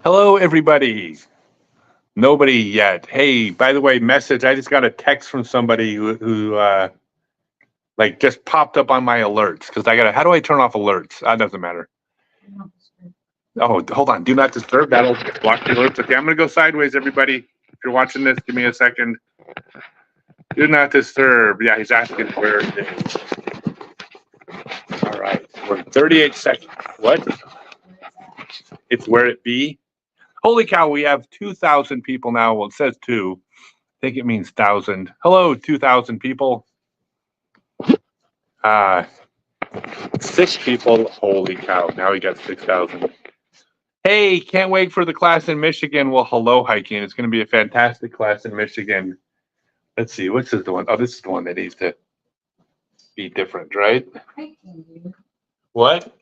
Hello, everybody. Nobody yet. Hey, by the way, message. I just got a text from somebody who like just popped up on my alerts because I got to. How do I turn off alerts? That doesn't matter. Oh, hold on. Do not disturb. That'll block the alerts. Okay, I'm gonna go sideways, everybody. If you're watching this, give me a second. Do not disturb. Yeah, he's asking where it is. All right, we're 38 seconds. What? It's where it be. Holy cow, we have 2,000 people now. Well, it says two. I think it means 1,000. Hello, 2,000 people. Uh, 6 people. Holy cow, now we got 6,000. Hey, can't wait for the class in Michigan. Well, hello, hiking. It's going to be a fantastic class in Michigan. Let's see, what's this the one? Oh, this is the one that needs to be different, right? What?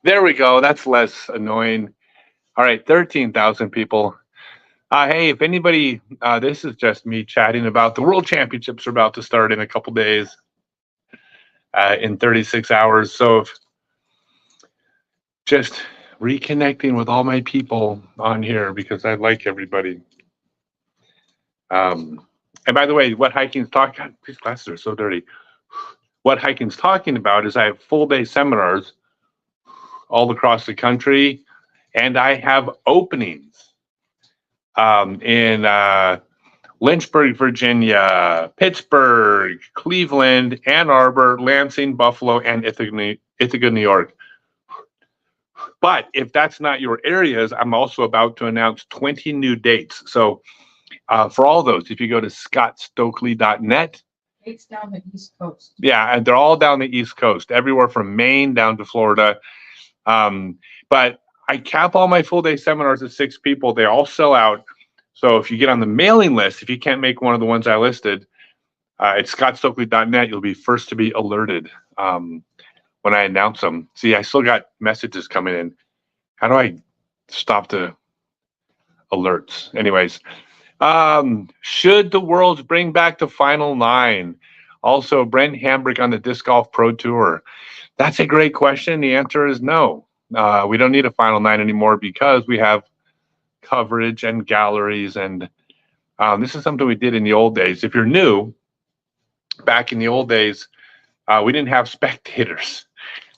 There we go. That's less annoying. All right, 13,000 people. Hey, if anybody, this is just me chatting about the World Championships are about to start in a couple days, in 36 hours. So if just reconnecting with all my people on here because I like everybody. And by the way, what hiking's talking, God, these glasses are so dirty. What hiking's talking about is I have full day seminars all across the country, and I have openings in Lynchburg, Virginia, Pittsburgh, Cleveland, Ann Arbor, Lansing, Buffalo, and Ithaca, New York. But if that's not your areas, I'm also about to announce 20 new dates. So for all those, if you go to scottstokely.net. It's down the East Coast. Yeah, and they're all down the East Coast, everywhere from Maine down to Florida. But I cap all my full day seminars at 6 people. They all sell out. So if you get on the mailing list, if you can't make one of the ones I listed, at scottstokely.net, you'll be first to be alerted when I announce them. See, I still got messages coming in. How do I stop the alerts? Anyways, should the Worlds bring back the Final 9? Also, Brent Hambrick on the Disc Golf Pro Tour. That's a great question. The answer is no. We don't need a Final 9 anymore because we have coverage and galleries. And this is something we did in the old days. If you're new, back in the old days, we didn't have spectators.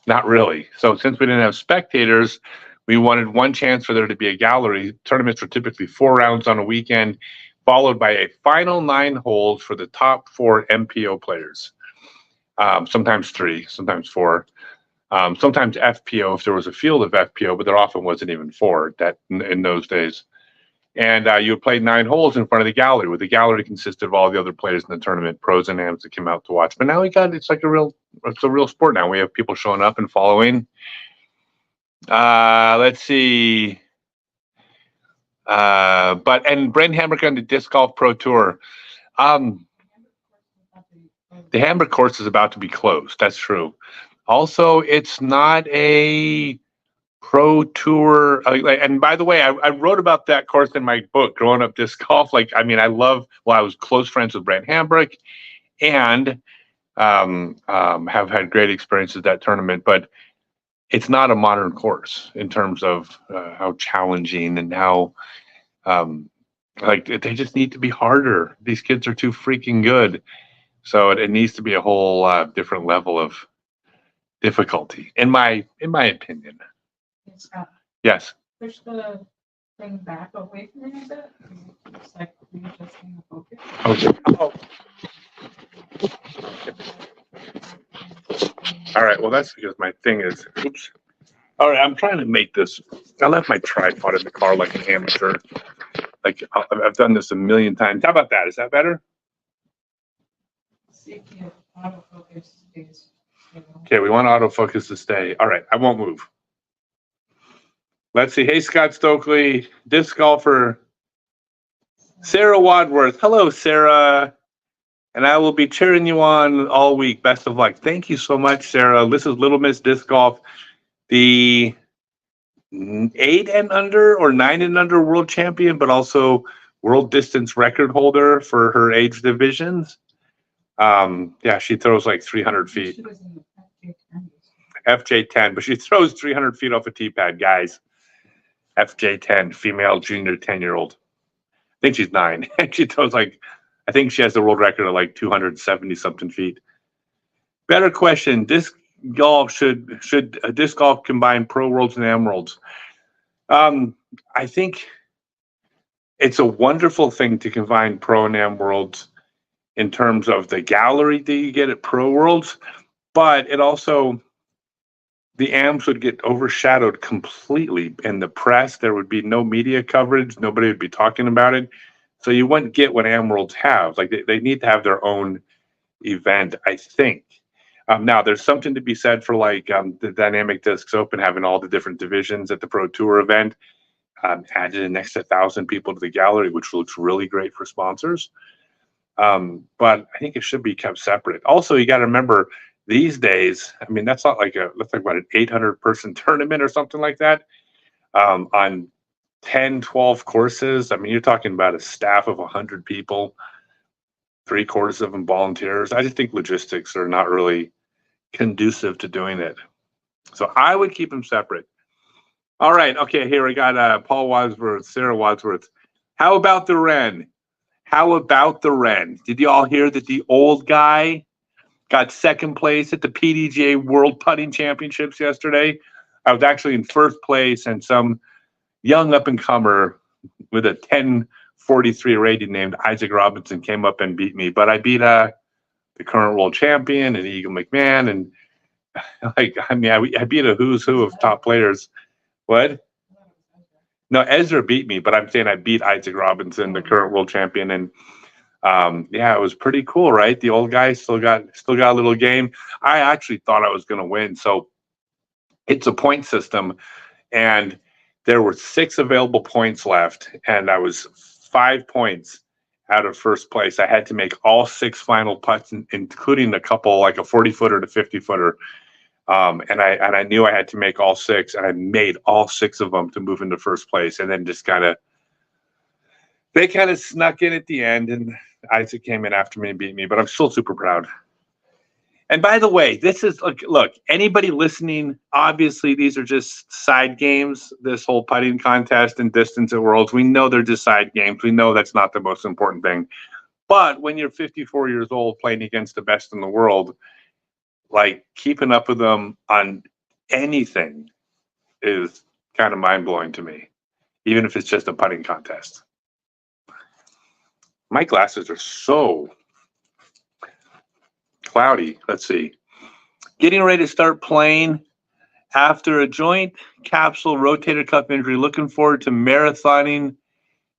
Not really. So since we didn't have spectators, we wanted one chance for there to be a gallery. Tournaments were typically 4 rounds on a weekend, followed by a final 9 holes for the top 4 MPO players. Sometimes 3, sometimes 4. Sometimes FPO if there was a field of FPO, but there often wasn't even 4 in those days. And you would play 9 holes in front of the gallery, where the gallery consisted of all the other players in the tournament, pros and ams that came out to watch. But now it's a real sport now. We have people showing up and following. Let's see. And Brent Hambrick on the Disc Golf Pro Tour. The Hambrick course is about to be closed. That's true. Also, it's not a pro tour. And by the way, I wrote about that course in my book, Growing Up Disc Golf. I was close friends with Brent Hambrick and have had great experiences at that tournament. But it's not a modern course in terms of how challenging and how they just need to be harder. These kids are too freaking good. So it needs to be a whole different level of difficulty, in my opinion. Yes. Push the thing back away from you a bit. It's like readjusting the focus. Okay. Oh. All right. Well, that's because my thing is. Oops. All right. I'm trying to make this. I left my tripod in the car like an amateur. I've done this a million times. How about that? Is that better? See if the autofocus stays. Okay. We want autofocus to stay. All right. I won't move. Let's see. Hey, Scott Stokely, disc golfer. Sarah Wadworth. Hello, Sarah. And I will be cheering you on all week. Best of luck. Thank you so much, Sarah. This is Little Miss Disc Golf, the 8 and under or 9 and under world champion, but also world distance record holder for her age divisions. Yeah, she throws like 300 feet. She was in the FJ10, but she throws 300 feet off a tee pad, guys. FJ10, female junior 10-year-old. I think she's 9. And she throws like, I think she has the world record of like 270 something feet. Better question: disc golf should disc golf combine pro worlds and am worlds? I think it's a wonderful thing to combine pro and am worlds in terms of the gallery that you get at pro worlds, but it also, the AMs would get overshadowed completely in the press. There would be no media coverage. Nobody would be talking about it. So you wouldn't get what AM Worlds have. Like they need to have their own event, I think. Now, there's something to be said for like the Dynamic Discs Open having all the different divisions at the Pro Tour event. Added an extra 1,000 people to the gallery, which looks really great for sponsors. But I think it should be kept separate. Also, you got to remember, these days, I mean, that's not like let's talk about an 800-person tournament or something like that on 10, 12 courses. I mean, you're talking about a staff of 100 people, 3/4 of them volunteers. I just think logistics are not really conducive to doing it. So I would keep them separate. All right. Okay. Here we got Paul Wadsworth, Sarah Wadsworth. How about the Wren? How about the Wren? Did you all hear that the old guy got second place at the PDGA World Putting Championships yesterday? I was actually in first place, and some young up-and-comer with a 1043 rating named Isaac Robinson came up and beat me. But I beat the current world champion and Eagle McMahon, and like, I mean, I beat a who's who of top players. What? No, Ezra beat me, but I'm saying I beat Isaac Robinson, the current world champion, and yeah, it was pretty cool, right? The old guy still got a little game. I actually thought I was going to win, so it's a point system, and there were 6 available points left, and I was 5 points out of first place. I had to make all 6 final putts, including a couple, like a 40-footer to 50-footer. And I knew I had to make all 6, and I made all 6 of them to move into first place. And then just they kind of snuck in at the end, and Isaac came in after me and beat me, but I'm still super proud. And by the way, this is, look, anybody listening, obviously these are just side games, this whole putting contest and distance at Worlds. We know they're just side games. We know that's not the most important thing. But when you're 54 years old playing against the best in the world, like, keeping up with them on anything is kind of mind-blowing to me, even if it's just a putting contest. My glasses are so cloudy. Let's see. Getting ready to start playing after a joint capsule rotator cuff injury. Looking forward to marathoning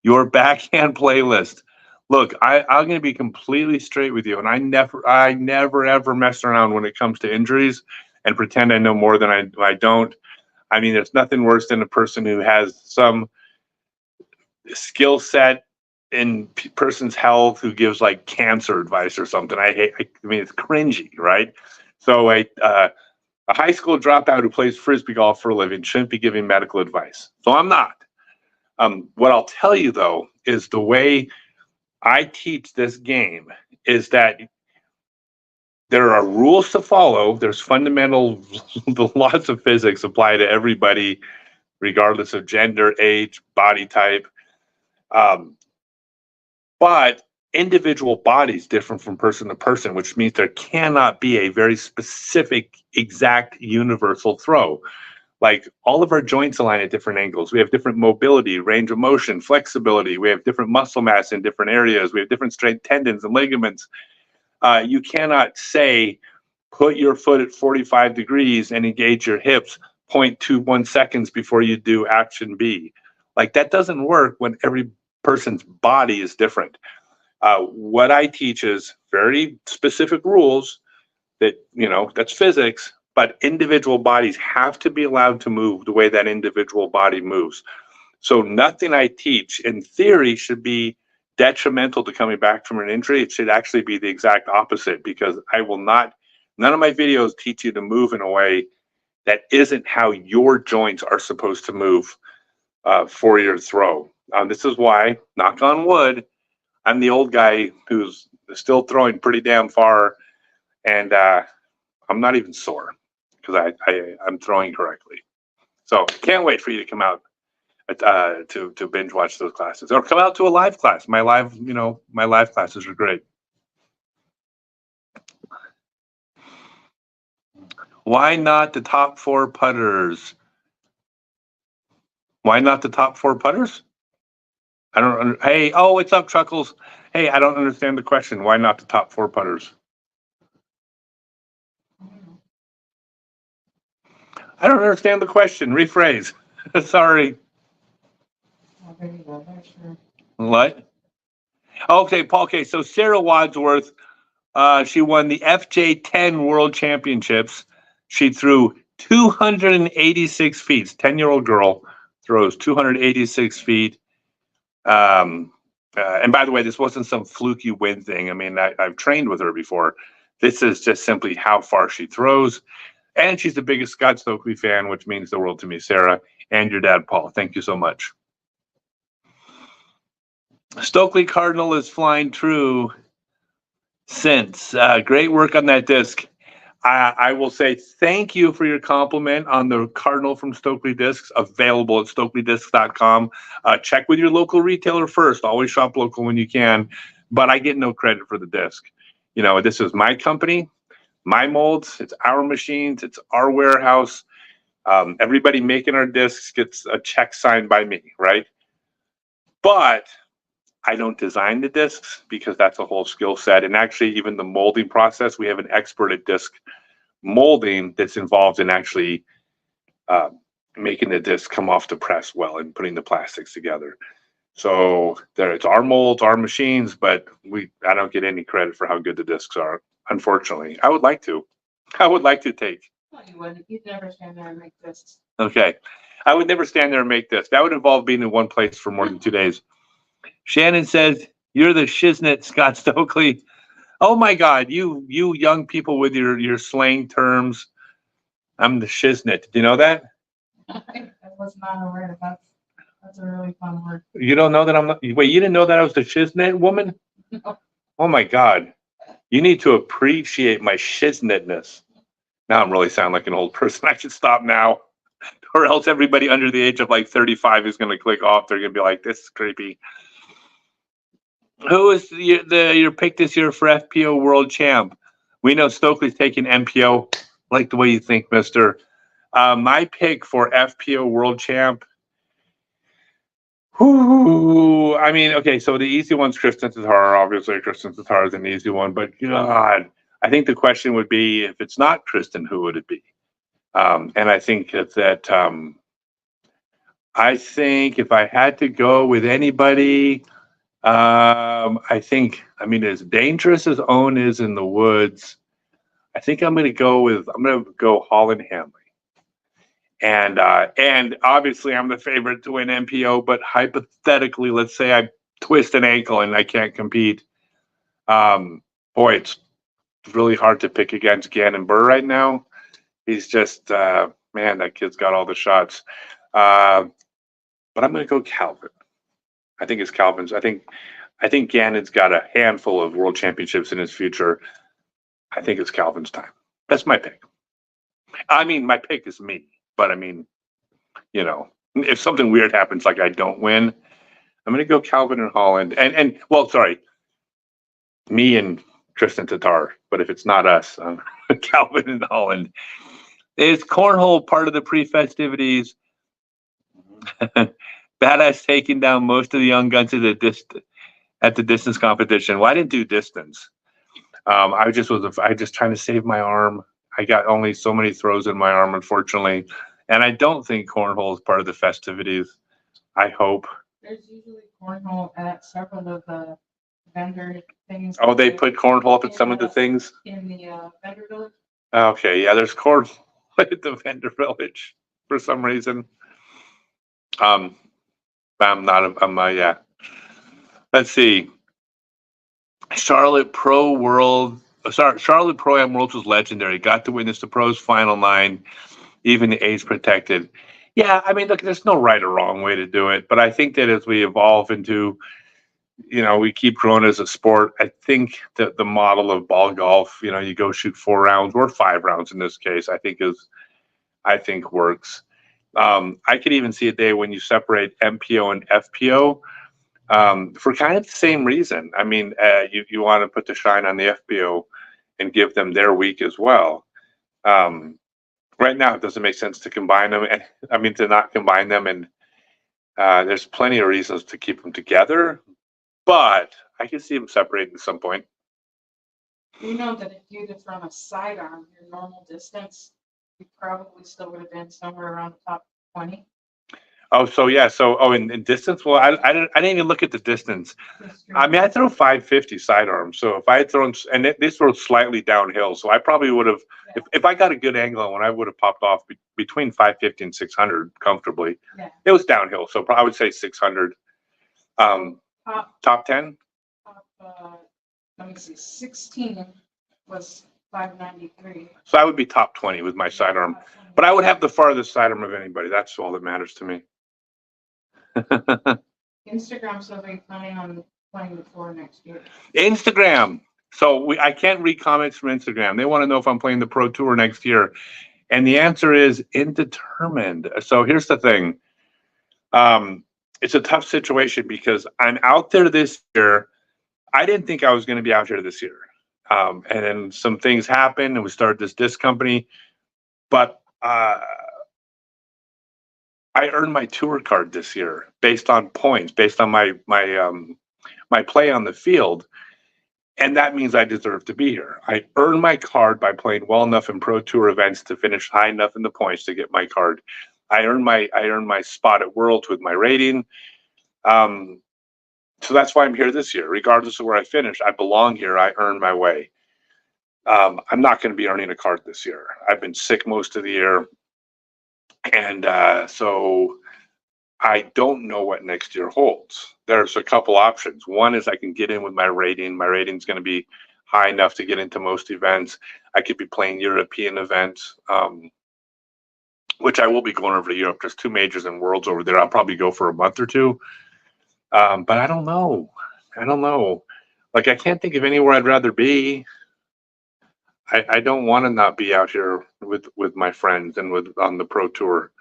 your backhand playlist. Look, I'm going to be completely straight with you, and I never ever mess around when it comes to injuries and pretend I know more than I don't. I mean, there's nothing worse than a person who has some skill set in person's health who gives like cancer advice or something. I mean, it's cringy, right? So a high school dropout who plays frisbee golf for a living shouldn't be giving medical advice. So I'm not. What I'll tell you though is the way I teach this game is that there are rules to follow. There's fundamental, the laws of physics apply to everybody, regardless of gender, age, body type. But individual bodies differ from person to person, which means there cannot be a very specific, exact, universal throw. Like, all of our joints align at different angles. We have different mobility, range of motion, flexibility. We have different muscle mass in different areas. We have different strength tendons and ligaments. You cannot say, put your foot at 45 degrees and engage your hips 0.21 seconds before you do action B. Like, that doesn't work when every person's body is different. What I teach is very specific rules that, that's physics, but individual bodies have to be allowed to move the way that individual body moves. So nothing I teach in theory should be detrimental to coming back from an injury. It should actually be the exact opposite, because I will not, none of my videos teach you to move in a way that isn't how your joints are supposed to move for your throw. This is why, knock on wood, I'm the old guy who's still throwing pretty damn far, and I'm not even sore because I'm throwing correctly. So can't wait for you to come out to binge watch those classes, or come out to a live class. My live classes are great. Why not the top 4 putters? Why not the top 4 putters? I don't. Hey, oh, what's up, Chuckles? Hey, I don't understand the question. Why not the top 4 putters? I don't understand the question. Rephrase. Sorry. What? Okay, Paul. Okay, so Sarah Wadsworth, she won the FJ10 World Championships. She threw 286 feet. 10-year-old girl throws 286 feet. And by the way, this wasn't some fluky win thing. I mean, I've trained with her before. This is just simply how far she throws. And she's the biggest Scott Stokely fan, which means the world to me, Sarah, and your dad, Paul. Thank you so much. Stokely Cardinal is flying true since. Great work on that disc. I will say thank you for your compliment on the Cardinal from Stokely Discs, available at stokeleydiscs.com. Check with your local retailer first. Always shop local when you can, but I get no credit for the disc. You know, this is my company, my molds, it's our machines, it's our warehouse. Everybody making our discs gets a check signed by me, right? But I don't design the discs because that's a whole skill set. And actually, even the molding process, we have an expert at disc molding that's involved in actually making the disc come off the press well and putting the plastics together. So it's our molds, our machines, but I don't get any credit for how good the discs are. Unfortunately, I would like to. I would like to take. No, you wouldn't. You'd never stand there and make discs. Okay, I would never stand there and make this. That would involve being in one place for more than 2 days. Shannon says, "You're the shiznit, Scott Stokely." Oh my God, you young people with your slang terms. I'm the shiznit. Do you know that? I was not aware of that. That's a really fun word. You don't know that I'm not. Wait, you didn't know that I was the shiznit woman? No. Oh my God. You need to appreciate my shiznitness. Now I'm really sound like an old person. I should stop now. Or else everybody under the age of like 35 is going to click off. They're going to be like, this is creepy. Who is your pick this year for FPO World Champ? We know Stokely's taking MPO. Like the way you think, mister. My pick for FPO World Champ. I mean, okay, so the easy one's Kristen Tatar. Obviously, Kristen Tatar is an easy one. But God, I think the question would be, if it's not Kristen, who would it be? And I think that I think if I had to go with anybody, I think, I mean, as dangerous as Owen is in the woods, I think I'm going to go Holland Hanley. And obviously I'm the favorite to win MPO, but hypothetically, let's say I twist an ankle and I can't compete. Boy, it's really hard to pick against Gannon Burr right now. He's just, man, that kid's got all the shots. But I'm going to go Calvin. I think it's Calvin's. I think Gannon's got a handful of world championships in his future. I think it's Calvin's time. That's my pick. I mean, my pick is me, but I mean, you know, if something weird happens, like I don't win, I'm going to go Calvin and Holland. And well, sorry, me and Tristan Tatar. But if it's not us, Calvin and Holland. Is cornhole part of the pre-festivities? Badass taking down most of the young guns at the distance competition. Well, I didn't do distance. I just trying to save my arm. I got only so many throws in my arm, unfortunately. And I don't think cornhole is part of the festivities. I hope. There's usually cornhole at several of the vendor things. Oh, they put cornhole up at some of the things? In the vendor village? Okay, yeah, there's cornhole at the vendor village for some reason. Yeah. Let's see. Charlotte Pro Am Worlds was legendary. Got to witness the pros final 9, even the age protected. Yeah, I mean, look, there's no right or wrong way to do it, but I think that as we evolve into, we keep growing as a sport, I think that the model of ball golf, you go shoot 4 rounds or 5 rounds in this case, I think works. I could even see a day when you separate MPO and FPO for kind of the same reason. I mean, you want to put the shine on the FPO and give them their week as well. Right now, it doesn't make sense to combine them, and I mean to not combine them. And there's plenty of reasons to keep them together, but I can see them separating at some point. You know that if you'd have thrown a sidearm your normal distance, you probably still would have been somewhere around the top 20. Oh, so yeah, in distance. Well, I didn't even look at the distance. I mean, I throw 550 sidearms. So if I had thrown, and they throw slightly downhill, so I probably would have, if I got a good angle on, I would have popped off between 550 and 600 comfortably. Yeah. It was downhill, so I would say 600. Top 10. Let me see. 16 was 593. So I would be top 20 with my sidearm, but I would have the farthest sidearm of anybody. That's all that matters to me. Instagram says they're planning on playing the tour next year. Instagram. So I can't read comments from Instagram. They want to know if I'm playing the Pro Tour next year. And the answer is indeterminate. So here's the thing. It's a tough situation because I'm out there this year. I didn't think I was going to be out here this year. And then some things happened and we started this disc company. But I earned my tour card this year based on points, based on my play on the field, and that means I deserve to be here. I earned my card by playing well enough in Pro Tour events to finish high enough in the points to get my card. I earned my spot at Worlds with my rating. So that's why I'm here this year. Regardless of where I finish, I belong here. I earned my way. I'm not going to be earning a card this year. I've been sick most of the year. And so I don't know what next year holds. There's a couple options. One is I can get in with my rating. My rating's going to be high enough to get into most events. I could be playing European events, which I will be going over to Europe. There's 2 majors and Worlds over there. I'll probably go for a month or 2. But I don't know. Like, I can't think of anywhere I'd rather be. I don't want to not be out here with my friends and on the Pro Tour.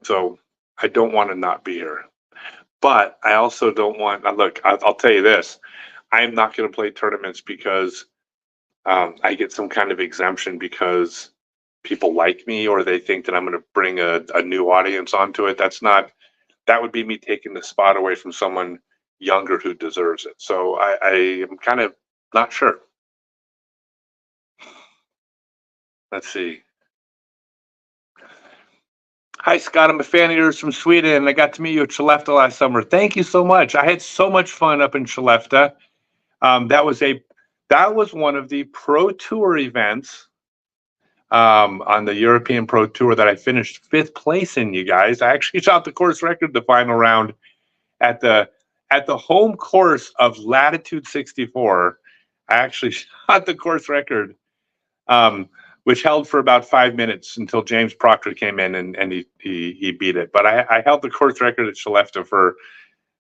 So I don't want to not be here. But I also don't want, look, I'll tell you this. I'm not going to play tournaments because I get some kind of exemption because people like me or they think that I'm going to bring a new audience onto it. That would be me taking the spot away from someone younger who deserves it. So I am kind of not sure. Let's see. Hi, Scott. I'm a fan of yours from Sweden. I got to meet you at Skellefteå last summer. Thank you so much. I had so much fun up in Skellefteå. That was one of the Pro Tour events on the European Pro Tour that I finished 5th place in, you guys. I actually shot the course record the final round at the home course of Latitude 64. I actually shot the course record, which held for about 5 minutes until James Proctor came in and he beat it. But I held the course record at Skellefteå for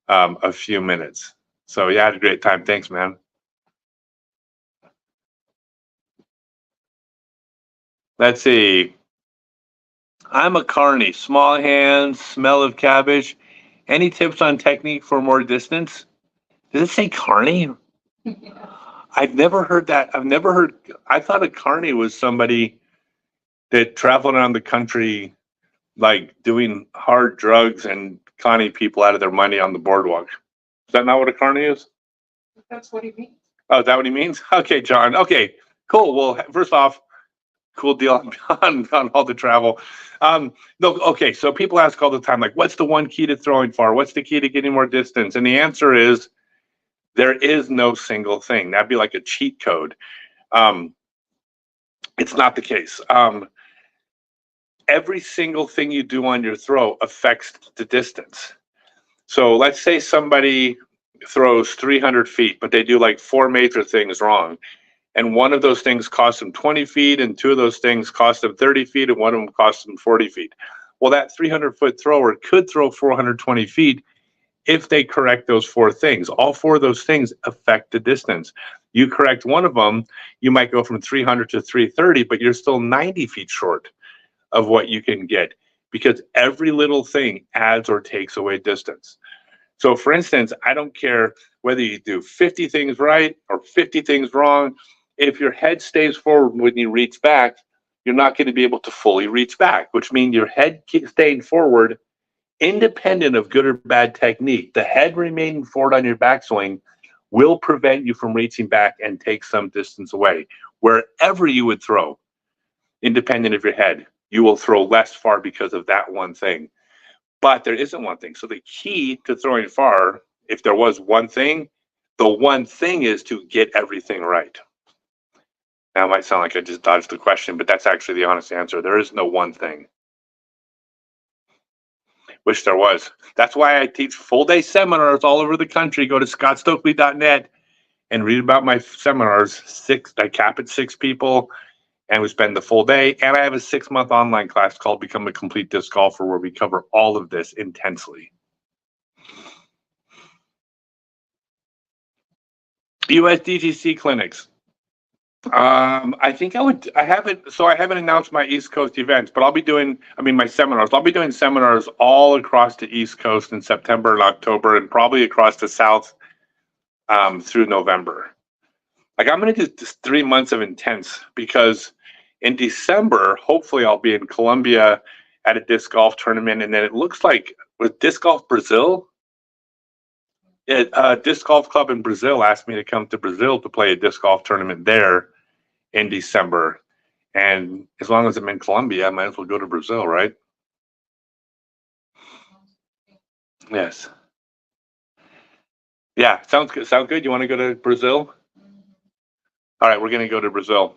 a few minutes. So yeah, I had a great time. Thanks, man. Let's see. I'm a carny. Small hands, smell of cabbage. Any tips on technique for more distance? Does it say carny? Yeah. I've never heard that. I thought a carny was somebody that traveled around the country, like doing hard drugs and conning people out of their money on the boardwalk. Is that not what a carny is? That's what he means. Oh, is that what he means? Okay, John. Okay, cool. Well, first off, cool deal on all the travel. No, okay, so people ask all the time, like, what's the one key to throwing far? What's the key to getting more distance? And the answer is, there is no single thing. That'd be like a cheat code. It's not the case. Every single thing you do on your throw affects the distance. So let's say somebody throws 300 feet, but they do like 4 major things wrong. And one of those things costs them 20 feet, and 2 of those things cost them 30 feet, and one of them costs them 40 feet. Well, that 300-foot thrower could throw 420 feet if they correct those 4 things. All 4 of those things affect the distance. You correct one of them, you might go from 300 to 330, but you're still 90 feet short of what you can get, because every little thing adds or takes away distance. So for instance, I don't care whether you do 50 things right or 50 things wrong. If your head stays forward when you reach back, you're not going to be able to fully reach back, which means your head staying forward, independent of good or bad technique, the head remaining forward on your backswing will prevent you from reaching back and take some distance away. Wherever you would throw, independent of your head, you will throw less far because of that one thing. But there isn't one thing. So the key to throwing far, if there was one thing, the one thing is to get everything right. Now, it might sound like I just dodged the question, but that's actually the honest answer. There is no one thing. Wish there was. That's why I teach full-day seminars all over the country. Go to scottstokely.net and read about my seminars. I cap at 6 people, and we spend the full day. And I have a 6-month online class called Become a Complete Disc Golfer, where we cover all of this intensely. USDGC clinics. I think I haven't announced my East Coast events, but my seminars. I'll be doing seminars all across the East Coast in September and October, and probably across the South through November. Like, I'm going to do just 3 months of intense, because in December, hopefully I'll be in Colombia at a disc golf tournament. And then it looks like with Disc Golf Brazil, Disc Golf Club in Brazil asked me to come to Brazil to play a disc golf tournament there in December. And as long as I'm in Colombia, I might as well go to Brazil, right? Yes. Yeah, sounds good. Sound good? You want to go to Brazil? All right, we're going to go to Brazil.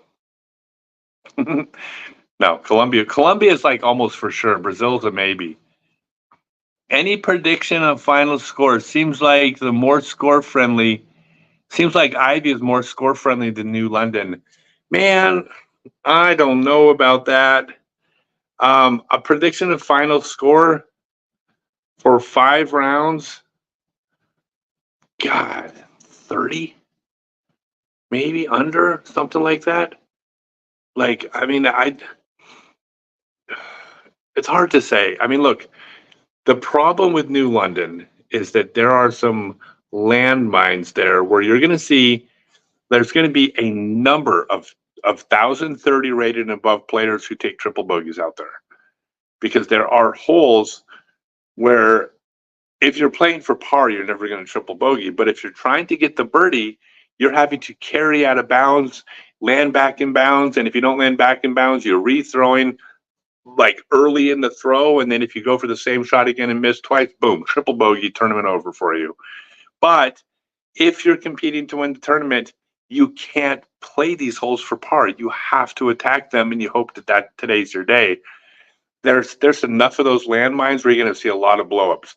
No, Colombia. Colombia is like almost for sure. Brazil's a maybe. Any prediction of final score? Seems like Ivy is more score friendly than New London. Man, I don't know about that. A prediction of final score for 5 rounds? God, 30? Maybe under, something like that. Like, I mean, it's hard to say. I mean, look, the problem with New London is that there are some landmines there where you're going to see there's going to be a number of 1,030 rated and above players who take triple bogeys out there, because there are holes where if you're playing for par, you're never going to triple bogey. But if you're trying to get the birdie, you're having to carry out of bounds, land back in bounds. And if you don't land back in bounds, you're re-throwing like early in the throw. And then if you go for the same shot again and miss twice, boom, triple bogey, tournament over for you. But if you're competing to win the tournament, you can't play these holes for par. You have to attack them, and you hope that today's your day. There's enough of those landmines where you're going to see a lot of blowups,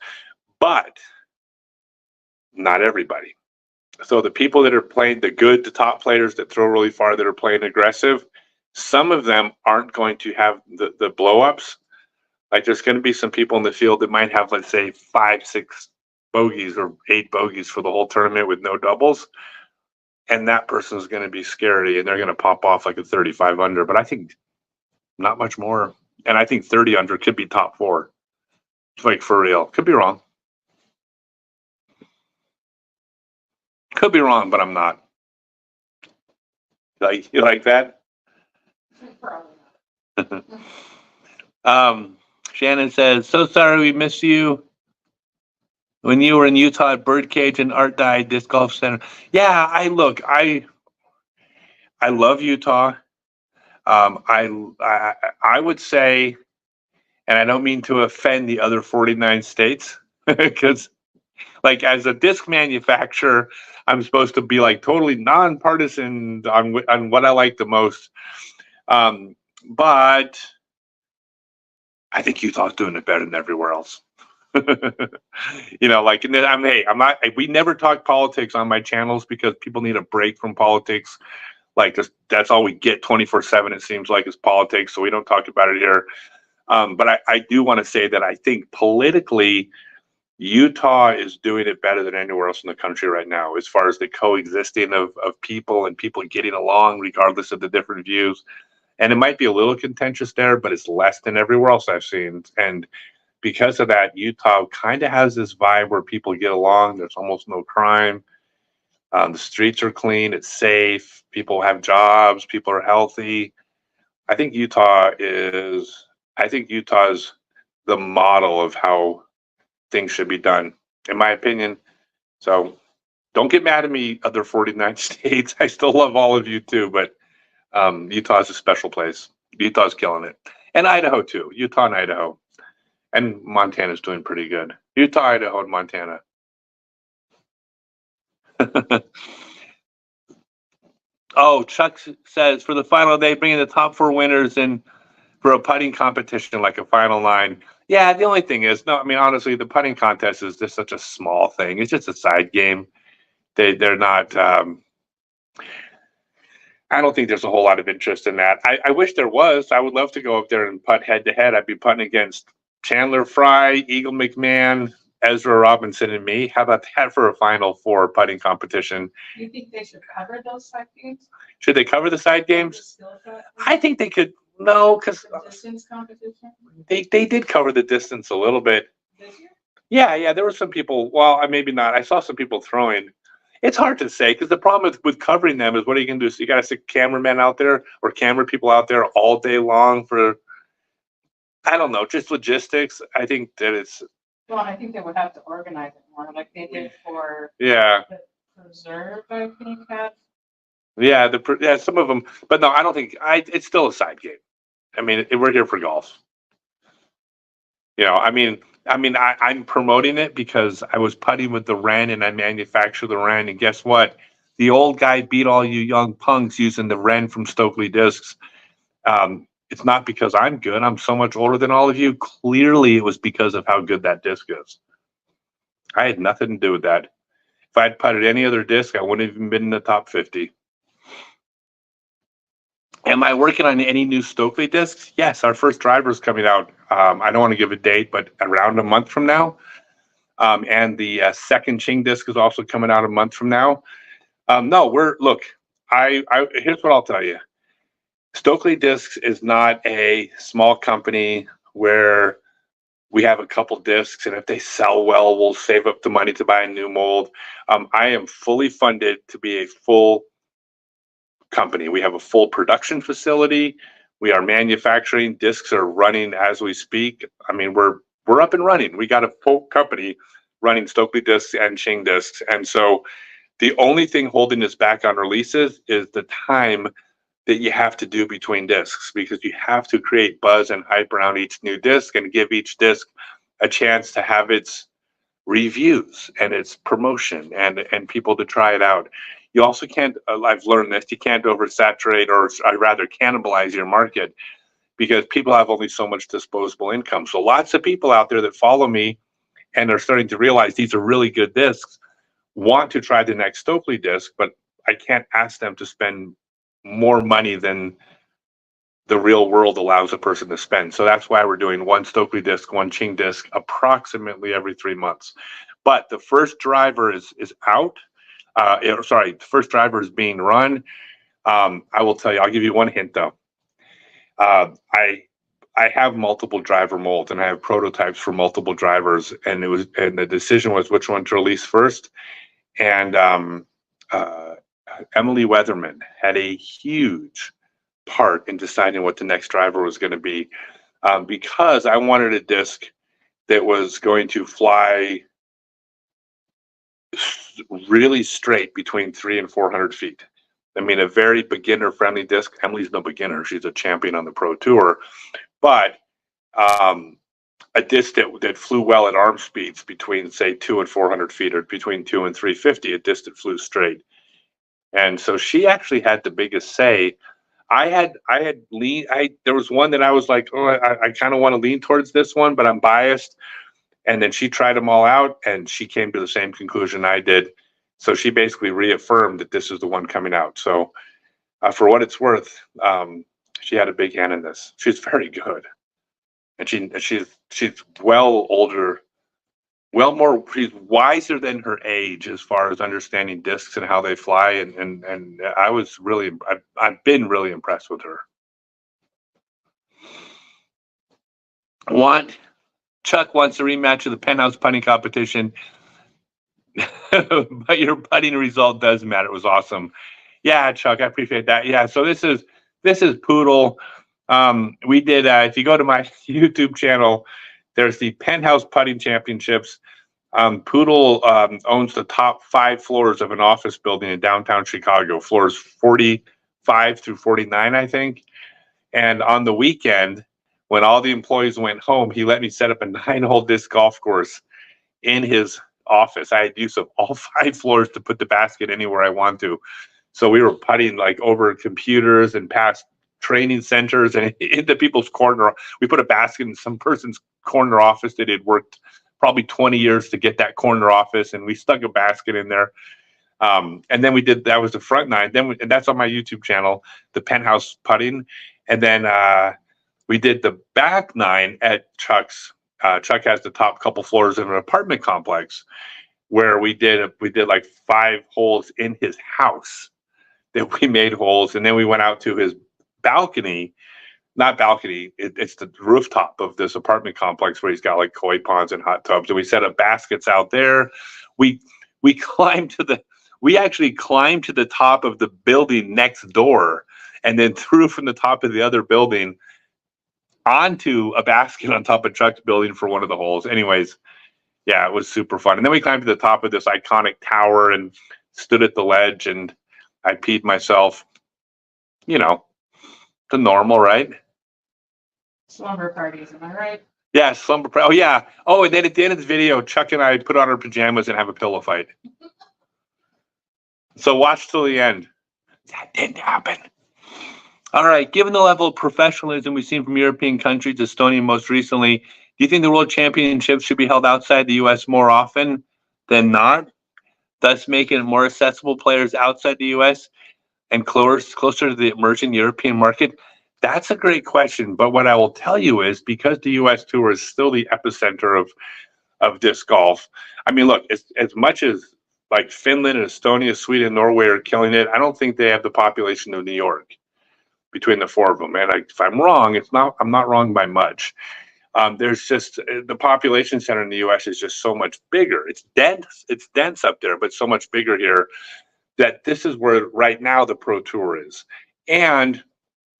but not everybody. So the people that are playing the top players that throw really far, that are playing aggressive, some of them aren't going to have the blowups. Like, there's going to be some people in the field that might have, let's say, 5, 6 bogeys or 8 bogeys for the whole tournament with no doubles. And that person's going to be scary, and they're going to pop off like a 35 under. But I think not much more. And I think 30 under could be top 4. Like, for real. Could be wrong. Could be wrong, but I'm not. You like that? Probably not. Shannon says, so sorry we missed you when you were in Utah at Birdcage and Art Dye Disc Golf Center. Yeah, I love Utah. I would say, and I don't mean to offend the other 49 states, because like, as a disc manufacturer, I'm supposed to be like totally nonpartisan on what I like the most. But I think Utah's doing it better than everywhere else. Like, we never talk politics on my channels because people need a break from politics. Like, that's all we get 24/7, it seems like, is politics. So we don't talk about it here. But I do want to say that I think politically, Utah is doing it better than anywhere else in the country right now, as far as the coexisting of people and people getting along regardless of the different views. And it might be a little contentious there, but it's less than everywhere else I've seen. And because of that, Utah kind of has this vibe where people get along. There's almost no crime. The streets are clean. It's safe. People have jobs. People are healthy. I think Utah is. I think Utah is the model of how things should be done, in my opinion. So don't get mad at me, other 49 states. I still love all of you too, but Utah is a special place. Utah's killing it. And Idaho too. Utah and Idaho. And Montana's doing pretty good. Utah, Idaho, and Montana. Oh, Chuck says for the final day, bringing the top 4 winners in for a putting competition, like a final 9. Yeah, the only thing is, no, I mean, honestly, the putting contest is just such a small thing. It's just a side game. They're not. I don't think there's a whole lot of interest in that. I wish there was. I would love to go up there and putt head to head. I'd be putting against Chandler Fry, Eagle McMahon, Ezra Robinson, and me. How about that for a Final 4 putting competition? Do you think they should cover those side games? Should they cover the side games? I think they could. No, because distance competition. They did cover the distance a little bit. This year? Yeah. There were some people. Well, maybe not. I saw some people throwing. It's hard to say because the problem with covering them is what are you going to do? So you got to stick cameramen out there or camera people out there all day long for, I don't know, just logistics. I think that it's. Well, I think they would have to organize it more like they did for the preserve, I think. Yeah, some of them. But no, I don't think. It's still a side game. I mean, we're here for golf. I'm promoting it because I was putting with the Wren and I manufacture the Wren. And guess what? The old guy beat all you young punks using the Wren from Stokely discs. It's not because I'm good. I'm so much older than all of you. Clearly, it was because of how good that disc is. I had nothing to do with that. If I'd putted any other disc, I wouldn't have even been in the top 50. Am I working on any new Stokely discs? Yes, our first driver is coming out. I don't want to give a date, but around a month from now. And the second Ching disc is also coming out a month from now. No, here's what I'll tell you. Stokely Discs is not a small company where we have a couple discs, and if they sell well, we'll save up the money to buy a new mold. I am fully funded to be a full company. We have a full production facility. We are manufacturing. Discs are running as we speak. I mean, we're up and running. We got a full company running Stokely discs and Ching discs. And so the only thing holding us back on releases is the time that you have to do between discs, because you have to create buzz and hype around each new disc and give each disc a chance to have its reviews and its promotion and people to try it out. You also can't, I've learned this, you can't oversaturate or rather cannibalize your market because people have only so much disposable income. So lots of people out there that follow me and are starting to realize these are really good discs want to try the next Stokely disc, but I can't ask them to spend more money than the real world allows a person to spend. So that's why we're doing one Stokely disc, one Ching disc approximately every 3 months. But the first driver is out. The first driver is being run. I will tell you, I'll give you one hint though. I have multiple driver molds and I have prototypes for multiple drivers, and the decision was which one to release first. And Emily Weatherman had a huge part in deciding what the next driver was going to be, because I wanted a disc that was going to fly really straight between 300 and 400 feet. I mean, a very beginner friendly disc. Emily's no beginner. She's a champion on the Pro Tour, but a disc that flew well at arm speeds between, say, 200 and 400 feet, or between 200 and 350, a disc that flew straight. And so she actually had the biggest say. There was one that I was like, oh, I kind of want to lean towards this one, but I'm biased. And then she tried them all out and she came to the same conclusion I did. So she basically reaffirmed that this is the one coming out. So for what it's worth, she had a big hand in this. She's very good. And she's well older, she's wiser than her age as far as understanding discs and how they fly. And I've been really impressed with her. Chuck wants a rematch of the Penthouse putting competition, but your putting result does matter. It was awesome. Yeah, Chuck, I appreciate that. Yeah, so this is Poodle. We did. If you go to my YouTube channel, there's the Penthouse Putting Championships. Poodle owns the top 5 floors of an office building in downtown Chicago, floors 45 through 49, I think. And on the weekend, when all the employees went home, he let me set up a 9-hole disc golf course in his office. I had use of all 5 floors to put the basket anywhere I want to. So we were putting like over computers and past training centers and into people's corner. We put a basket in some person's corner office that had worked probably 20 years to get that corner office, and we stuck a basket in there. And then we did, that was the front 9. And that's on my YouTube channel, the Penthouse Putting. And then we did the back 9 at Chuck's. Chuck has the top couple floors of an apartment complex where we did like 5 holes in his house that we made holes. And then we went out to his balcony, it's the rooftop of this apartment complex where he's got like koi ponds and hot tubs. And we set up baskets out there. We actually climbed to the top of the building next door and then threw from the top of the other building onto a basket on top of Chuck's building for one of the holes. Anyways, yeah, it was super fun. And then we climbed to the top of this iconic tower and stood at the ledge, and I peed myself. You know, the normal, right? Slumber parties, am I right? Yeah, slumber party. Oh, yeah. Oh, and then at the end of the video, Chuck and I put on our pajamas and have a pillow fight. So watch till the end. That didn't happen. All right. Given the level of professionalism we've seen from European countries, Estonia most recently, do you think the World Championships should be held outside the U.S. more often than not, thus making it more accessible players outside the U.S. and closer to the emerging European market? That's a great question. But what I will tell you is, because the U.S. Tour is still the epicenter of disc golf, I mean, look, as much as like Finland and Estonia, Sweden, Norway are killing it, I don't think they have the population of New York between the 4 of them. And if I'm wrong, I'm not wrong by much. There's just the population center in the U.S. is just so much bigger. It's dense up there, but so much bigger here that this is where right now the Pro Tour is. And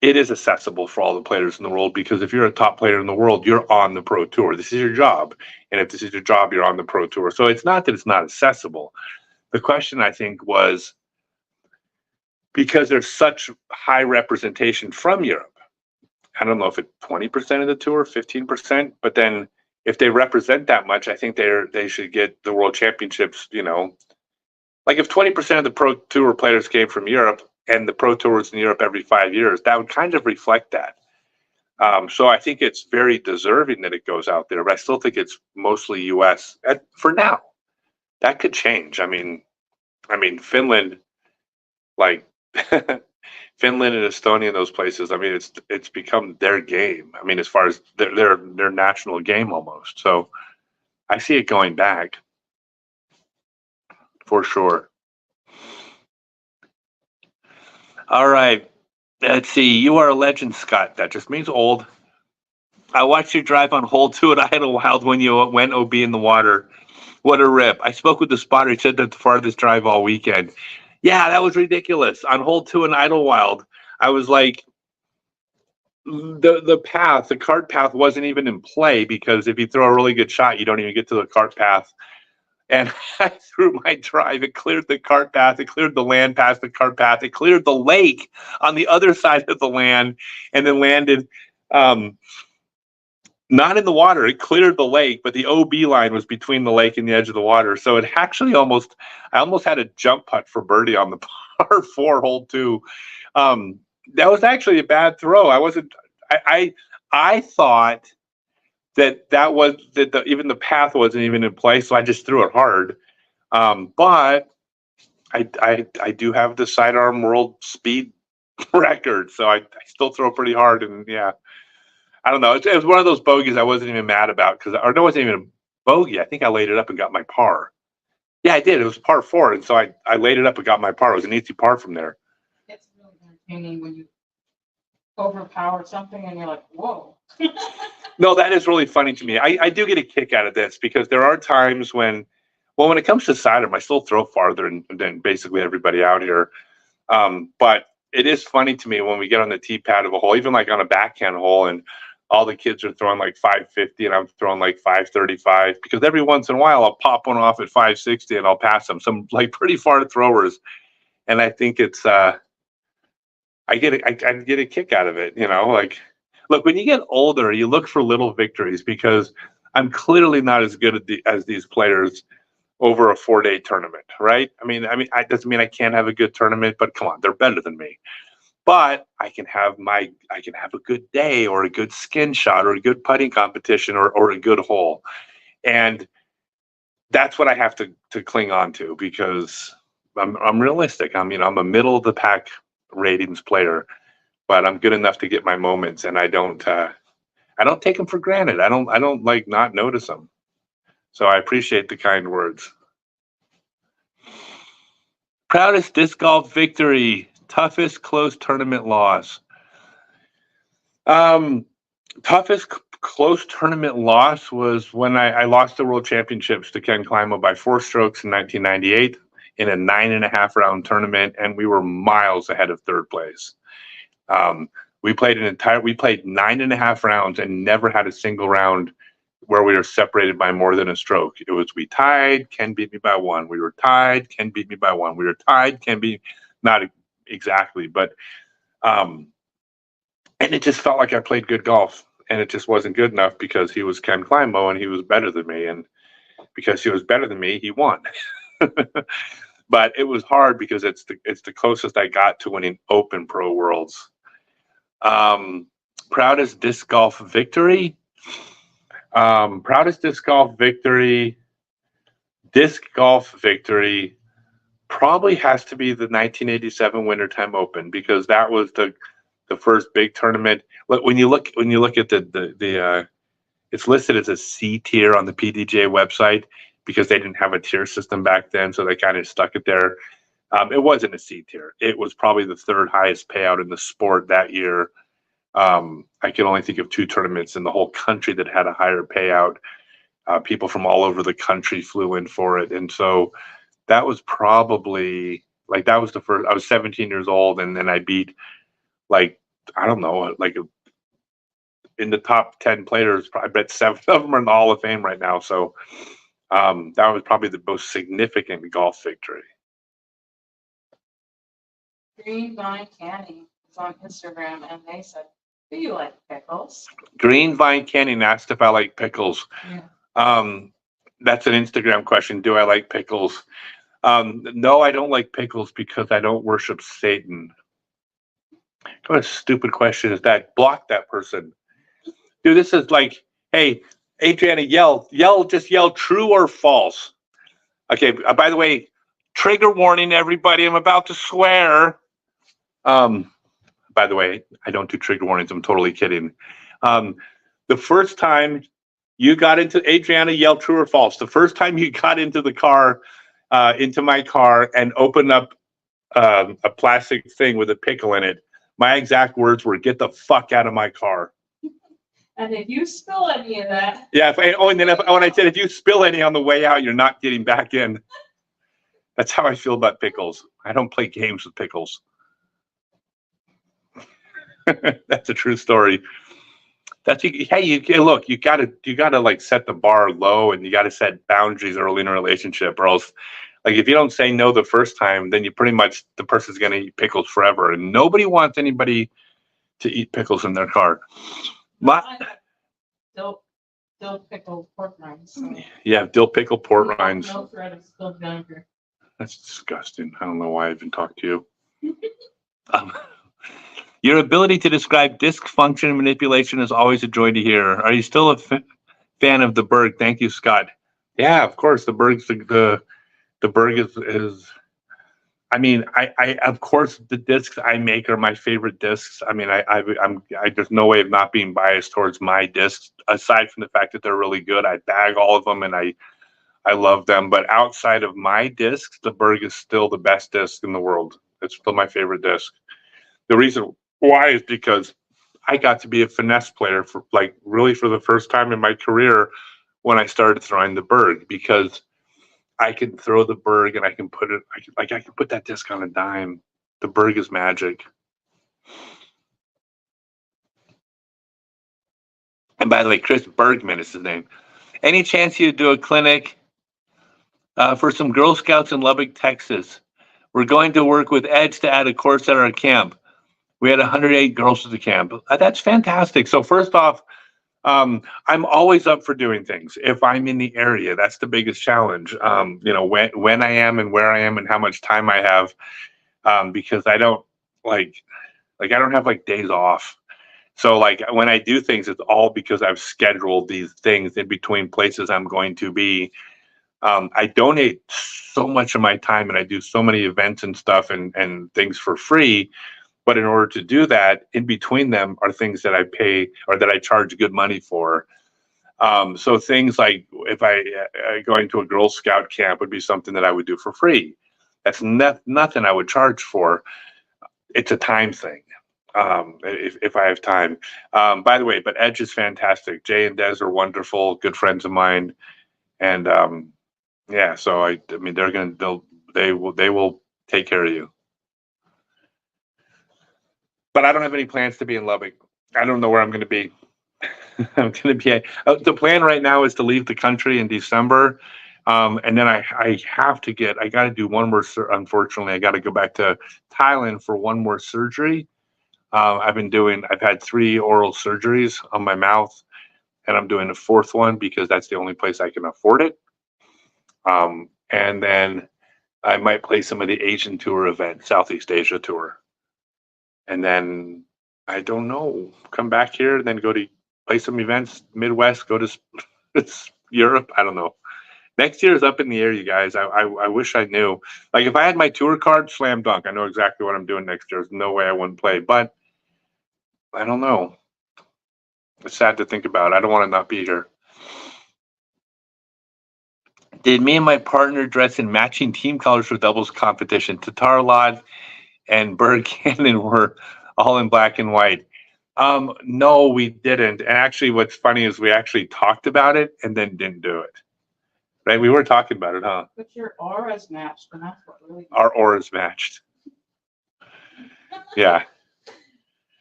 it is accessible for all the players in the world, because if you're a top player in the world, you're on the Pro Tour. This is your job. And if this is your job, you're on the Pro Tour. So it's not that it's not accessible. The question, I think, was because there's such high representation from Europe. I don't know if it's 20% of the tour, 15%, but then if they represent that much, I think they should get the World Championships, you know. Like if 20% of the Pro Tour players came from Europe and the Pro Tour was in Europe every 5 years, that would kind of reflect that. So I think it's very deserving that it goes out there, but I still think it's mostly US for now. That could change. I mean, Finland, like Finland and Estonia, those places, I mean, it's become their game. I mean, as far as their national game almost. So I see it going back for sure. All right. Let's see. You are a legend, Scott. That just means old. I watched you drive on hole 2 at Idlewild when you went OB in the water. What a rip. I spoke with the spotter. He said that the farthest drive all weekend. Yeah, that was ridiculous. On hole 2 in Idlewild, I was like, the cart path wasn't even in play, because if you throw a really good shot, you don't even get to the cart path. And I threw my drive. It cleared the cart path. It cleared the land past the cart path. It cleared the lake on the other side of the land, and then landed not in the water. It cleared the lake, but the OB line was between the lake and the edge of the water. So it actually I almost had a jump putt for birdie on the par 4 hole 2. That was actually a bad throw. I thought even the path wasn't even in place, so I just threw it hard. But I do have the sidearm world speed record, so I still throw pretty hard. And yeah, I don't know. It was one of those bogeys I wasn't even mad about, or no, it wasn't even a bogey. I think I laid it up and got my par. Yeah, I did. It was par 4, and so I laid it up and got my par. It was an easy par from there. It's really entertaining when you overpower something and you're like, whoa. No, that is really funny to me. I do get a kick out of this because there are times when, well, when it comes to sidearm, I still throw farther than basically everybody out here. But it is funny to me when we get on the tee pad of a hole, even like on a backhand hole, and all the kids are throwing like 550 and I'm throwing like 535, because every once in a while I'll pop one off at 560 and I'll pass them, some like pretty far throwers. And I think it's, I get a kick out of it, like, look, when you get older, you look for little victories, because I'm clearly not as good as these players over a 4-day tournament, right? It doesn't mean I can't have a good tournament, but come on, they're better than me. But I can have a good day, or a good skin shot, or a good putting competition, or a good hole. And that's what I have to cling on to, because I'm realistic. I'm a middle of the pack ratings player, but I'm good enough to get my moments, and I don't take them for granted. I don't like not notice them. So I appreciate the kind words. Proudest disc golf victory, toughest close tournament loss. Toughest close tournament loss was when I lost the World Championships to Ken Climo by 4 strokes in 1998 in a 9.5 round tournament, and we were miles ahead of third place. We played 9.5 rounds and never had a single round where we were separated by more than a stroke. It was, we tied, Ken beat me by 1. We were tied, Ken beat me by 1. We were tied, Ken beat, not exactly, but and it just felt like I played good golf, and it just wasn't good enough because he was Ken Climo and he was better than me, and because he was better than me, he won. But it was hard because it's the closest I got to winning Open Pro Worlds. Proudest disc golf victory. Proudest disc golf victory probably has to be the 1987 Wintertime Open, because that was the first big tournament. When you look at the it's listed as a C tier on the PDGA website, because they didn't have a tier system back then, so they kind of stuck it there. It wasn't a C tier. It was probably the 3rd highest payout in the sport that year. I can only think of 2 tournaments in the whole country that had a higher payout. People from all over the country flew in for it. And so that was probably, like, that was the first. I was 17 years old, and then I beat, like, I don't know, like, in the top 10 players, I bet 7 of them are in the Hall of Fame right now. So that was probably the most significant golf victory. Green Vine Canning is on Instagram, and they said, "Do you like pickles?" Green Vine Canning asked if I like pickles. Yeah. That's an Instagram question. Do I like pickles? No, I don't like pickles because I don't worship Satan. What a stupid question is that? Block that person. Dude, this is like, hey, Adriana, just yell true or false. Okay, by the way, trigger warning, everybody. I'm about to swear. By the way, I don't do trigger warnings. I'm totally kidding. The first time you got into, Adriana, yell true or false. The first time you got into the car, into my car, and opened up a plastic thing with a pickle in it, my exact words were, "Get the fuck out of my car." And if you spill any of that. Yeah, when I said, if you spill any on the way out, you're not getting back in. That's how I feel about pickles. I don't play games with pickles. That's a true story. Look, you gotta like set the bar low, and you gotta set boundaries early in a relationship, or else, like, if you don't say no the first time, then you pretty much, the person's gonna eat pickles forever, and nobody wants anybody to eat pickles in their car. Dill pickle pork rinds. So. Yeah, dill pickle pork rinds. No thread of spilled vinegar. That's disgusting. I don't know why I even talked to you. Your ability to describe disc function manipulation is always a joy to hear. Are you still a fan of the Berg? Thank you, Scott. Yeah, of course. The Berg's the Berg is. I mean, I of course the discs I make are my favorite discs. I mean, I'm there's no way of not being biased towards my discs, aside from the fact that they're really good. I bag all of them, and I love them. But outside of my discs, the Berg is still the best disc in the world. It's still my favorite disc. The reason why is because I got to be a finesse player for like really for the first time in my career when I started throwing the berg, because I can throw the berg and I can put it, I can put that disc on a dime. The berg is magic. And by the way, Chris Bergman is his name. Any chance you do a clinic for some Girl Scouts in Lubbock, Texas? We're going to work with Edge to add a course at our camp. We had 108 girls at the camp. That's fantastic. So first off, I'm always up for doing things if I'm in the area. That's the biggest challenge. You know, when I am and where I am and how much time I have, because I don't like I don't have like days off. So like when I do things, it's all because I've scheduled these things in between places I'm going to be. I donate so much of my time and I do so many events and stuff and things for free. But in order to do that, in between them are things that I pay or that I charge good money for. So things like if I going to a Girl Scout camp would be something that I would do for free. That's nothing I would charge for. It's a time thing. If I have time. By the way, but Edge is fantastic. Jay and Des are wonderful, good friends of mine, and yeah. So I mean, they will take care of you. But I don't have any plans to be in Lubbock. I don't know where I'm going to be. I'm going to be. The plan right now is to leave the country in December, and then I have to get. I got to do one more. Unfortunately, I got to go back to Thailand for one more surgery. I've had 3 oral surgeries on my mouth, and I'm doing a 4th one because that's the only place I can afford it. And then I might play some of the Asian tour event, Southeast Asia tour. And then I don't know, come back here and then go to play some events, Midwest, go to Europe. I don't know. Next year is up in the air, you guys. I wish I knew. Like if I had my tour card, slam dunk. I know exactly what I'm doing next year. There's no way I wouldn't play, but I don't know. It's sad to think about. I don't want to not be here. Did me and my partner dress in matching team colors for doubles competition? Tatar Lod and Berg Cannon were all in black and white. No, we didn't. And actually, what's funny is we actually talked about it and then didn't do it. Right? We were talking about it, huh? But your auras matched, and that's what really. Our auras matched. Yeah.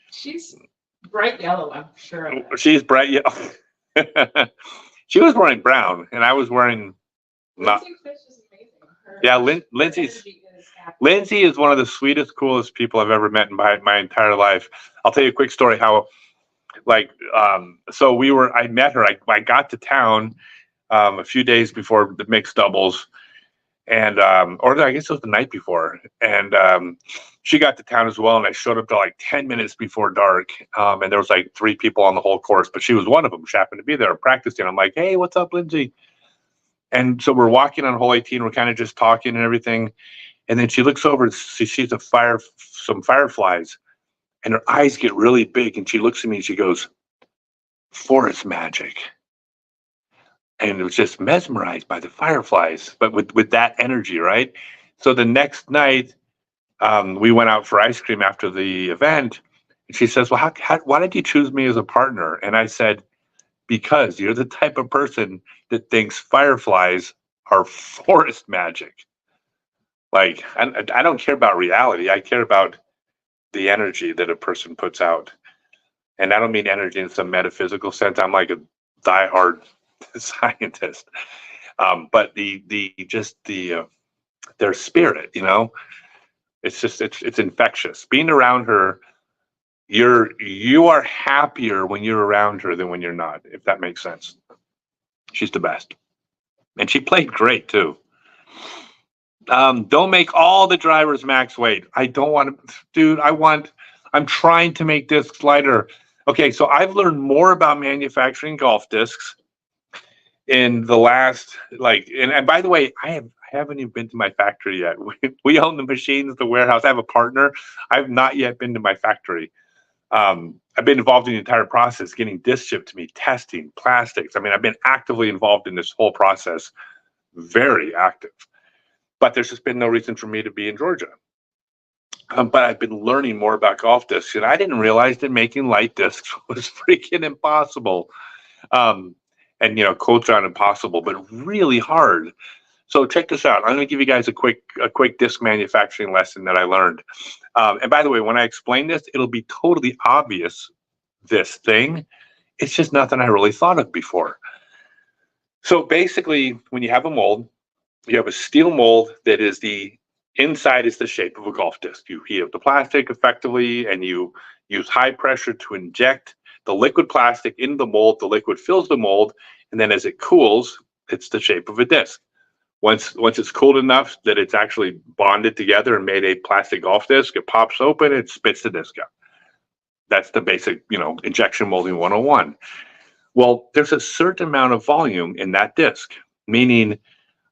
She's bright yellow, I'm sure. She's bright yellow. She was wearing brown, and I was wearing. Lindsay Fish is amazing. Yeah, Lindsay is one of the sweetest, coolest people I've ever met in my entire life. I'll tell you a quick story how, so I met her. I got to town a few days before the mixed doubles, and or I guess it was the night before, and she got to town as well. And I showed up to like 10 minutes before dark, and there was like 3 people on the whole course, but she was one of them. She happened to be there practicing. I'm like, hey, what's up, Lindsay? And so we're walking on hole 18. We're kind of just talking and everything. And then she looks over and she sees some fireflies, and her eyes get really big. And she looks at me and she goes, "Forest magic." And it was just mesmerized by the fireflies, but with that energy, right? So the next night, we went out for ice cream after the event. And she says, "Well, why did you choose me as a partner?" And I said, "Because you're the type of person that thinks fireflies are forest magic. Like, I don't care about reality. I care about the energy that a person puts out. And I don't mean energy in some metaphysical sense. I'm like a diehard scientist. But their spirit, you know, it's infectious. Being around her, you are happier when you're around her than when you're not, if that makes sense. She's the best. And she played great too. Don't make all the drivers max weight. I don't want to, dude. I'm trying to make discs lighter. Okay, so I've learned more about manufacturing golf discs in the last, and by the way, I haven't even been to my factory yet. We own the machines, the warehouse. I have a partner. I've not yet been to my factory. I've been involved in the entire process, getting discs shipped to me, testing plastics. I mean, I've been actively involved in this whole process, very active. But there's just been no reason for me to be in Georgia. But I've been learning more about golf discs, and I didn't realize that making light discs was freaking impossible. Um, and quotes aren't impossible, but really hard. So check this out. I'm going to give you guys a quick disc manufacturing lesson that I learned. And by the way, when I explain this, it'll be totally obvious. This thing, it's just nothing I really thought of before. So basically, when you have a mold, you have a steel mold that is the inside is the shape of a golf disc. You heat up the plastic effectively, and you use high pressure to inject the liquid plastic into the mold. The liquid fills the mold, and then as it cools, it's the shape of a disc. Once it's cooled enough that it's actually bonded together and made a plastic golf disc, it pops open, it spits the disc out. That's the basic, injection molding 101. Well, there's a certain amount of volume in that disc, meaning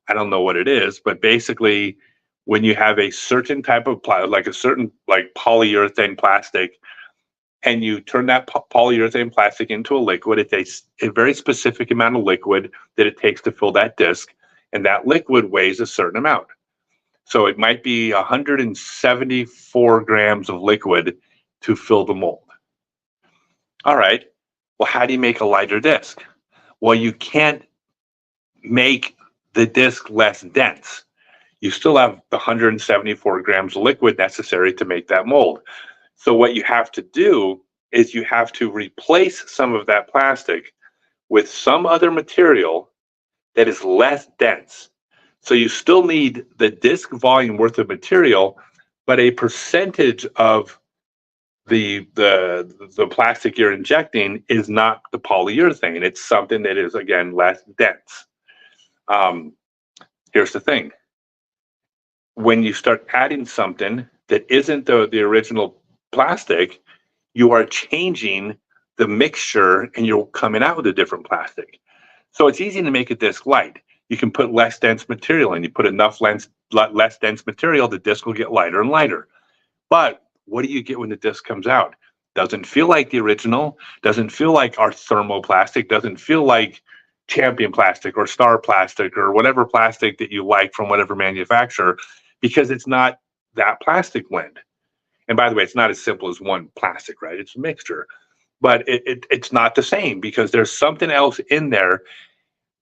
I don't know what it is, but basically when you have a certain type of like a certain like polyurethane plastic, and you turn that polyurethane plastic into a liquid, it takes a very specific amount of liquid that it takes to fill that disc, and that liquid weighs a certain amount. So it might be 174 grams of liquid to fill the mold. All right. Well, how do you make a lighter disc? Well, you can't make the disc less dense. You still have the 174 grams of liquid necessary to make that mold. So what you have to do is you have to replace some of that plastic with some other material that is less dense. So you still need the disc volume worth of material, but a percentage of the plastic you're injecting is not the polyurethane. It's something that is, again, less dense. Here's the thing. When you start adding something that isn't the original plastic, you are changing the mixture and you're coming out with a different plastic. So it's easy to make a disc light. You can put less dense material in. You put enough less dense material, the disc will get lighter and lighter. But what do you get when the disc comes out? Doesn't feel like the original, doesn't feel like our thermoplastic, doesn't feel like Champion plastic or Star plastic or whatever plastic that you like from whatever manufacturer, because it's not that plastic blend. And by the way, it's not as simple as one plastic, right? It's a mixture. But it's not the same because there's something else in there.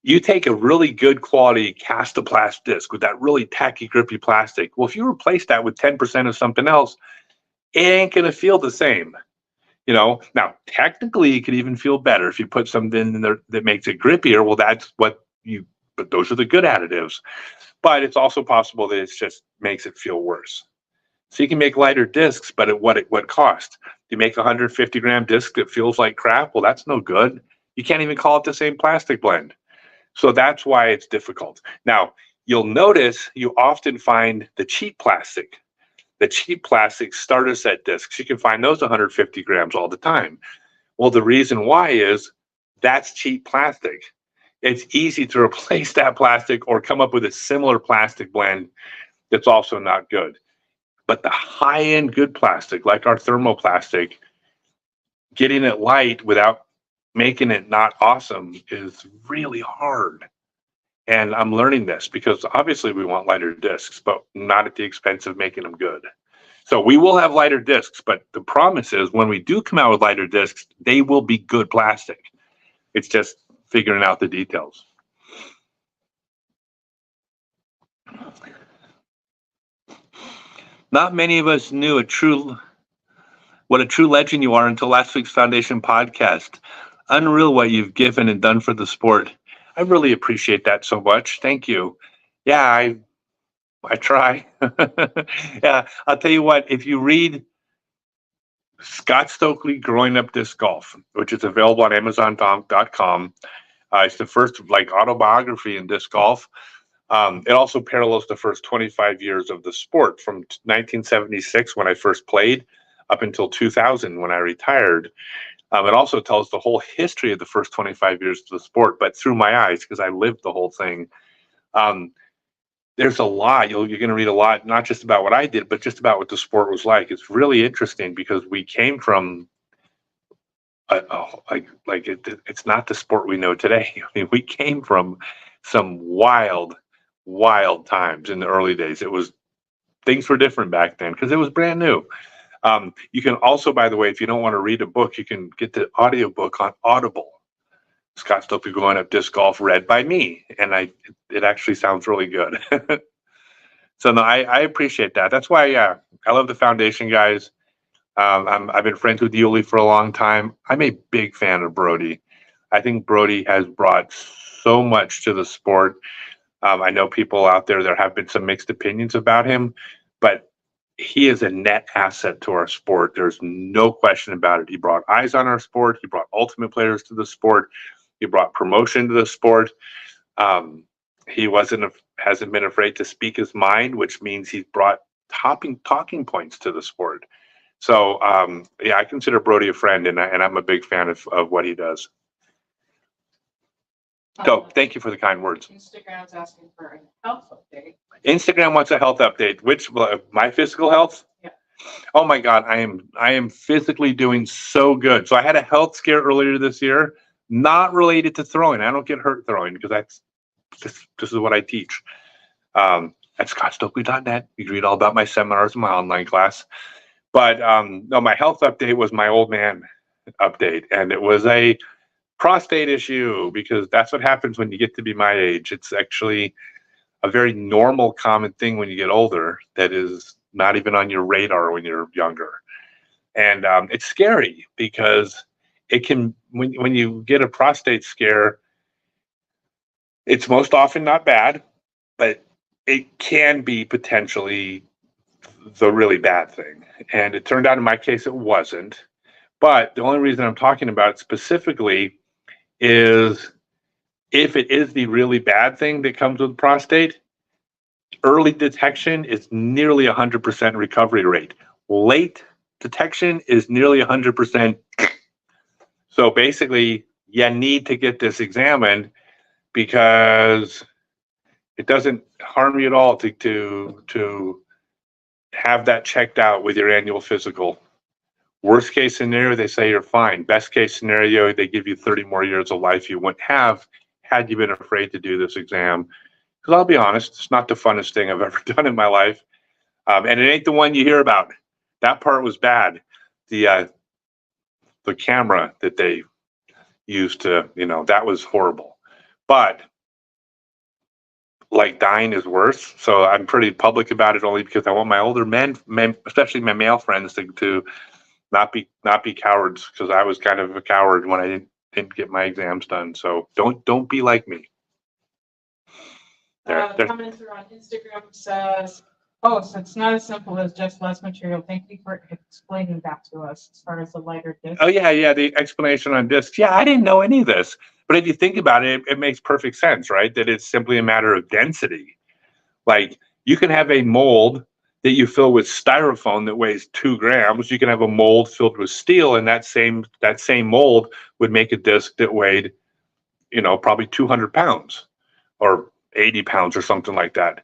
You take a really good quality Castoplast disc with that really tacky, grippy plastic. Well, if you replace that with 10% of something else, it ain't going to feel the same. Now technically it could even feel better if you put something in there that makes it grippier. Well, but those are the good additives. But it's also possible that it just makes it feel worse. So you can make lighter discs, but at what cost? You make a 150 gram disc that feels like crap. Well, that's no good. You can't even call it the same plastic blend. So that's why it's difficult. Now, you'll notice you often find the cheap plastic. The cheap plastic starter set discs, you can find those 150 grams all the time. Well, the reason why is that's cheap plastic. It's easy to replace that plastic or come up with a similar plastic blend that's also not good. But the high-end good plastic, like our thermoplastic, getting it light without making it not awesome is really hard. And I'm learning this because obviously we want lighter discs, but not at the expense of making them good. So we will have lighter discs, but the promise is when we do come out with lighter discs, they will be good plastic. It's just figuring out the details. Not many of us knew what a true legend you are until last week's Foundation podcast. Unreal what you've given and done for the sport. I really appreciate that so much. Thank you. Yeah, I try. Yeah, I'll tell you what, if you read Scott Stokely, Growing Up Disc Golf, which is available on Amazon.com, it's the first autobiography in disc golf. It also parallels the first 25 years of the sport from 1976 when I first played up until 2000 when I retired. It also tells the whole history of the first 25 years of the sport, but through my eyes because I lived the whole thing. There's a lot. You're going to read a lot, not just about what I did, but just about what the sport was like. It's really interesting because we came from it's not the sport we know today. I mean, we came from some wild times in the early days. It was things were different back then because it was brand new. You can also, by the way, if you don't want to read a book, you can get the audiobook on Audible. Scott Stokely Growing Up Disc Golf, read by me, and it actually sounds really good. So no, I appreciate that. That's why, yeah, I love the foundation guys. I've been friends with Yuli for a long time. I'm a big fan of Brody. I think Brody has brought so much to the sport. I know people out there have been some mixed opinions about him, but he is a net asset to our sport. There's no question about it. He brought eyes on our sport. He brought ultimate players to the sport. He brought promotion to the sport. He hasn't been afraid to speak his mind, which means he's brought talking points to the sport. So yeah, I consider Brody a friend, and I'm a big fan of what he does. So thank you for the kind words. Instagram's asking for a health update. Instagram wants a health update. Which my physical health? Yeah. Oh my God, I am physically doing so good. So I had a health scare earlier this year, not related to throwing. I don't get hurt throwing because this is what I teach. At scottstokely.net, you can read all about my seminars and my online class. But no, my health update was my old man update, and it was a prostate issue because that's what happens when you get to be my age. It's actually a very normal, common thing when you get older that is not even on your radar when you're younger. And it's scary because it can, when you get a prostate scare, it's most often not bad, but it can be potentially the really bad thing. And it turned out in my case, it wasn't. But the only reason I'm talking about it specifically is if it is the really bad thing that comes with prostate, early detection is nearly 100% recovery rate. Late detection is nearly 100%. So basically, you need to get this examined because it doesn't harm you at all to have that checked out with your annual physical. Worst case scenario, they say you're fine. Best case scenario, they give you 30 more years of life you wouldn't have had you been afraid to do this exam. Because I'll be honest, it's not the funnest thing I've ever done in my life. And it ain't the one you hear about. That part was bad. The camera that they used to, that was horrible. But like dying is worse. So I'm pretty public about it only because I want my older men, especially my male friends, to not be cowards, because I was kind of a coward when I didn't get my exams done. So don't be like me. Coming through on Instagram says, so it's not as simple as just less material. Thank you for explaining that to us as far as the lighter disc. Oh yeah, the explanation on discs. Yeah, I didn't know any of this. But if you think about it, it makes perfect sense, right? That it's simply a matter of density. Like you can have a mold that you fill with styrofoam that weighs 2 grams. You can have a mold filled with steel, and that same mold would make a disc that weighed, probably 200 pounds or 80 pounds or something like that.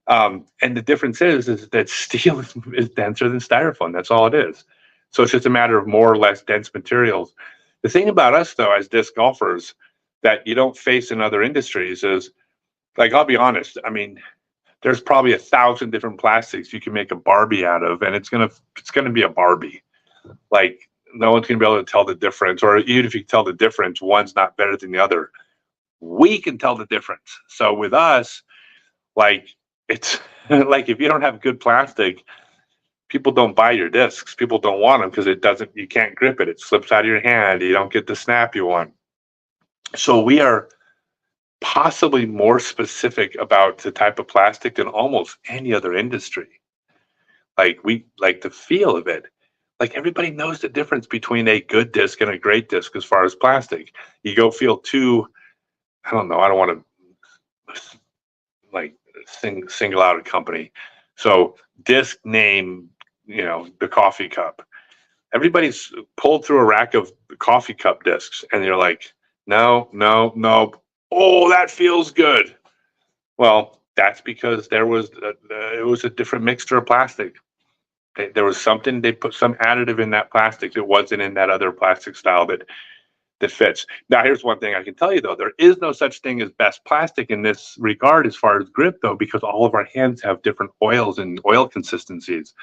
And the difference is that steel is denser than styrofoam. That's all it is. So it's just a matter of more or less dense materials. The thing about us, though, as disc golfers, that you don't face in other industries is, like, I'll be honest. I mean, there's probably 1,000 different plastics you can make a Barbie out of, and it's gonna be a Barbie. Like no one's gonna be able to tell the difference, or even if you tell the difference, one's not better than the other. We can tell the difference. So with us, like it's like if you don't have good plastic, people don't buy your discs. People don't want them because you can't grip it. It slips out of your hand. You don't get the snap you want. So we are possibly more specific about the type of plastic than almost any other industry. Like we like the feel of it. Like everybody knows the difference between a good disc and a great disc as far as plastic. You go feel I don't know. I don't want to like single out a company. So disc name, the coffee cup. Everybody's pulled through a rack of coffee cup discs, and you're like, no. Oh, that feels good. Well, that's because it was a different mixture of plastic. There was something, they put some additive in that plastic that wasn't in that other plastic style that that fits. Now, here's one thing I can tell you, though. There is no such thing as best plastic in this regard as far as grip, though, because all of our hands have different oils and oil consistencies.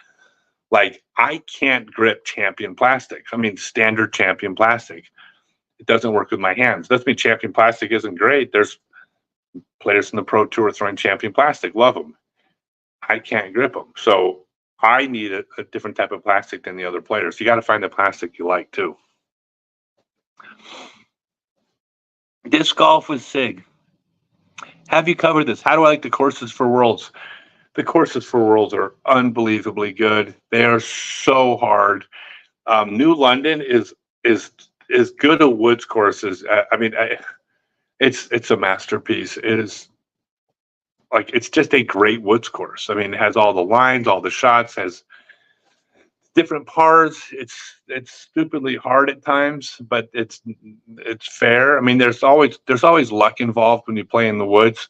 Like, I can't grip champion plastic. I mean, standard champion plastic. It doesn't work with my hands. Doesn't mean champion plastic isn't great. There's players in the Pro Tour throwing champion plastic. Love them. I can't grip them. So I need a different type of plastic than the other players. You got to find the plastic you like, too. Disc golf with Sig. Have you covered this? How do I like the courses for Worlds? The courses for Worlds are unbelievably good. They are so hard. New London is good a woods courses. I mean, it's a masterpiece. It is like, it's just a great woods course. I mean, it has all the lines, all the shots, has different pars. It's stupidly hard at times, but it's fair. I mean, there's always luck involved when you play in the woods,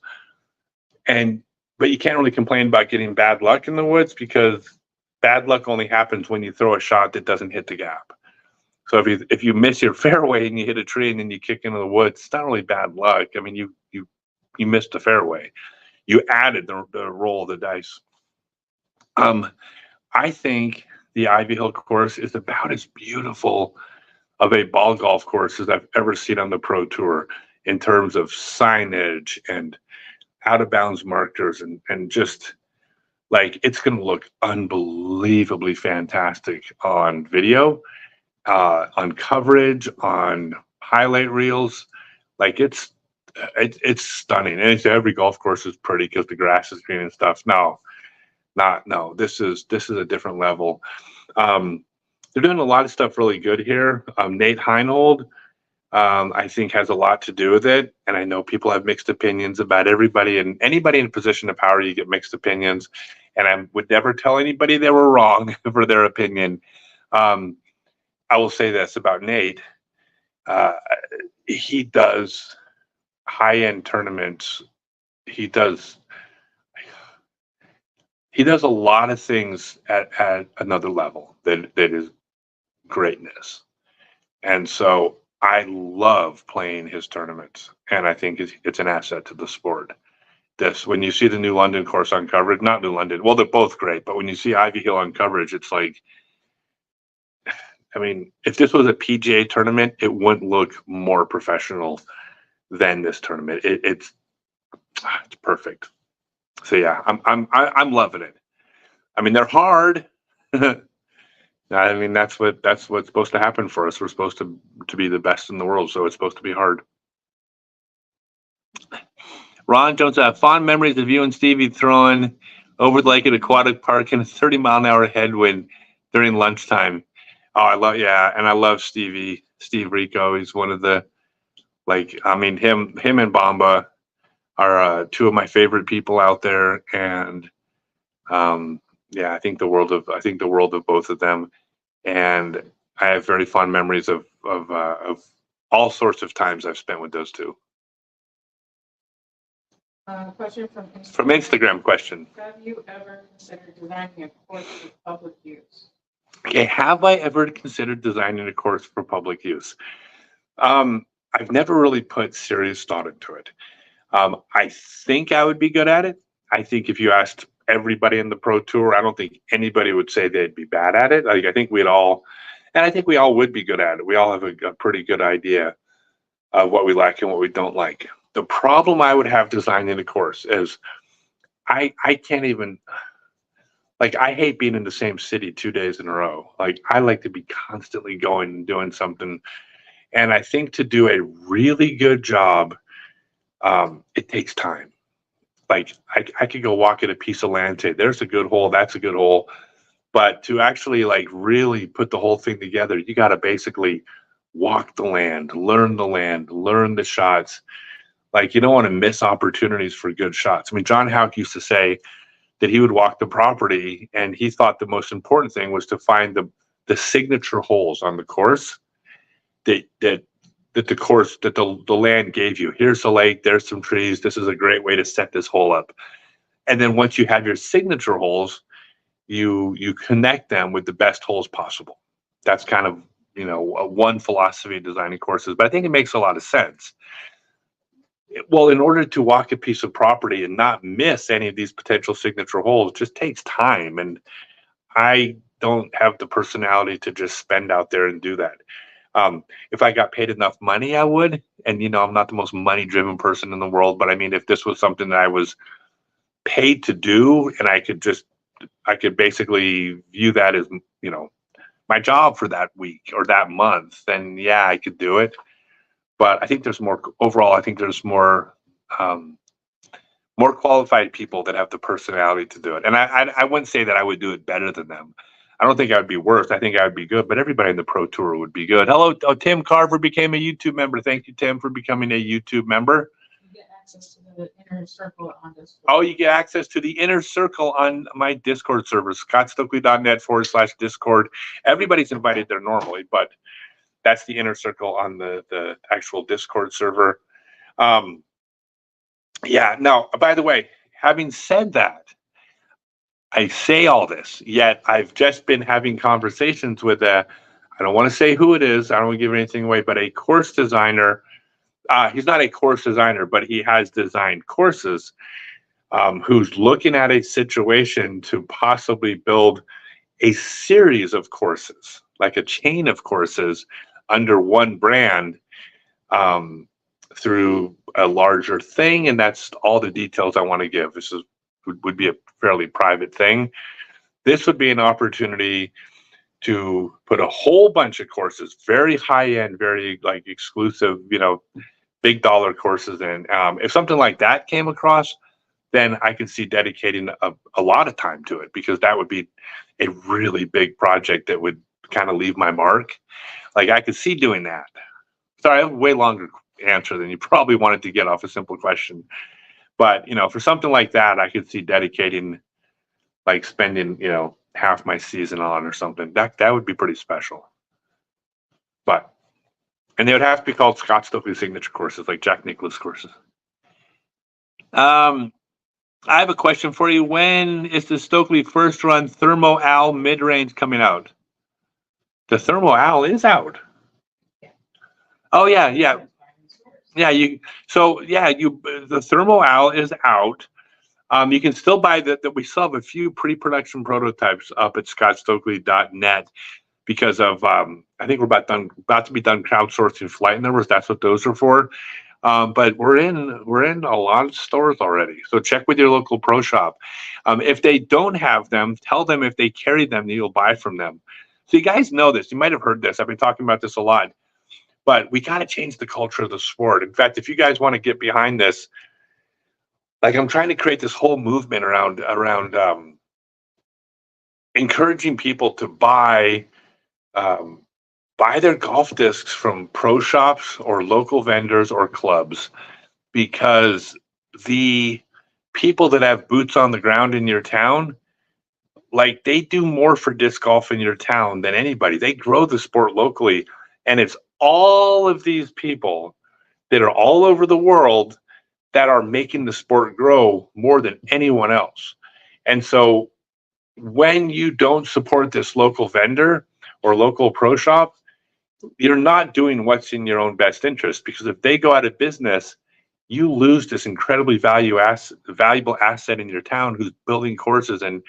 but you can't really complain about getting bad luck in the woods, because bad luck only happens when you throw a shot that doesn't hit the gap. So if you miss your fairway and you hit a tree and then you kick into the woods, it's not really bad luck. I mean, you missed the fairway. You added the roll of the dice. I think the Ivy Hill course is about as beautiful of a ball golf course as I've ever seen on the Pro Tour, in terms of signage and out of bounds markers, and just like, it's going to look unbelievably fantastic on video, on coverage, on highlight reels. Like, it's stunning. And every golf course is pretty because the grass is green and stuff. No. This is a different level. They're doing a lot of stuff really good here. Nate Heinold, I think, has a lot to do with it, and I know people have mixed opinions about everybody, and anybody in a position of power, you get mixed opinions, and I would never tell anybody they were wrong for their opinion. I will say this about Nate: he does high-end tournaments. He does a lot of things at another level that is greatness. And so I love playing his tournaments, and I think it's an asset to the sport. When you see the New London course on coverage, not New London, well, they're both great, but when you see Ivy Hill on coverage, it's like, I mean, if this was a PGA tournament, it wouldn't look more professional than this tournament. It's perfect. So yeah, I'm loving it. I mean, they're hard. I mean, that's what's supposed to happen for us. We're supposed to be the best in the world, so it's supposed to be hard. Ron Jones, I have fond memories of you and Stevie throwing over the lake at Aquatic Park in a 30-mile-an-hour headwind during lunchtime. Oh, I love Steve Rico. He's one of the, I mean, him and Bamba are two of my favorite people out there, and I think the world of both of them, and I have very fond memories of all sorts of times I've spent with those two. Question from Instagram. From Instagram question. Have you ever considered designing a course for public use? Okay, have I ever considered designing a course for public use? I've never really put serious thought into it. I think I would be good at it. I think if you asked everybody in the Pro Tour, I don't think anybody would say they'd be bad at it. I think we all would be good at it. We all have a pretty good idea of what we like and what we don't like. The problem I would have designing a course is I can't even, I hate being in the same city 2 days in a row. I like to be constantly going and doing something. And I think to do a really good job, it takes time. I could go walk at a piece of land, say, there's a good hole, that's a good hole. But to actually really put the whole thing together, you got to basically walk the land, learn the shots. You don't want to miss opportunities for good shots. I mean, John Houck used to say that he would walk the property, and he thought the most important thing was to find the signature holes on the course that the land gave you. Here's the lake, there's some trees, this is a great way to set this hole up. And then once you have your signature holes, you connect them with the best holes possible. That's kind of one philosophy of designing courses, but I think it makes a lot of sense. Well, in order to walk a piece of property and not miss any of these potential signature holes, just takes time. And I don't have the personality to just spend out there and do that. If I got paid enough money, I would. And, I'm not the most money driven person in the world, but I mean, if this was something that I was paid to do and I could basically view that as, my job for that week or that month, then yeah, I could do it. But I think there's more overall. I think there's more qualified people that have the personality to do it. And I wouldn't say that I would do it better than them. I don't think I would be worse. I think I would be good. But everybody in the Pro Tour would be good. Hello, Tim Carver became a YouTube member. Thank you, Tim, for becoming a YouTube member. You get access to the inner circle on Discord. Oh, you get access to the inner circle on my Discord server, scottstokely.net/Discord. Everybody's invited there normally, but that's the inner circle on the actual Discord server. Yeah, now, by the way, having said that, I say all this, yet I've just been having conversations with I don't want to say who it is, I don't want to give anything away, but a course designer. He's not a course designer, but he has designed courses, who's looking at a situation to possibly build a series of courses, like a chain of courses under one brand, through a larger thing. And that's all the details I want to give. This would be a fairly private thing. This would be an opportunity to put a whole bunch of courses, very high end, very like exclusive, big dollar courses in. If something like that came across, then I could see dedicating a lot of time to it, because that would be a really big project that would kind of leave my mark. Like I could see doing that. Sorry, I have a way longer answer than you probably wanted to get off a simple question. But, for something like that, I could see dedicating, like spending, half my season on or something. That would be pretty special. And they would have to be called Scott Stokely signature courses, like Jack Nicklaus courses. I have a question for you. When is the Stokely first run Thermo Al mid-range coming out? The Thermo Al is out. Oh yeah. Yeah, the Thermo Al is out. You can still buy that. We still have a few pre-production prototypes up at scottstokely.net because of I think we're about to be done crowdsourcing flight numbers. That's what those are for. But we're in a lot of stores already. So check with your local pro shop. If they don't have them, tell them if they carry them, you'll buy from them. So you guys know this. You might have heard this. I've been talking about this a lot. But we got to change the culture of the sport. In fact, if you guys want to get behind this, like I'm trying to create this whole movement around encouraging people to buy their golf discs from pro shops or local vendors or clubs, because the people that have boots on the ground in your town, like they do more for disc golf in your town than anybody. They grow the sport locally, and it's all of these people that are all over the world that are making the sport grow more than anyone else. And so when you don't support this local vendor or local pro shop, you're not doing what's in your own best interest, because if they go out of business, you lose this incredibly valuable asset in your town who's building courses and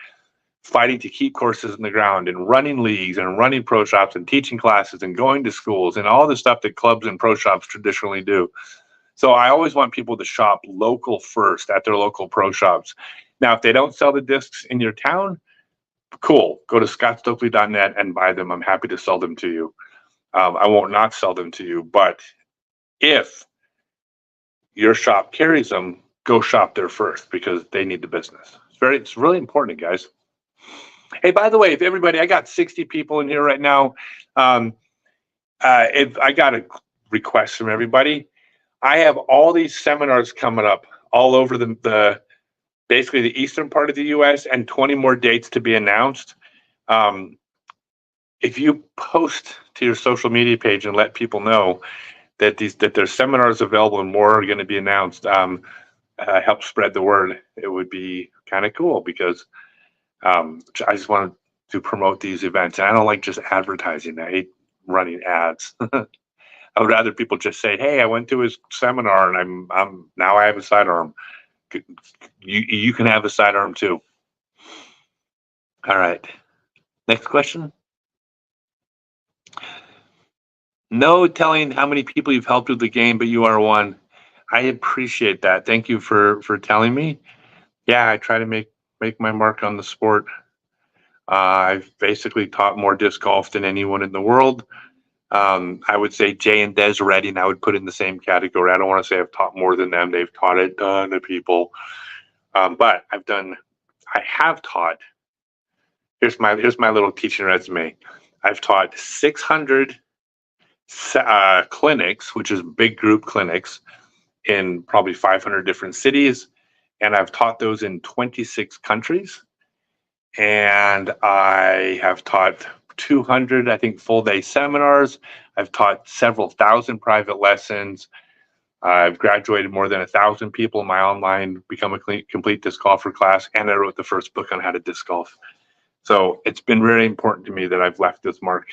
fighting to keep courses in the ground and running leagues and running pro shops and teaching classes and going to schools and all the stuff that clubs and pro shops traditionally do. So I always want people to shop local first at their local pro shops. Now, if they don't sell the discs in your town, cool. Go to scottstokely.net and buy them. I'm happy to sell them to you. I won't not sell them to you, but if your shop carries them, go shop there first, because they need the business. It's really important, guys. Hey, by the way, if everybody, I got 60 people in here right now. If I got a request from everybody, I have all these seminars coming up all over basically the eastern part of the U.S. and 20 more dates to be announced. If you post to your social media page and let people know that there's seminars available and more are going to be announced, help spread the word. It would be kind of cool, because I just wanted to promote these events. And I don't like just advertising. I hate running ads. I would rather people just say, "Hey, I went to his seminar and I'm now I have a sidearm. You can have a sidearm too." All right. Next question. No telling how many people you've helped with the game, but you are one. I appreciate that. Thank you for telling me. Yeah, I try to make my mark on the sport. I've basically taught more disc golf than anyone in the world. I would say Jay and Des Redding, I would put in the same category. I don't want to say I've taught more than them. They've taught a ton of people. But I have taught. Here's my little teaching resume. I've taught 600 clinics, which is big group clinics, in probably 500 different cities, and I've taught those in 26 countries. And I have taught 200, I think, full day seminars. I've taught several thousand private lessons. I've graduated more than 1,000 people in my online Become a Complete Disc Golfer class, and I wrote the first book on how to disc golf. So it's been very important to me that I've left this mark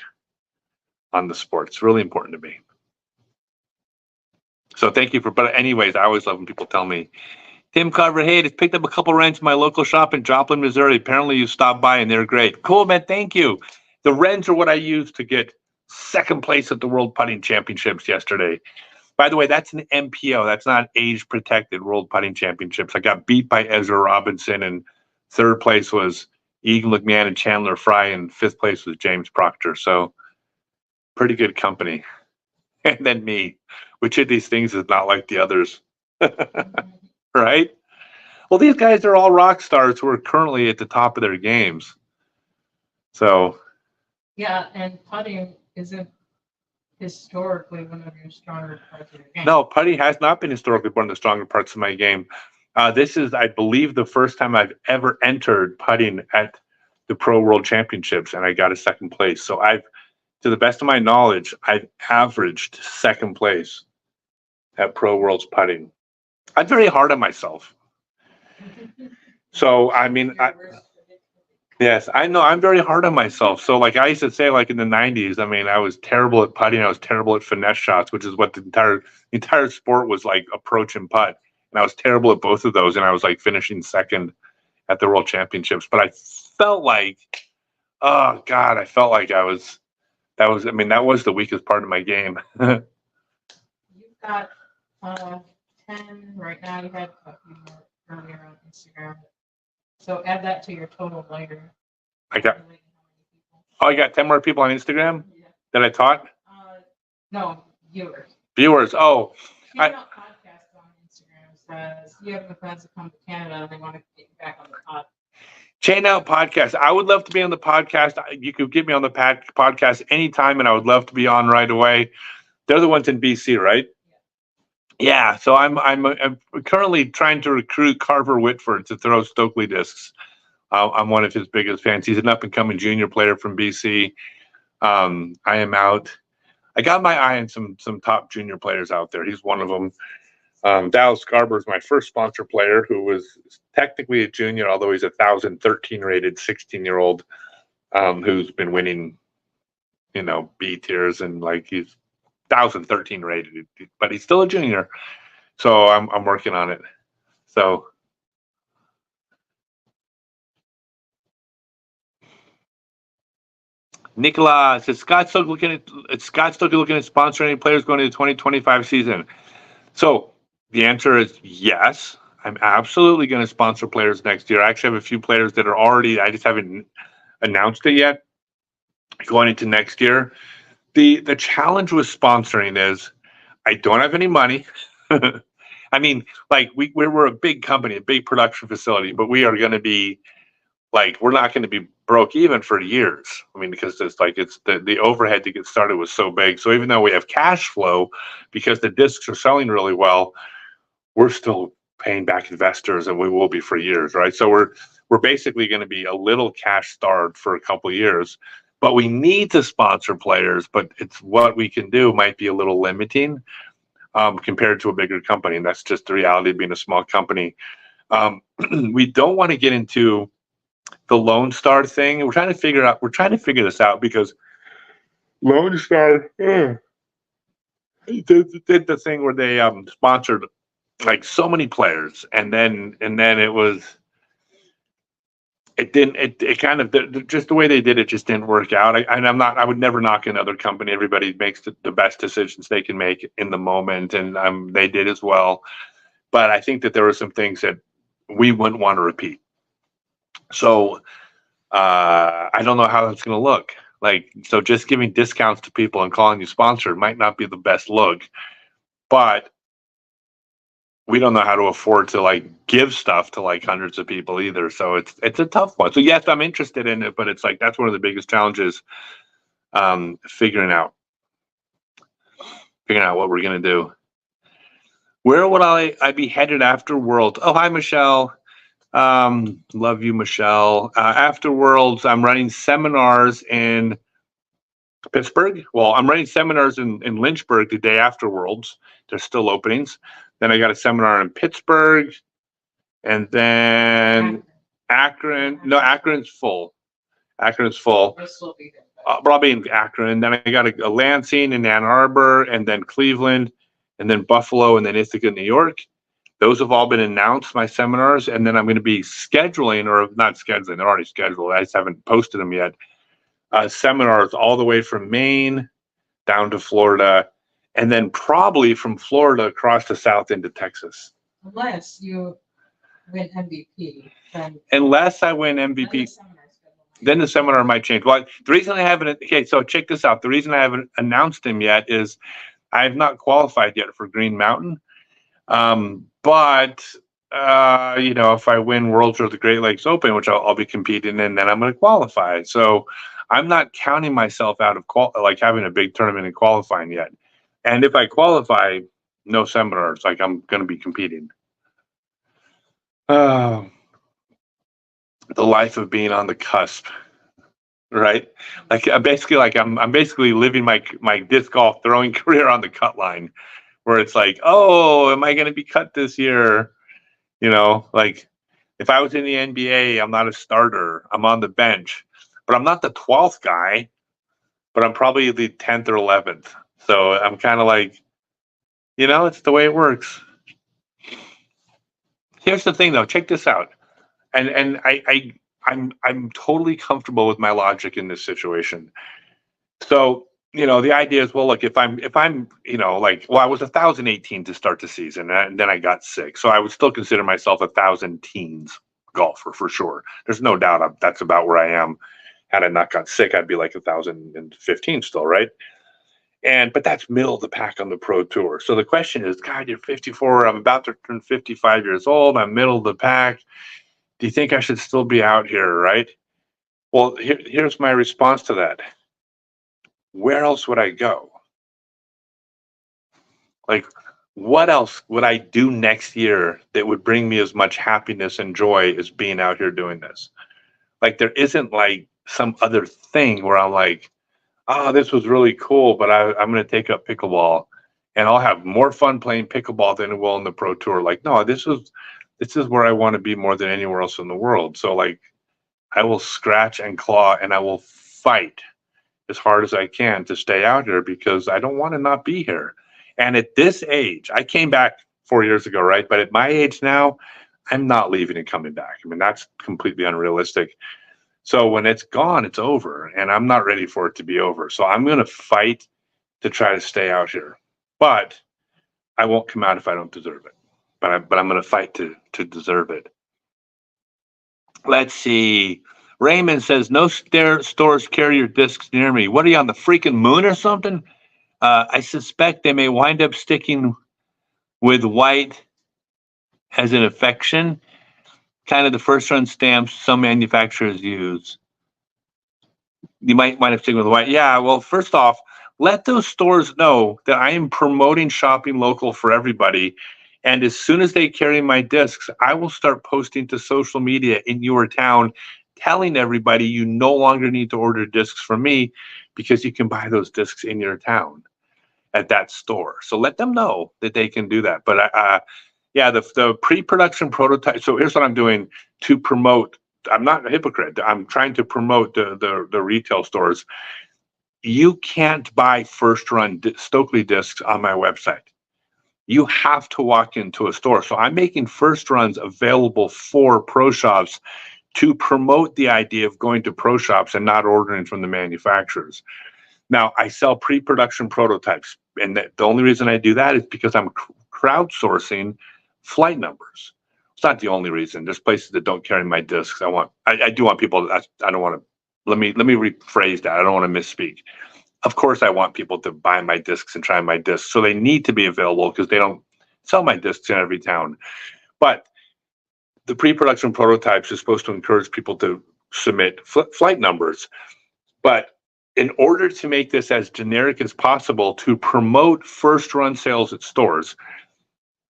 on the sport. It's really important to me. So thank you but anyways, I always love when people tell me, Tim Carver, hey, just picked up a couple wrenches in my local shop in Joplin, Missouri. Apparently you stopped by and they're great. Cool, man, thank you. The wrenches are what I used to get second place at the World Putting Championships yesterday. By the way, that's an MPO. That's not age-protected World Putting Championships. I got beat by Ezra Robinson, and third place was Egan McMahon and Chandler Fry, and fifth place was James Proctor. So pretty good company. And then me. Which of these things is not like the others? Right? Well, these guys are all rock stars who are currently at the top of their games. So. Yeah, and putting isn't historically one of your stronger parts of your game. No, putting has not been historically one of the stronger parts of my game. This is, I believe, the first time I've ever entered putting at the Pro World Championships, and I got a second place. So to the best of my knowledge, I've averaged second place at Pro Worlds putting. I'm very hard on myself. So, I mean, yes, I know I'm very hard on myself. So like I used to say, like in the 90s, I mean, I was terrible at putting. I was terrible at finesse shots, which is what the entire sport was like, approach and putt. And I was terrible at both of those. And I was like finishing second at the World Championships. But I felt like, oh God, I felt like that was the weakest part of my game. You've got 10 right now. You had a few more earlier on Instagram. So add that to your total later. I got 10 more people on Instagram that I taught? No, viewers. Viewers, oh. Chain Out Podcast on Instagram says you have the plans to come to Canada and they want to get you back on the pod. Chain Out Podcast. I would love to be on the podcast. You could get me on the podcast anytime, and I would love to be on right away. They're the ones in BC, right? Yeah, so I'm currently trying to recruit Carver Whitford to throw Stokely discs. I'm one of his biggest fans. He's an up-and-coming junior player from BC. I am out. I got my eye on some top junior players out there. He's one of them. Dallas Garber is my first sponsor player, who was technically a junior, although he's a 1,013 rated 16-year-old who's been winning, B tiers, and like he's 1,013 rated, but he's still a junior. So I'm working on it. So Nicola says Scott's still looking at sponsoring any players going into the 2025 season. So the answer is yes. I'm absolutely going to sponsor players next year. I actually have a few players that are already, I just haven't announced it yet, going into next year. The challenge with sponsoring is I don't have any money. I mean, like we're a big company, a big production facility, but we are going to be like, we're not going to be broke even for years. I mean, because it's the overhead to get started was so big. So even though we have cash flow because the discs are selling really well, we're still paying back investors, and we will be for years, right? So we're basically going to be a little cash starved for a couple of years. But we need to sponsor players, but it's what we can do might be a little limiting compared to a bigger company. And that's just the reality of being a small company. We don't want to get into the Lone Star thing. We're trying to figure this out because Lone Star did the thing where they sponsored like so many players, and then it didn't it kind of just the way they did it just didn't work out. I would never knock another company. Everybody makes the best decisions they can make in the moment, and they did as well. But I think that there were some things that we wouldn't want to repeat. So I don't know how that's going to look. Like, so just giving discounts to people and calling you sponsored might not be the best look, but we don't know how to afford to like give stuff to like hundreds of people either. So it's a tough one. So yes, I'm interested in it, but it's like that's one of the biggest challenges, figuring out what we're gonna do. Where would I be headed after Worlds? Oh, hi Michelle. Love you, Michelle. After Worlds, I'm running seminars in Pittsburgh. Well, I'm running seminars in Lynchburg the day after Worlds. There's still openings. Then I got a seminar in Pittsburgh, and then Akron. No, Akron's full. Akron's full. Probably in Akron. Then I got a Lansing and Ann Arbor, and then Cleveland, and then Buffalo, and then Ithaca, New York. Those have all been announced, my seminars, and then I'm going to be scheduling, or not scheduling, they're already scheduled. I just haven't posted them yet. Seminars all the way from Maine down to Florida, and then probably from Florida across the south into Texas. Unless you win MVP. Unless I win MVP, then the seminar might change. Well, the reason I haven't, okay, so check this out. The reason I haven't announced him yet is I have not qualified yet for Green Mountain. But if I win Worlds or the Great Lakes Open, which I'll be competing in, then I'm going to qualify. So I'm not counting myself out of like having a big tournament and qualifying yet. And if I qualify, no seminars, like I'm going to be competing. The life of being on the cusp, right? Like I'm basically living my disc golf throwing career on the cut line, where it's like, oh, am I going to be cut this year? Like if I was in the NBA, I'm not a starter. I'm on the bench, but I'm not the 12th guy, but I'm probably the 10th or 11th. So I'm kind of like, it's the way it works. Here's the thing though, check this out. And I'm totally comfortable with my logic in this situation. So, the idea is, well, look, if I'm, I was 1,018 to start the season, and then I got sick. So I would still consider myself 1,000 teens golfer for sure. There's no doubt that's about where I am. Had I not got sick, I'd be like 1,015 still, right? But that's middle of the pack on the pro tour. So the question is, God, you're 54. I'm about to turn 55 years old. I'm middle of the pack. Do you think I should still be out here, right? Well, here's my response to that. Where else would I go? Like, what else would I do next year that would bring me as much happiness and joy as being out here doing this? Like, there isn't like some other thing where I'm like, oh, this was really cool, but I'm going to take up pickleball and I'll have more fun playing pickleball than it will in the pro tour. Like, no, this is where I want to be more than anywhere else in the world. So like, I will scratch and claw and I will fight as hard as I can to stay out here because I don't want to not be here. And at this age, I came back 4 years ago, right? But at my age now, I'm not leaving and coming back. I mean, that's completely unrealistic. So when it's gone, it's over, and I'm not ready for it to be over. So I'm going to fight to try to stay out here, but I won't come out if I don't deserve it. But I'm going to fight to deserve it. Let's see. Raymond says, no stores carry your discs near me. What are you, on the freaking moon or something? I suspect they may wind up sticking with white as an affection. Kind of the first run stamps some manufacturers use. You might wind up sticking with white. Yeah, well, first off, let those stores know that I am promoting shopping local for everybody. And as soon as they carry my discs, I will start posting to social media in your town, telling everybody you no longer need to order discs from me because you can buy those discs in your town at that store. So let them know that they can do that. But yeah, the pre-production prototype. So here's what I'm doing to promote. I'm not a hypocrite. I'm trying to promote the retail stores. you can't buy first run Stokely discs on my website. You have to walk into a store. So I'm making first runs available for pro shops to promote the idea of going to pro shops and not ordering from the manufacturers. Now, I sell pre-production prototypes, and the only reason I do that is because I'm crowdsourcing flight numbers. It's not the only reason. There's places that don't carry my discs. I do want people. I don't want to. Let me rephrase that. I don't want to misspeak. Of course, I want people to buy my discs and try my discs, so they need to be available because they don't sell my discs in every town. But the pre-production prototypes is supposed to encourage people to submit flight numbers. But in order to make this as generic as possible to promote first run sales at stores,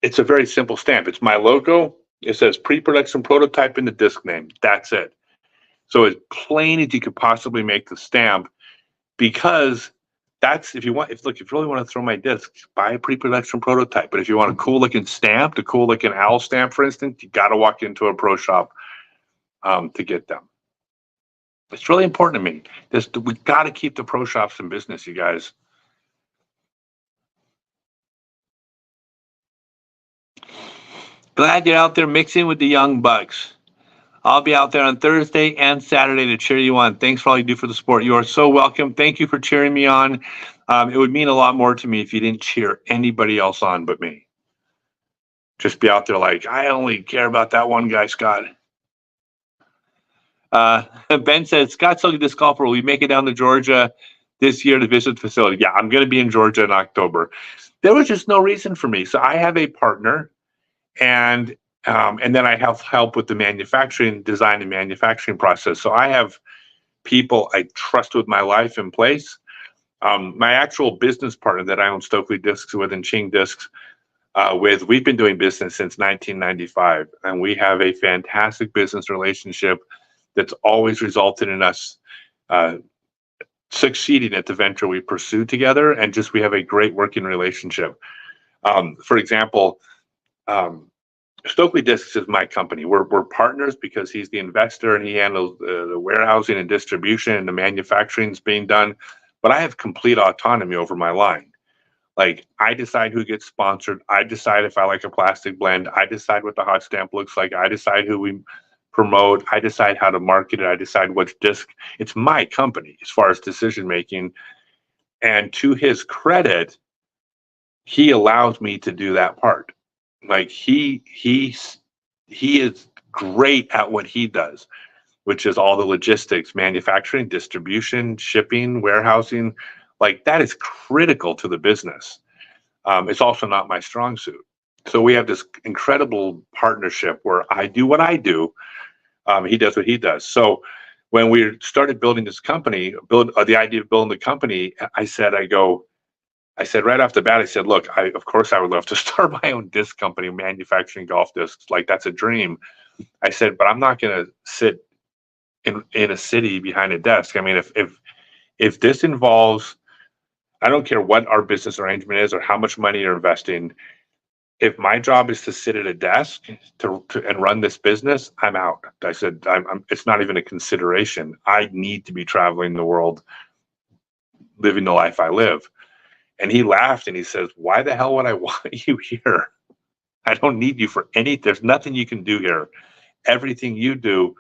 it's a very simple stamp. It's my logo. It says pre-production prototype in the disc name. That's it. So as plain as you could possibly make the stamp, because that's if you really want to throw my discs, buy a pre-production prototype. But if you want a cool looking stamp, a cool looking owl stamp, for instance, you got to walk into a pro shop to get them. It's really important to me. We got to keep the pro shops in business, you guys. Glad you're out there mixing with the young bucks. I'll be out there on Thursday and Saturday to cheer you on. Thanks for all you do for the sport. You are so welcome. Thank you for cheering me on. It would mean a lot more to me if you didn't cheer anybody else on but me. Just be out there like, I only care about that one guy, Scott. Ben says, Scott Stokely Disc Golfer, will we make it down to Georgia this year to visit the facility? Yeah, I'm going to be in Georgia in October. There was just no reason for me. So I have a partner, and then I have help with the design and manufacturing process. So I have people I trust with my life in place. My actual business partner that I own Stokely Discs with and Ching Discs with, we've been doing business since 1995, and we have a fantastic business relationship that's always resulted in us succeeding at the venture we pursue together, and just we have a great working relationship. For example, Stokely Discs is my company. We're partners because he's the investor and he handles the warehousing and distribution, and the manufacturing is being done. But I have complete autonomy over my line. Like, I decide who gets sponsored. I decide if I like a plastic blend. I decide what the hot stamp looks like. I decide who we promote. I decide how to market it. I decide which disc. It's my company as far as decision making. And to his credit, he allows me to do that part. Like, he is great at what he does, which is all the logistics, manufacturing, distribution, shipping, warehousing. Like, that is critical to the business. It's also not my strong suit. So we have this incredible partnership where I do what I do. He does what he does. So when we started building this company, the idea of building the company, I said right off the bat, I said, look, of course I would love to start my own disc company, manufacturing golf discs. Like, that's a dream. I said, but I'm not going to sit in a city behind a desk. I mean, if this involves, I don't care what our business arrangement is or how much money you're investing. If my job is to sit at a desk and run this business, I'm out. I said, it's not even a consideration. I need to be traveling the world, living the life I live. And he laughed and he says, why the hell would I want you here? I don't need you for anything. There's nothing you can do here. Everything you do,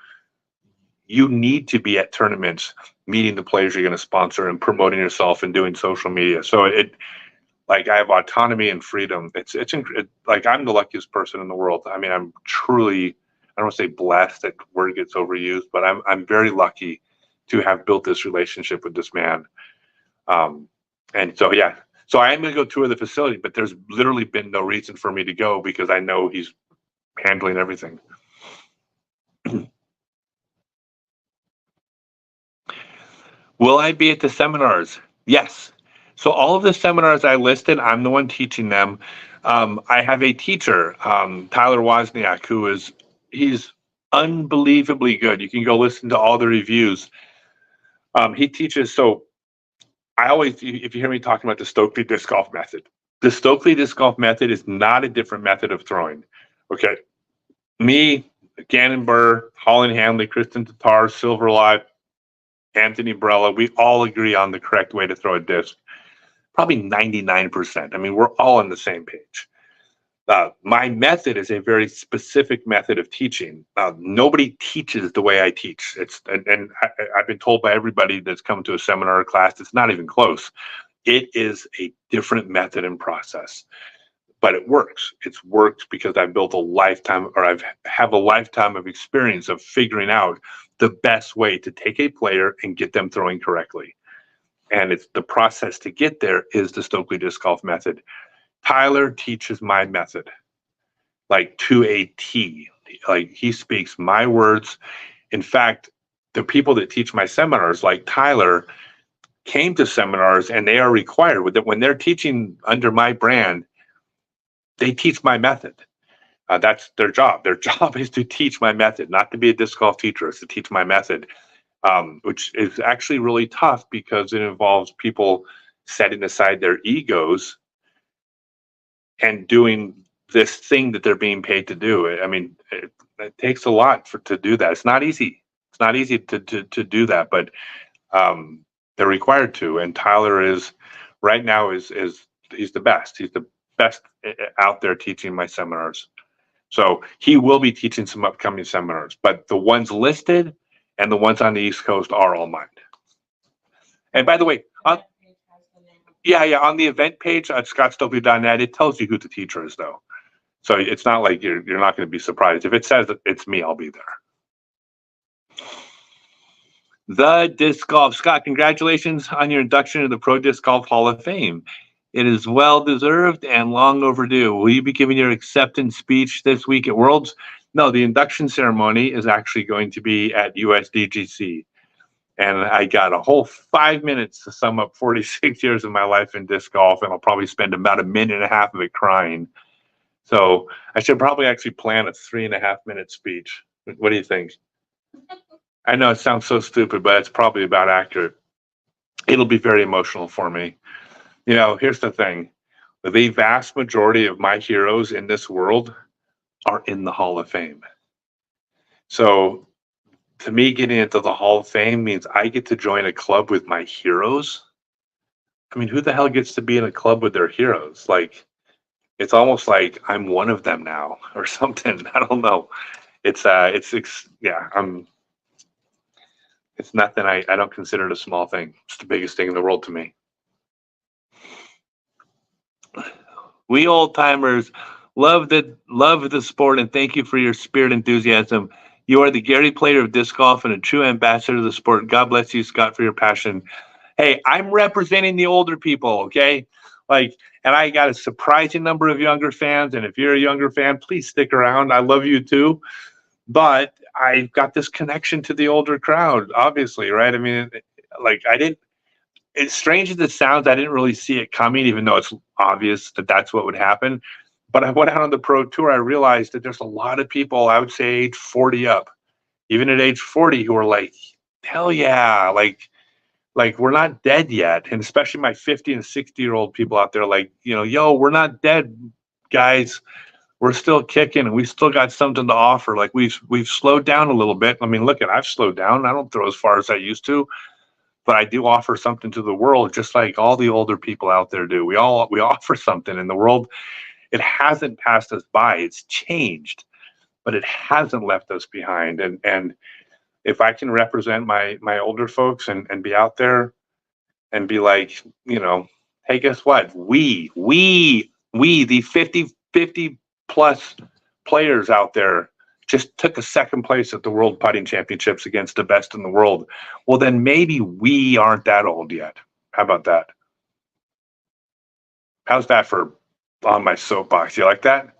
you need to be at tournaments, meeting the players you're going to sponsor and promoting yourself and doing social media. So like, I have autonomy and freedom. It's like, I'm the luckiest person in the world. I mean, I'm truly, I don't want to say blessed, that word gets overused, but I'm very lucky to have built this relationship with this man. And so, yeah. So I am going to go tour the facility, but there's literally been no reason for me to go because I know he's handling everything. Will I be at the seminars? Yes. So all of the seminars I listed, I'm the one teaching them. I have a teacher, Tyler Wozniak, he's unbelievably good. You can go listen to all the reviews. He teaches, so if you hear me talking about the Stokely disc golf method, the Stokely disc golf method is not a different method of throwing. Okay. Me, Gannon Burr, Holland Hanley, Kristen Tatar, Silverlot, Anthony Barella, we all agree on the correct way to throw a disc. Probably 99%. I mean, we're all on the same page. My method is a very specific method of teaching. Nobody teaches the way I teach. I've been told by everybody that's come to a seminar or class, it's not even close. It is a different method and process, but it works. It's worked because I've built a lifetime, or have a lifetime of experience of figuring out the best way to take a player and get them throwing correctly. And it's the process to get there is the Stokely disc golf method. Tyler teaches my method, like to a T. Like he speaks my words. In fact, the people that teach my seminars, like Tyler, came to seminars and they are required with it when they're teaching under my brand. They teach my method. That's their job. Their job is to teach my method, not to be a disc golf teacher. It's to teach my method, which is actually really tough because it involves people setting aside their egos and doing this thing that they're being paid to do. I mean, it takes a lot to do that. It's not easy. It's not easy to do that, but they're required to. And Tyler is right now is he's the best. He's the best out there teaching my seminars. So he will be teaching some upcoming seminars, but the ones listed and the ones on the East Coast are all mine. And by the way, on the event page at scottstokely.net, it tells you who the teacher is, though. So it's not like you're not going to be surprised. If it says that it's me, I'll be there. The Disc Golf. Scott, congratulations on your induction to the Pro Disc Golf Hall of Fame. It is well-deserved and long overdue. Will you be giving your acceptance speech this week at Worlds? No, the induction ceremony is actually going to be at USDGC. And I got a whole 5 minutes to sum up 46 years of my life in disc golf, and I'll probably spend about a minute and a half of it crying. So I should probably actually plan a 3.5-minute speech. What do you think? I know it sounds so stupid, but it's probably about accurate. It'll be very emotional for me. You know, here's the thing. The vast majority of my heroes in this world are in the Hall of Fame. So to me, getting into the Hall of Fame means I get to join a club with my heroes. I mean, who the hell gets to be in a club with their heroes? Like, it's almost like I'm one of them now or something. I don't know. It's nothing. I don't consider it a small thing. It's the biggest thing in the world to me. We old timers love the sport, and thank you for your spirit and enthusiasm. You are the Gary Player of disc golf and a true ambassador of the sport. God bless you, Scott, for your passion. Hey, I'm representing the older people, okay? And I got a surprising number of younger fans, and if you're a younger fan, please stick around. I love you too. But I've got this connection to the older crowd, obviously, right? I mean, as strange as it sounds, I didn't really see it coming, even though it's obvious that that's what would happen. But I went out on the pro tour, I realized that there's a lot of people, I would say age 40 up, even at age 40, who are like, hell yeah, like we're not dead yet. And especially my 50 and 60-year-old people out there, like, yo, we're not dead, guys. We're still kicking, and we still got something to offer. Like we've slowed down a little bit. I mean, look, I've slowed down. I don't throw as far as I used to, but I do offer something to the world, just like all the older people out there do. We offer something in the world. It hasn't passed us by. It's changed, but it hasn't left us behind. And if I can represent my older folks and be out there and be like, hey, guess what? We the 50 plus players out there just took a second place at the World Putting Championships against the best in the world. Well, then maybe we aren't that old yet. How about that? How's that for on my soapbox? You like that?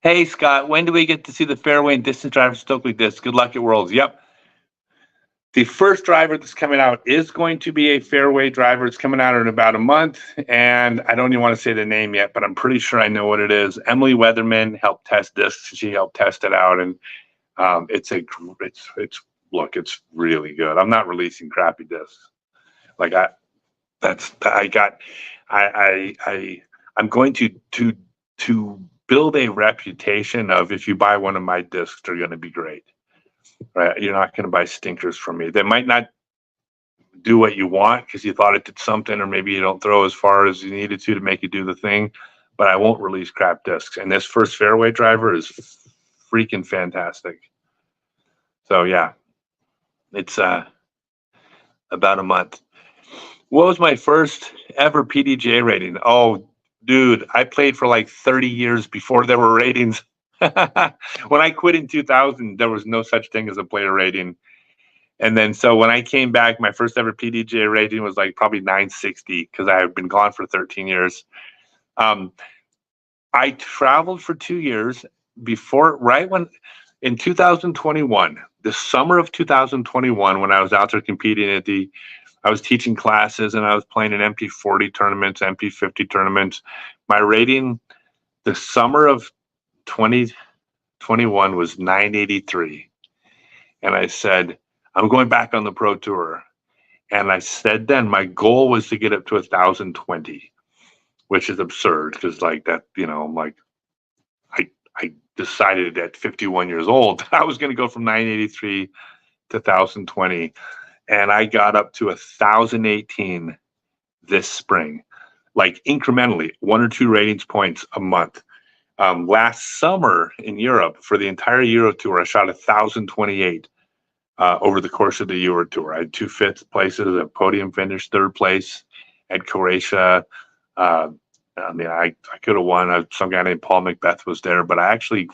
Hey, Scott, when do we get to see the fairway and distance driver Stokely disc? Good luck at Worlds. Yep. The first driver that's coming out is going to be a fairway driver. It's coming out in about a month, and I don't even want to say the name yet, but I'm pretty sure I know what it is. Emily Weatherman helped test this. She helped test it out, and it's really good. I'm not releasing crappy discs. I'm going to build a reputation of, if you buy one of my discs, they're going to be great, right? You're not going to buy stinkers from me. They might not do what you want because you thought it did something, or maybe you don't throw as far as you needed to make it do the thing, but I won't release crap discs. And this first fairway driver is freaking fantastic. So yeah, it's about a month. What was my first ever PDGA rating? Oh, dude, I played for like 30 years before there were ratings. When I quit in 2000, there was no such thing as a player rating. And then so when I came back, my first ever PDGA rating was like probably 960 because I had been gone for 13 years. I traveled for 2 years before, right when in 2021, the summer of 2021, when I was out there competing I was teaching classes and I was playing in MP40 tournaments, MP50 tournaments. My rating the summer of 2021 was 983. And I said, I'm going back on the pro tour. And I said then my goal was to get up to 1,020, which is absurd because like that, like I decided at 51 years old, I was going to go from 983 to 1,020. And I got up to 1,018 this spring, like incrementally, 1 or 2 ratings points a month. Last summer in Europe, for the entire Euro Tour, I shot 1,028 over the course of the Euro Tour. I had 2 fifth places, a podium finish, 3rd place at Croatia. I mean, I could have won. Some guy named Paul Macbeth was there, but I actually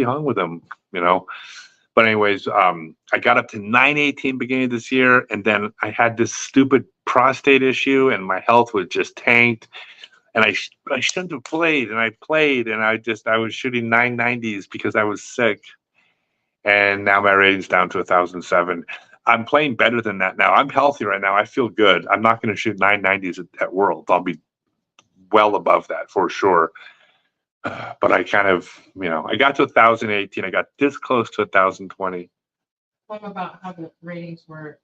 hung with him, But anyways, I got up to 918 beginning of this year, and then I had this stupid prostate issue, and my health was just tanked. And I shouldn't have played, and I played, and I was shooting 990s because I was sick. And now my rating's down to 1,007. I'm playing better than that now. I'm healthy right now. I feel good. I'm not going to shoot 990s at World. I'll be well above that for sure. But I kind of, I got to 1,018. I got this close to 1,020. What about how the ratings were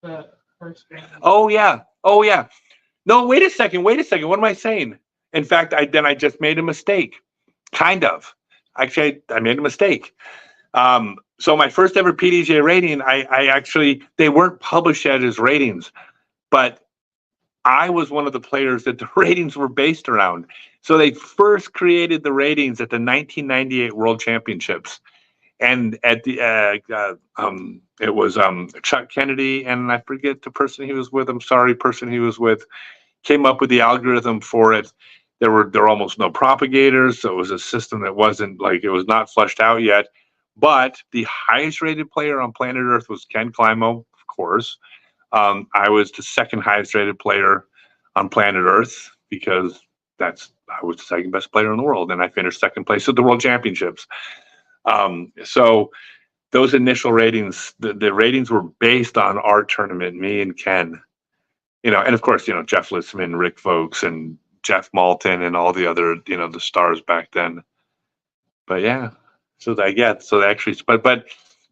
the first rating? Oh yeah. No, wait a second. What am I saying? In fact, I just made a mistake. Kind of. Actually, I made a mistake. So my first ever PDGA rating, they weren't published yet as ratings, but I was one of the players that the ratings were based around. So they first created the ratings at the 1998 World Championships. And at the it was Chuck Kennedy, and I forget the person he was with. Came up with the algorithm for it. There were almost no propagators, so it was a system that wasn't it was not fleshed out yet. But the highest rated player on planet Earth was Ken Climo, of course. I was the second highest rated player on planet Earth because I was the second best player in the world, and I finished second place at the World Championships. So those initial ratings, the ratings were based on our tournament, me and Ken, and of course, Jeff Lissman, Rick Vokes, and Jeff Malton, and all the other, the stars back then. But yeah,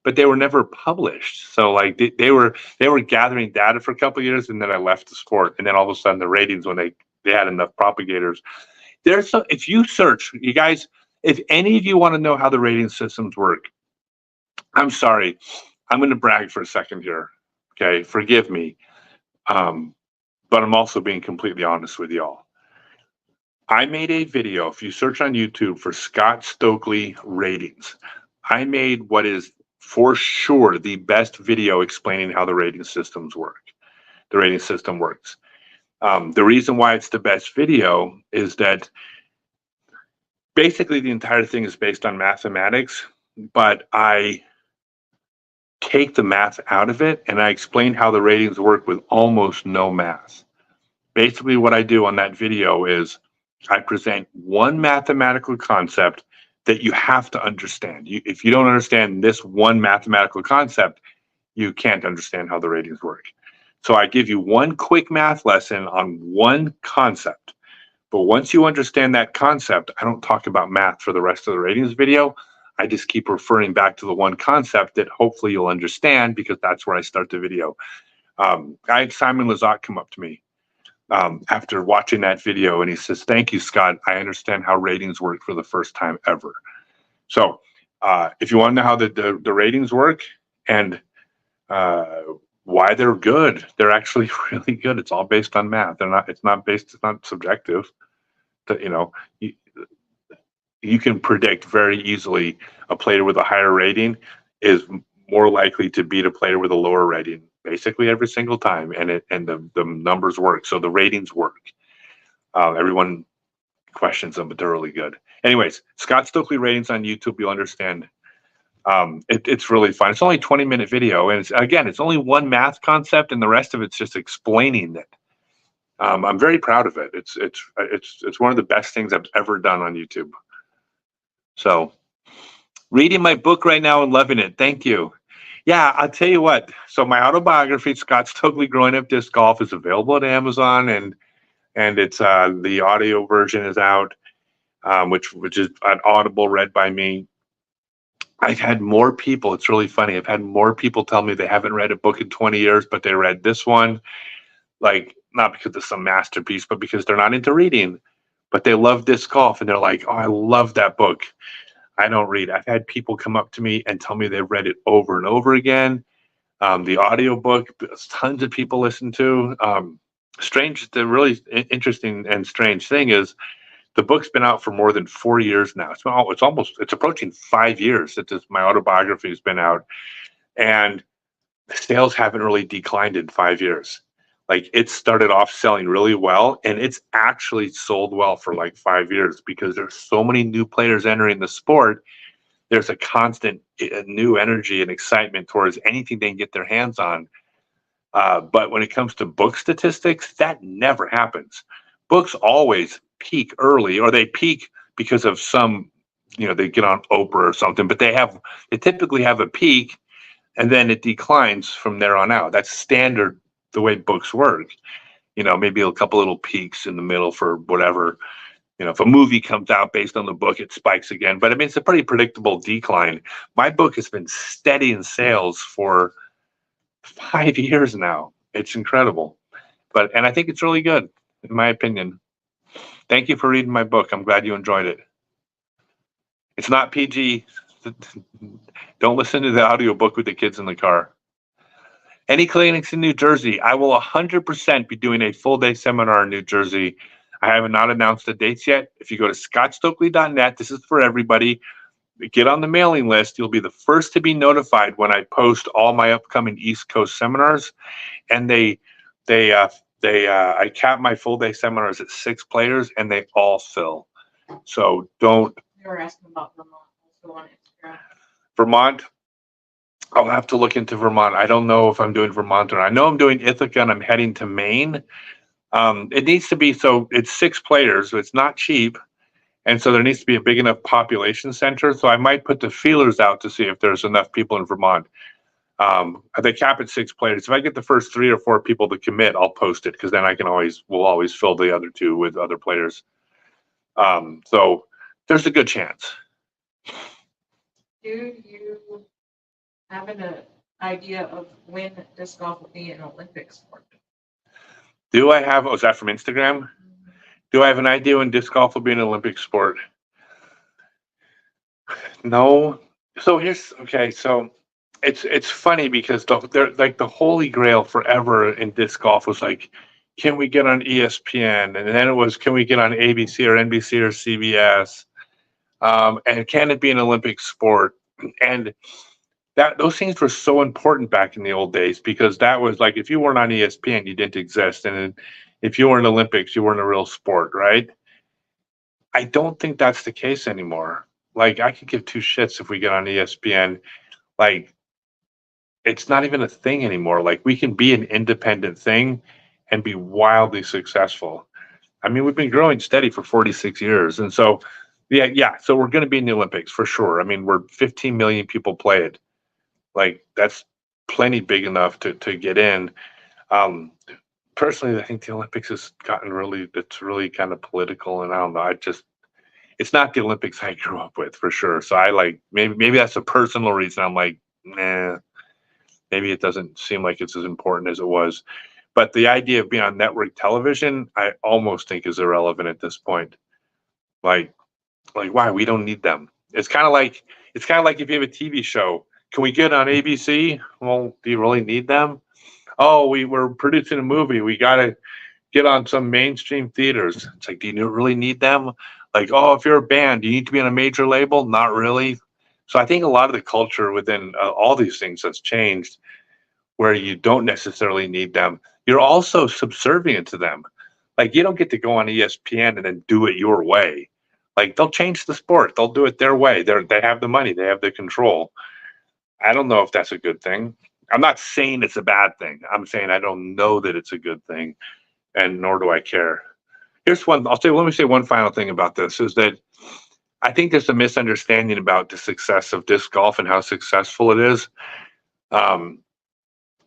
but they were never published. So they were gathering data for a couple of years, and then I left the sport, and then all of a sudden the ratings, when they had enough propagators. If you search, you guys, if any of you want to know how the rating systems work, I'm sorry, I'm going to brag for a second here. Okay, forgive me, but I'm also being completely honest with y'all. I made a video. If you search on YouTube for Scott Stokely ratings, I made what is for sure the best video explaining how the rating systems work. The rating system works. The reason why it's the best video is that basically the entire thing is based on mathematics, but I take the math out of it and I explain how the ratings work with almost no math. Basically what I do on that video is I present one mathematical concept that you have to understand. If you don't understand this one mathematical concept, you can't understand how the ratings work. So I give you one quick math lesson on one concept. But once you understand that concept, I don't talk about math for the rest of the ratings video. I just keep referring back to the one concept that hopefully you'll understand, because that's where I start the video. I had Simon Lizotte come up to me after watching that video, and he says, "Thank you, Scott. I understand how ratings work for the first time ever." So, if you want to know how the ratings work and why they're good, they're actually really good. It's all based on math. They're not. It's not based. It's not subjective. You know, you can predict very easily a player with a higher rating is more likely to beat a player with a lower rating basically every single time, and the numbers work. So the ratings work. Everyone questions them, but they're really good. Anyways, Scott Stokely ratings on YouTube, you'll understand. It's really fun. It's only a 20-minute video, and it's only one math concept, and the rest of it's just explaining it. I'm very proud of it. It's one of the best things I've ever done on YouTube. So, reading my book right now and loving it. Thank you. Yeah, I'll tell you what. So my autobiography, Scott Stokely Growing Up Disc Golf, is available at Amazon, and it's the audio version is out, which is an Audible read by me. I've had more people. It's really funny. I've had more people tell me they haven't read a book in 20 years, but they read this one. Like, not because it's some masterpiece, but because they're not into reading, but they love disc golf, and they're like, "Oh, I love that book." I don't read. I've had people come up to me and tell me they've read it over and over again. The audiobook, tons of people listen to. The really interesting and strange thing is the book's been out for more than 4 years now. It's approaching 5 years that my autobiography has been out, and sales haven't really declined in 5 years. Like, it started off selling really well, and it's actually sold well for like 5 years because there's so many new players entering the sport. There's a constant new energy and excitement towards anything they can get their hands on. But when it comes to book statistics, that never happens. Books always peak early, or they peak because of some, they get on Oprah or something, but they typically have a peak, and then it declines from there on out. That's standard the way books work. Maybe a couple little peaks in the middle for whatever. If a movie comes out based on the book, it spikes again. But I mean, it's a pretty predictable decline. My book has been steady in sales for 5 years now. It's incredible. And I think it's really good, in my opinion. Thank you for reading my book. I'm glad you enjoyed it. It's not PG. Don't listen to the audiobook with the kids in the car. Any clinics in New Jersey? I will 100% be doing a full-day seminar in New Jersey. I have not announced the dates yet. If you go to scottstokely.net, this is for everybody. Get on the mailing list. You'll be the first to be notified when I post all my upcoming East Coast seminars. And I cap my full-day seminars at 6 players, and they all fill. So don't. They were asking about Vermont. Also on Instagram. Vermont. I'll have to look into Vermont. I don't know if I'm doing Vermont or not. I know I'm doing Ithaca, and I'm heading to Maine. It needs to be, so it's 6 players, so it's not cheap. And so there needs to be a big enough population center. So I might put the feelers out to see if there's enough people in Vermont. They cap at 6 players. If I get the first 3 or 4 people to commit, I'll post it, because then we'll always fill the other 2 with other players. So there's a good chance. Do you have an idea of when disc golf will be an Olympic sport? Do I have, is that from Instagram? Mm-hmm. Do I have an idea when disc golf will be an Olympic sport? No. So it's funny because the holy grail forever in disc golf was like, can we get on ESPN? And then it was, can we get on ABC or NBC or CBS? And can it be an Olympic sport? And those things were so important back in the old days, because that was like, if you weren't on ESPN, you didn't exist. And if you weren't Olympics, you weren't a real sport, right? I don't think that's the case anymore. Like, I could give 2 shits if we get on ESPN. Like, it's not even a thing anymore. Like, we can be an independent thing and be wildly successful. I mean, we've been growing steady for 46 years. And so, yeah. So we're going to be in the Olympics for sure. I mean, we're 15 million people play it. Like, that's plenty big enough to get in. Personally, I think the Olympics has gotten it's really kind of political, and I don't know. It's not the Olympics I grew up with, for sure. So maybe that's a personal reason. I'm like, nah, maybe it doesn't seem like it's as important as it was. But the idea of being on network television, I almost think is irrelevant at this point. Like, why? We don't need them. It's kind of like if you have a TV show, can we get on ABC? Well, do you really need them? Oh, we're producing a movie. We got to get on some mainstream theaters. It's like, do you really need them? Like, oh, if you're a band, do you need to be on a major label? Not really. So I think a lot of the culture within all these things has changed where you don't necessarily need them. You're also subservient to them. Like, you don't get to go on ESPN and then do it your way. Like, they'll change the sport. They'll do it their way. They have the money. They have the control. I don't know if that's a good thing. I'm not saying it's a bad thing. I'm saying I don't know that it's a good thing, and nor do I care. Here's one. Let me say one final thing about this is that I think there's a misunderstanding about the success of disc golf and how successful it is.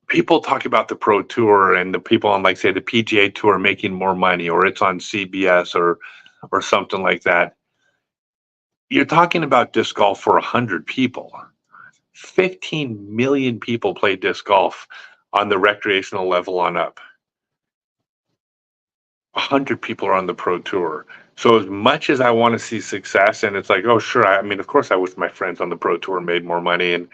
People talk about the pro tour and the people on, like, say, the PGA tour making more money, or it's on CBS or something like that. You're talking about disc golf for 100 people. 15 million people play disc golf on the recreational level on up. 100 people are on the pro tour. So as much as I want to see success, and it's like, oh, sure. I mean, of course, I wish my friends on the pro tour made more money and,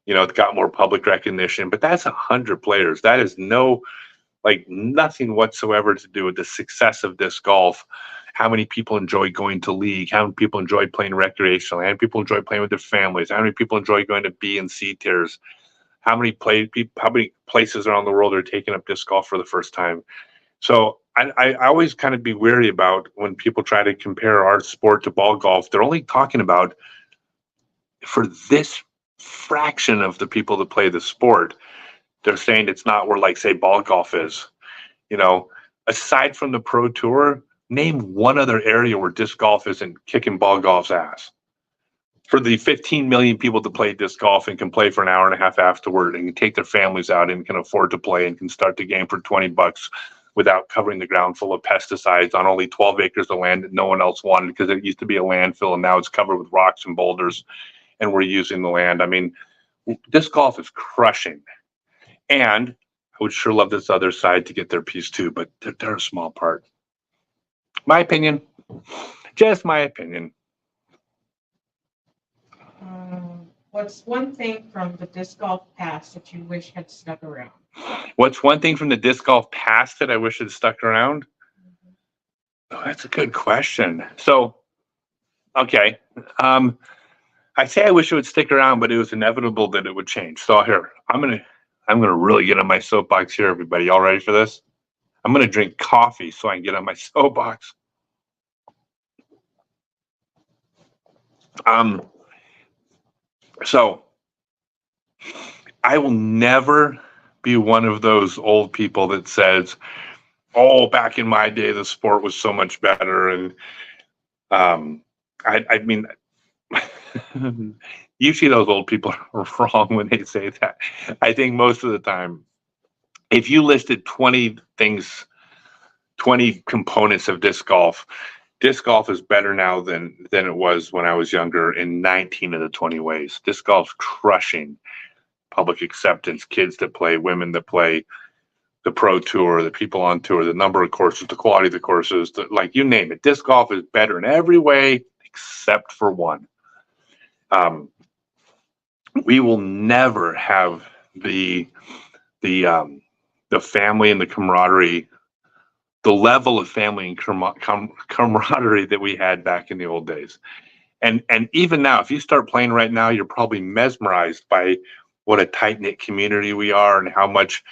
it got more public recognition, but that's 100 players. That is nothing whatsoever to do with the success of disc golf. How many people enjoy going to league? How many people enjoy playing recreational? How many people enjoy playing with their families? How many people enjoy going to B and C tiers? How many places around the world are taking up disc golf for the first time? So I always kind of be wary about when people try to compare our sport to ball golf. They're only talking about for this fraction of the people that play the sport. They're saying it's not where, like, say, ball golf is. Aside from the pro tour, name one other area where disc golf isn't kicking ball golf's ass. For the 15 million people that play disc golf and can play for an hour and a half afterward and can take their families out and can afford to play and can start the game for $20 without covering the ground full of pesticides on only 12 acres of land that no one else wanted because it used to be a landfill and now it's covered with rocks and boulders and we're using the land. I mean, disc golf is crushing. And I would sure love this other side to get their piece too, but they're a small part. My opinion. Just my opinion. What's one thing from the disc golf past that you wish had stuck around? What's one thing from the disc golf past that I wish had stuck around? Oh, that's a good question. So, okay. I say I wish it would stick around, but it was inevitable that it would change. So here, I'm gonna really get on my soapbox here, everybody. Y'all ready for this? I'm gonna drink coffee so I can get on my soapbox. So I will never be one of those old people that says, "Oh, back in my day, the sport was so much better." And I mean, usually those old people are wrong when they say that. I think most of the time, if you listed 20 things, 20 components of disc golf is better now than it was when I was younger in 19 of the 20 ways. Disc golf's crushing public acceptance, kids that play, women that play, the pro tour, the people on tour, the number of courses, the quality of the courses, like you name it. Disc golf is better in every way except for one. We will never have the family and the camaraderie, the level of family and camaraderie that we had back in the old days. And even now, if you start playing right now, you're probably mesmerized by what a tight-knit community we are and how much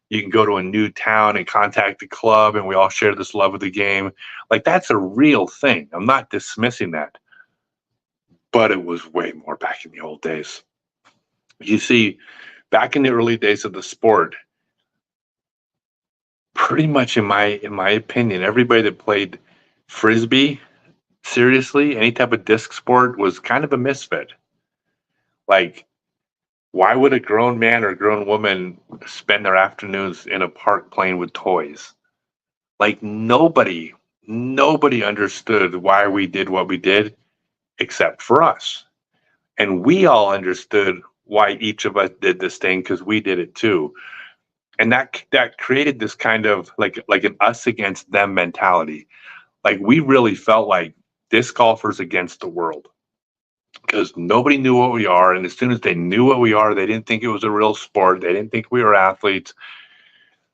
you can go to a new town and contact the club and we all share this love of the game. Like, that's a real thing. I'm not dismissing that. But it was way more back in the old days. You see, back in the early days of the sport, pretty much in my opinion, everybody that played Frisbee, seriously, any type of disc sport was kind of a misfit. Like, why would a grown man or a grown woman spend their afternoons in a park playing with toys? Like, nobody understood why we did what we did except for us. And we all understood why each of us did this thing because we did it too. And that created this kind of like an us against them mentality. Like we really felt like disc golfers against the world because nobody knew what we are. And as soon as they knew what we are, they didn't think it was a real sport. They didn't think we were athletes.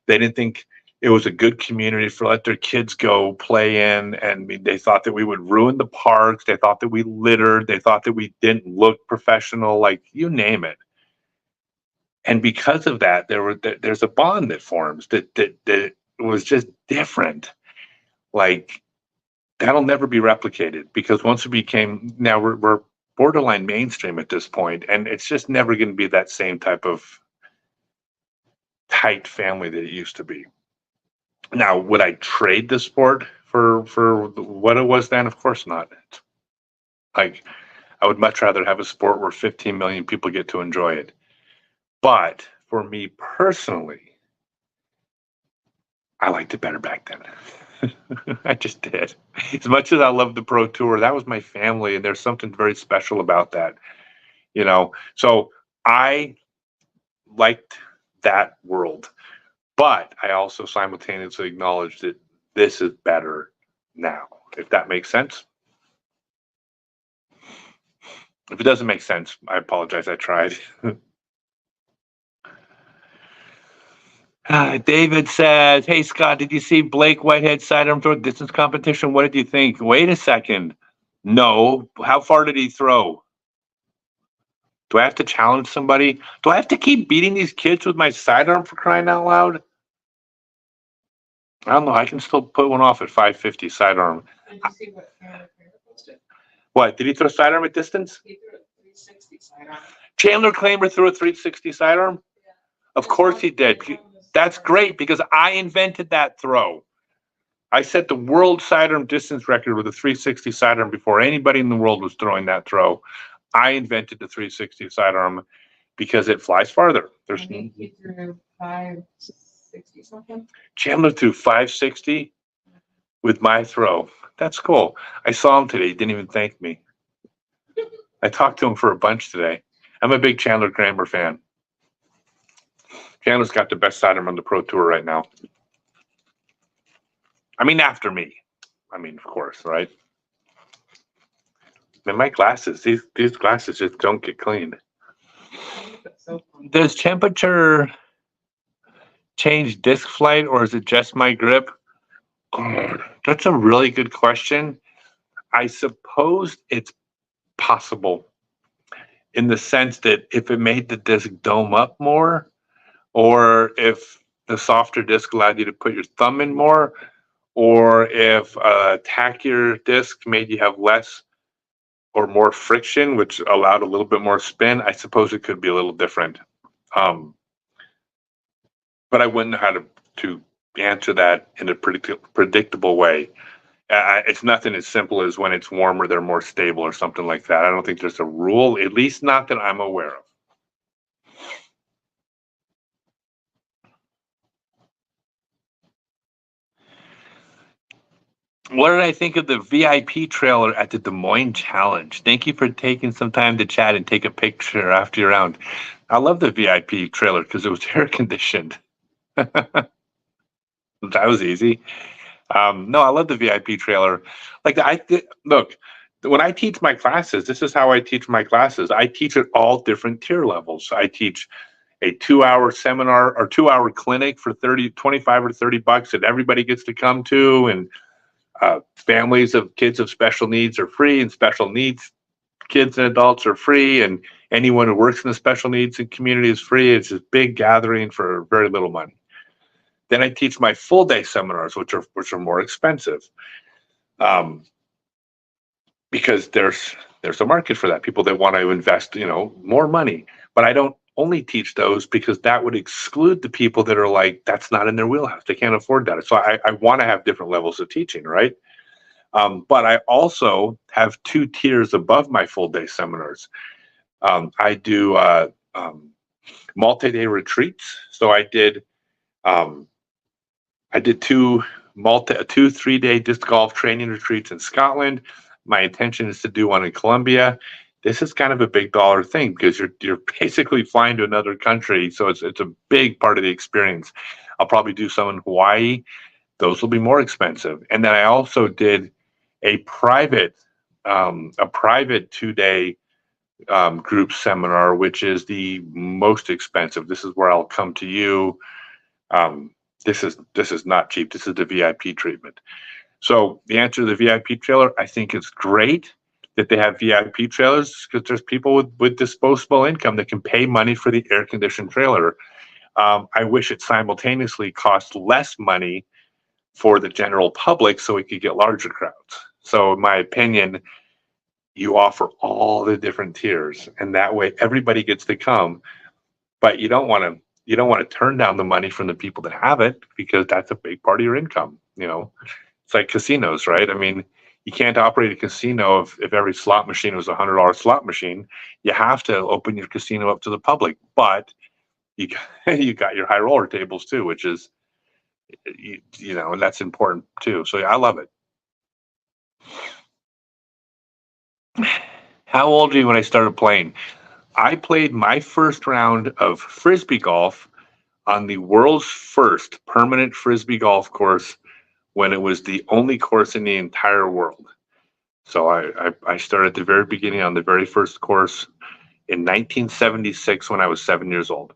They didn't think it was a good community for let their kids go play in. And they thought that we would ruin the parks. They thought that we littered. They thought that we didn't look professional, like you name it. And because of that, there's a bond that forms that was just different. Like that'll never be replicated because once we became, now we're borderline mainstream at this point, and it's just never going to be that same type of tight family that it used to be. Now, would I trade the sport for what it was then? Of course not. Like I would much rather have a sport where 15 million people get to enjoy it. But for me personally, I liked it better back then. I just did. As much as I loved the Pro Tour, that was my family, and there's something very special about that, you know. So I liked that world, but I also simultaneously acknowledged that this is better now, if that makes sense. If it doesn't make sense, I apologize. I tried. David says, "Hey Scott, did you see Blake Whitehead sidearm throw distance competition? What did you think?" Wait a second. No. How far did he throw? Do I have to challenge somebody? Do I have to keep beating these kids with my sidearm for crying out loud? I don't know. I can still put one off at 550 sidearm. Did you see what Chandler Kramer posted? What? Did he throw sidearm at distance? He threw a 360 sidearm. Chandler Kramer threw a 360 sidearm? Yeah. Of course he did. That's great because I invented that throw. I set the world sidearm distance record with a 360 sidearm before anybody in the world was throwing that throw. I invented the 360 sidearm because it flies farther. I think he threw 560 something. Chandler threw 560 with my throw. That's cool. I saw him today. He didn't even thank me. I talked to him for a bunch today. I'm a big Chandler Kramer fan. Chandler's got the best sidearm on the Pro Tour right now. I mean, after me. I mean, of course, right? And my glasses, these glasses just don't get cleaned. Does temperature change disc flight, or is it just my grip? God, that's a really good question. I suppose it's possible in the sense that if it made the disc dome up more, or if the softer disc allowed you to put your thumb in more, or if a tackier disc made you have less or more friction, which allowed a little bit more spin, I suppose it could be a little different. But I wouldn't know how to answer that in a predictable way. It's nothing as simple as when it's warmer, they're more stable or something like that. I don't think there's a rule, at least not that I'm aware of. What did I think of the VIP trailer at the Des Moines Challenge? Thank you for taking some time to chat and take a picture after your round. I love the VIP trailer because it was air conditioned. That was easy. No, I love the VIP trailer. Like look, when I teach my classes, this is how I teach my classes. I teach at all different tier levels. I teach a 2-hour seminar or 2-hour clinic for 25 or 30 bucks that everybody gets to come to, and families of kids of special needs are free, and special needs kids and adults are free, and anyone who works in the special needs and community is free. It's this big gathering for very little money. Then I teach my full day seminars, which are more expensive, because there's a market for that. People that want to invest, more money. But I don't only teach those because that would exclude the people that are like, that's not in their wheelhouse. They can't afford that. So I want to have different levels of teaching, right? But I also have 2 tiers above my full day seminars. I do multi-day retreats. So I did 2 3-day disc golf training retreats in Scotland. My intention is to do one in Colombia. this is kind of a big dollar thing because you're basically flying to another country, so it's a big part of the experience. I'll probably do some in Hawaii. Those will be more expensive. And then I also did a private 2-day group seminar, which is the most expensive. This is where I'll come to you. This is not cheap. This is the VIP treatment. So the answer to the VIP trailer, I think it's great that they have VIP trailers because there's people with disposable income that can pay money for the air-conditioned trailer. I wish it simultaneously cost less money for the general public so we could get larger crowds. So in my opinion, you offer all the different tiers, and that way everybody gets to come, but you don't want to turn down the money from the people that have it because that's a big part of your income. It's like casinos, right? I mean, you can't operate a casino if every slot machine was $100 slot machine. You have to open your casino up to the public, but you got your high roller tables too, which is, and that's important too. So I love it. How old were you when I started playing? I played my first round of Frisbee golf on the world's first permanent Frisbee golf course when it was the only course in the entire world. So I started at the very beginning on the very first course in 1976 when I was 7 years old.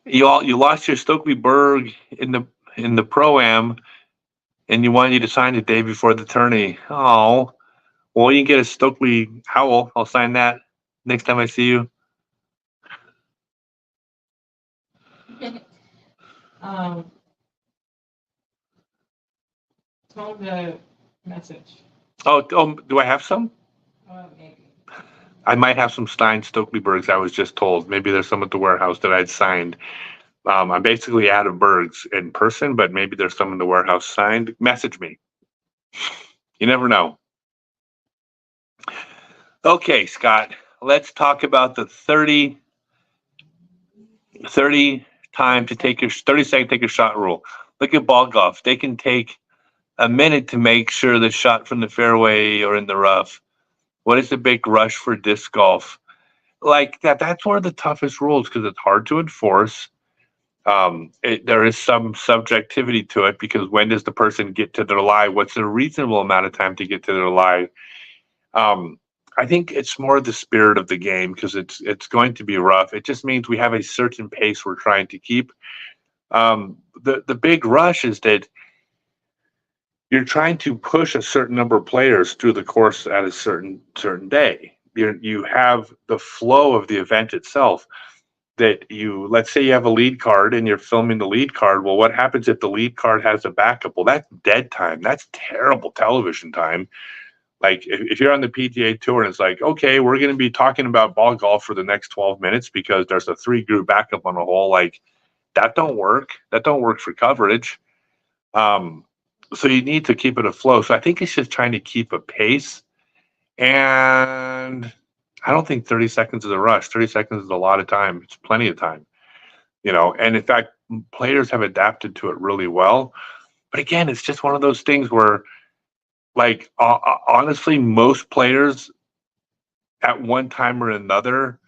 You lost your Stokely Berg in the Pro-Am, and you wanted you to sign the day before the tourney. Oh, well, you can get a Stokely Owl. I'll sign that next time I see you. Tell the message. Oh, do I have some? Maybe. I might have some signed Stokely Bergs. I was just told. Maybe there's some at the warehouse that I'd signed. I'm basically out of Bergs in person, but maybe there's some in the warehouse signed. Message me. You never know. Okay, Scott, let's talk about the 30 time to take your 30 second take your shot rule. Look at ball golf. They can take a minute to make sure the shot from the fairway or in the rough. What is the big rush for disc golf? Like that's one of the toughest rules because it's hard to enforce. There is some subjectivity to it because when does the person get to their lie? What's a reasonable amount of time to get to their lie? I think it's more the spirit of the game because it's going to be rough. It just means we have a certain pace we're trying to keep. The big rush is that you're trying to push a certain number of players through the course at a certain day. You have the flow of the event itself. That let's say you have a lead card and you're filming the lead card. Well, what happens if the lead card has a backup? Well, that's dead time. That's terrible television time. Like if you're on the PGA Tour and it's like, okay, we're going to be talking about ball golf for the next 12 minutes because there's a 3-group backup on a hole. Like that don't work. That don't work for coverage. So you need to keep it afloat. So I think it's just trying to keep a pace. And I don't think 30 seconds is a rush. 30 seconds is a lot of time. It's plenty of time, and in fact, players have adapted to it really well. But again, it's just one of those things where, like, honestly, most players at one time or another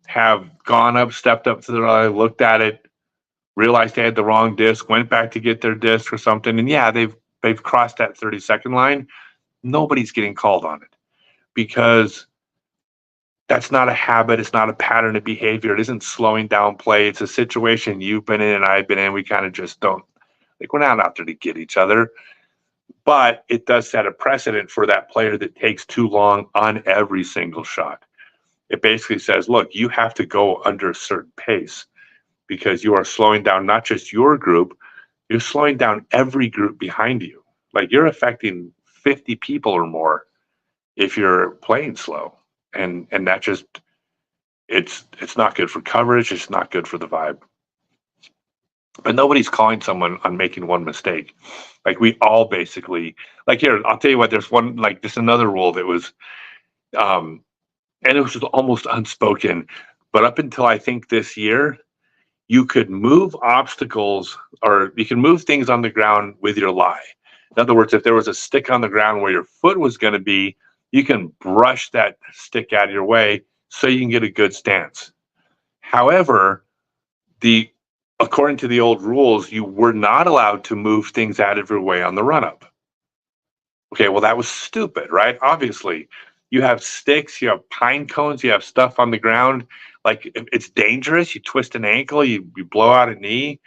have gone up, stepped up to their eye, looked at it, realized they had the wrong disc, went back to get their disc or something. And yeah, they've crossed that 30-second line. Nobody's getting called on it because that's not a habit. It's not a pattern of behavior. It isn't slowing down play. It's a situation you've been in and I've been in. We kind of just don't, like, we're not out there to get each other. But it does set a precedent for that player that takes too long on every single shot. It basically says, look, you have to go under a certain pace because you are slowing down not just your group, you're slowing down every group behind you. Like you're affecting 50 people or more if you're playing slow. And that just, it's not good for coverage. It's not good for the vibe. But nobody's calling someone on making one mistake. Like we all basically, like here, I'll tell you what, there's one, like this another rule that was, and it was just almost unspoken, but up until I think this year, you could move obstacles or you can move things on the ground with your lie. In other words, if there was a stick on the ground where your foot was going to be, you can brush that stick out of your way so you can get a good stance. However, according to the old rules, you were not allowed to move things out of your way on the run-up. Okay, well, that was stupid, right? Obviously, you have sticks, you have pine cones, you have stuff on the ground. Like, it's dangerous. You twist an ankle, you blow out a knee,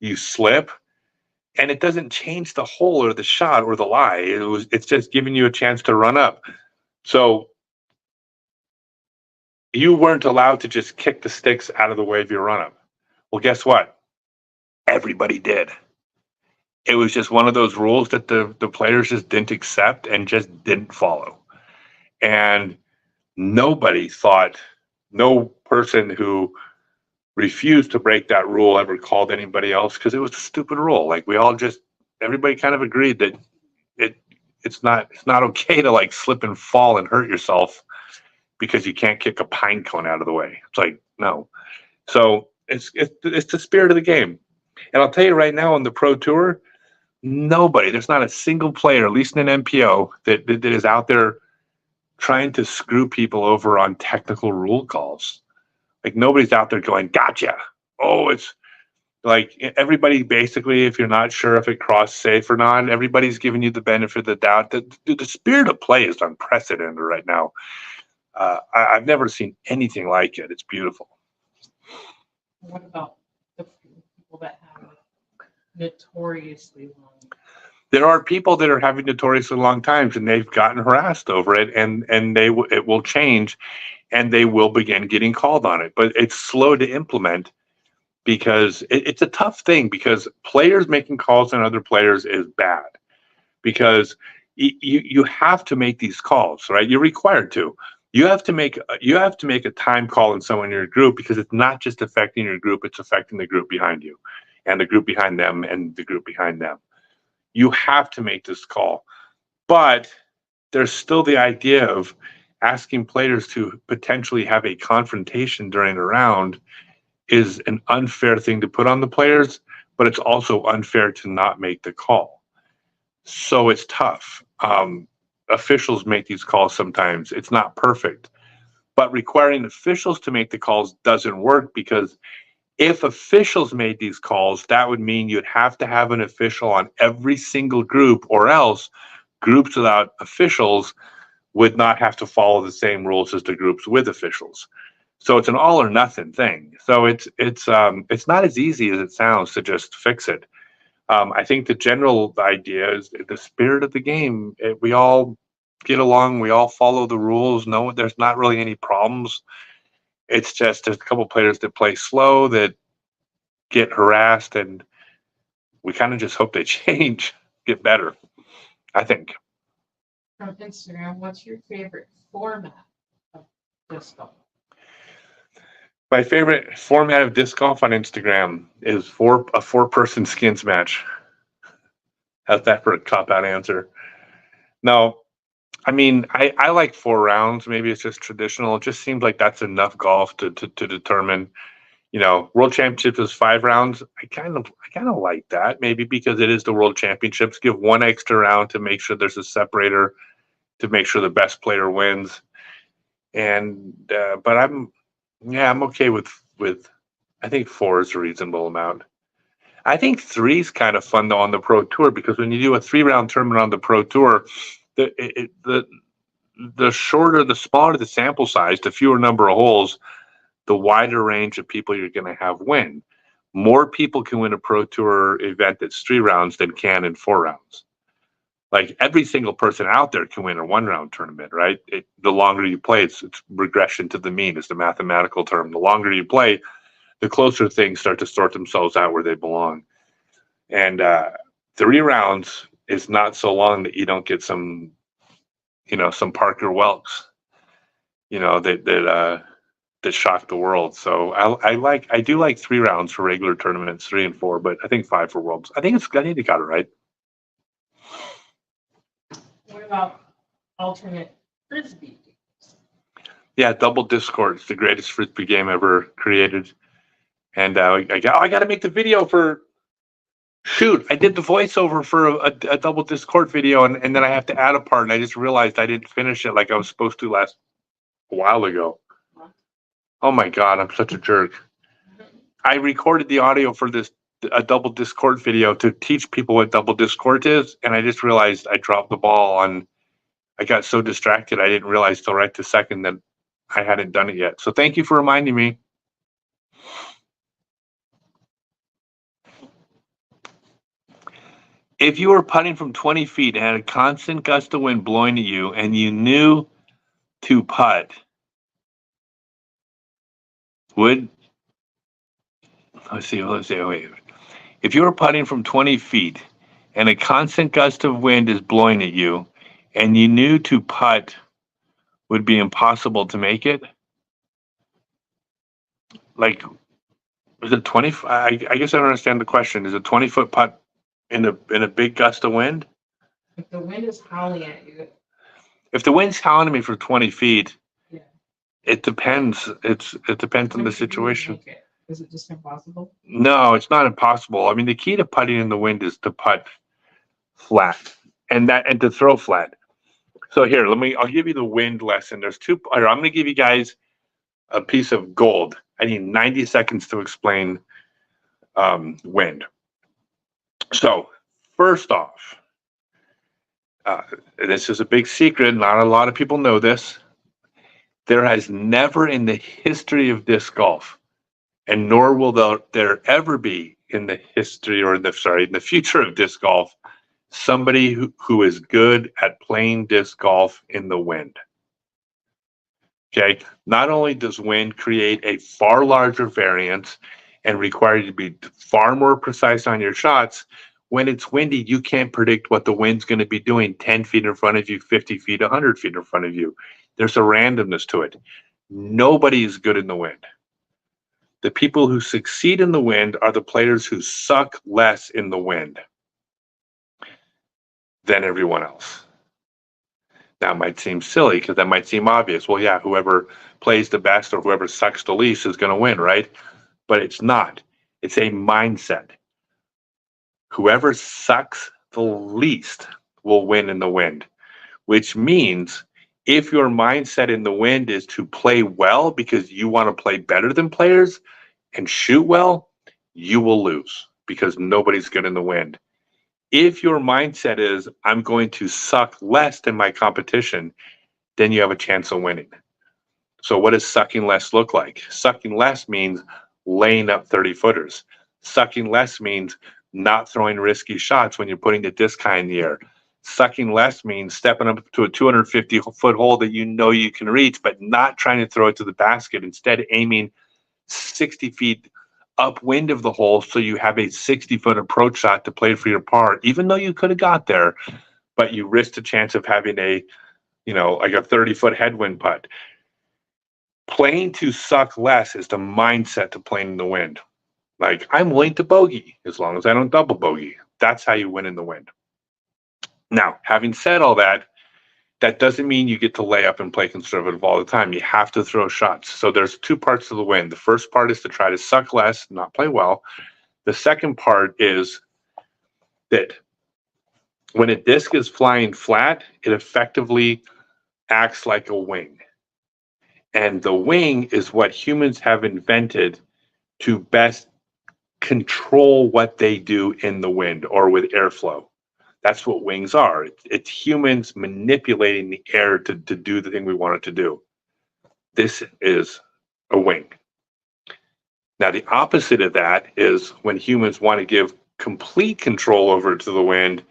you slip, and it doesn't change the hole or the shot or the lie. It's just giving you a chance to run up. So you weren't allowed to just kick the sticks out of the way of your run-up. Well, guess what? Everybody did. It was just one of those rules that the players just didn't accept and just didn't follow. And nobody thought, no person who refused to break that rule ever called anybody else, because it was a stupid rule. Like, everybody kind of agreed that it's not okay to like slip and fall and hurt yourself because you can't kick a pine cone out of the way. It's like, no. So it's the spirit of the game. And I'll tell you right now, on the Pro Tour, there's not a single player, at least in an MPO, that is out there trying to screw people over on technical rule calls. Like, nobody's out there going, gotcha. Oh, it's like everybody, basically, if you're not sure if it crossed safe or not, everybody's giving you the benefit of the doubt. The spirit of play is unprecedented right now. I've never seen anything like it. It's beautiful. What about the people that have notoriously long? There are people that are having notoriously long times, and they've gotten harassed over it, and it will change, and they will begin getting called on it. But it's slow to implement, because it's a tough thing, because players making calls on other players is bad, because you have to make these calls, right? You're required to. You have to make a time call on someone in your group, because it's not just affecting your group, it's affecting the group behind you, and the group behind them, and the group behind them. You have to make this call. But there's still the idea of asking players to potentially have a confrontation during a round is an unfair thing to put on the players, but it's also unfair to not make the call. So it's tough. Officials make these calls sometimes. It's not perfect. But requiring officials to make the calls doesn't work, because if officials made these calls, that would mean you'd have to have an official on every single group, or else groups without officials would not have to follow the same rules as the groups with officials. So it's an all or nothing thing. So it's not as easy as it sounds to just fix it. I think the general idea is the spirit of the game. We all get along. We all follow the rules. No, there's not really any problems. It's just there's a couple players that play slow, that get harassed, and we kind of just hope they change, get better, I think. From Instagram, what's your favorite format of disc golf? My favorite format of disc golf on Instagram is a four-person skins match. How's that for a cop-out answer? No, I mean, I like 4 rounds. Maybe it's just traditional. It just seems like that's enough golf to determine. World Championships is 5 rounds. I kind of like that, maybe because it is the World Championships. Give 1 extra round to make sure there's a separator, to make sure the best player wins. And but I'm okay with I think 4 is a reasonable amount. I think 3 is kind of fun though on the Pro Tour, because when you do a 3-round tournament on the Pro Tour, the smaller the sample size, the fewer number of holes, the wider range of people you're going to have win. More people can win a Pro Tour event that's 3 rounds than can in 4 rounds. Like, every single person out there can win a 1-round tournament, right? The longer you play, it's regression to the mean is the mathematical term. The longer you play, the closer things start to sort themselves out where they belong. And 3 rounds is not so long that you don't get some Parker Welks, that shocked the world. So I do like 3 rounds for regular tournaments, 3 and 4, but I think 5 for Worlds. I think they got it right. What about alternate frisbee games? Yeah, double discord is the greatest frisbee game ever created. And I got to make the video for Shoot, I did the voiceover for a double Discord video, and then I have to add a part, and I just realized I didn't finish it like I was supposed to a while ago. Oh my God, I'm such a jerk. I recorded the audio for a double Discord video to teach people what double Discord is, and I just realized I dropped the ball on. I got so distracted I didn't realize till right this second that I hadn't done it yet. So thank you for reminding me. If you were putting from 20 feet and had a constant gust of wind blowing at you and you knew to putt, let's see, wait. If you were putting from 20 feet and a constant gust of wind is blowing at you and you knew to putt would be impossible to make it, like, is it 20? I guess I don't understand the question. Is a 20-foot putt in a big gust of wind? If the wind is howling at you. If the wind's howling at me for 20 feet, yeah. It depends. It depends on the situation. Is it just impossible? No, it's not impossible. I mean, the key to putting in the wind is to putt flat and to throw flat. So here, I'll give you the wind lesson. There's two. I'm going to give you guys a piece of gold. I need 90 seconds to explain wind. So first off, this is a big secret. Not a lot of people know this. There has never in the history of disc golf, and nor will there ever be in the history in the future of disc golf, somebody who is good at playing disc golf in the wind. Okay, not only does wind create a far larger variance and require you to be far more precise on your shots, when it's windy, you can't predict what the wind's going to be doing 10 feet in front of you, 50 feet, 100 feet in front of you. There's a randomness to it. Nobody is good in the wind. The people who succeed in the wind are the players who suck less in the wind than everyone else. That might seem silly because that might seem obvious. Well, yeah, whoever plays the best or whoever sucks the least is going to win, right? But it's not. It's a mindset. Whoever sucks the least will win in the wind, which means if your mindset in the wind is to play well because you want to play better than players and shoot well, you will lose because nobody's good in the wind. If your mindset is, I'm going to suck less than my competition, then you have a chance of winning. So what does sucking less look like? Sucking less means laying up 30 footers. Sucking less means not throwing risky shots when you're putting the disc high in the air. Sucking less means stepping up to a 250-foot hole that you know you can reach, but not trying to throw it to the basket. Instead, aiming 60 feet upwind of the hole so you have a 60-foot approach shot to play for your par, even though you could have got there, but you risked a chance of having like a 30-foot headwind putt. Playing to suck less is the mindset to playing in the wind. Like, I'm willing to bogey as long as I don't double bogey. That's how you win in the wind. Now, having said all that, that doesn't mean you get to lay up and play conservative all the time. You have to throw shots. So there's two parts to the win. The first part is to try to suck less, not play well. The second part is that when a disc is flying flat, it effectively acts like a wing. And the wing is what humans have invented to best control what they do in the wind or with airflow. That's what wings are. It's humans manipulating the air to do the thing we want it to do. This is a wing. Now, the opposite of that is when humans want to give complete control over to the wind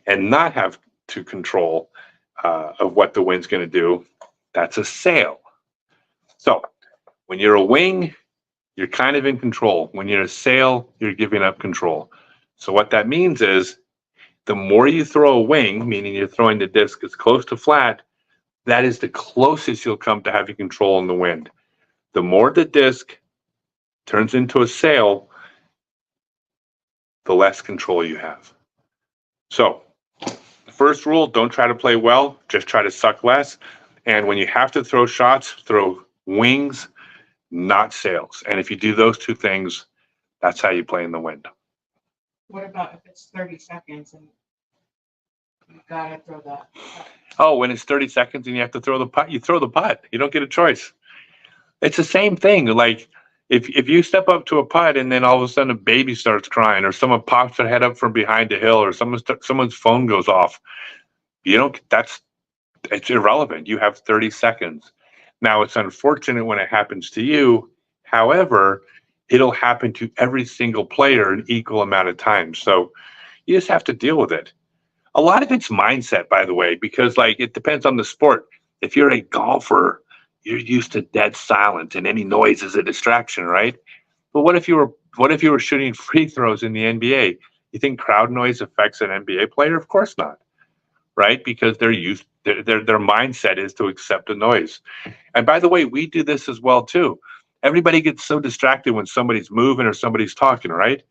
and not have to control of what the wind's going to do. That's a sail. So when you're a wing, you're kind of in control. When you're a sail, you're giving up control. So what that means is the more you throw a wing, meaning you're throwing the disc as close to flat, that is the closest you'll come to having control in the wind. The more the disc turns into a sail, the less control you have. So the first rule, don't try to play well, just try to suck less. And when you have to throw shots, throw wings, not sails. And if you do those two things, that's how you play in the wind. What about if it's 30 seconds and you gotta throw that? Oh, when it's 30 seconds and you have to throw the putt, you throw the putt. You don't get a choice. It's the same thing. Like if you step up to a putt and then all of a sudden a baby starts crying, or someone pops their head up from behind a hill, or someone's phone goes off, you don't. It's irrelevant. You have 30 seconds. Now it's unfortunate when it happens to you. However, it'll happen to every single player an equal amount of times. So you just have to deal with it. A lot of it's mindset, by the way, because like it depends on the sport. If you're a golfer, you're used to dead silence and any noise is a distraction, right? But what if you were shooting free throws in the NBA? You think crowd noise affects an NBA player? Of course not, right? Because their mindset is to accept the noise. And by the way, we do this as well too. Everybody gets so distracted when somebody's moving or somebody's talking, right?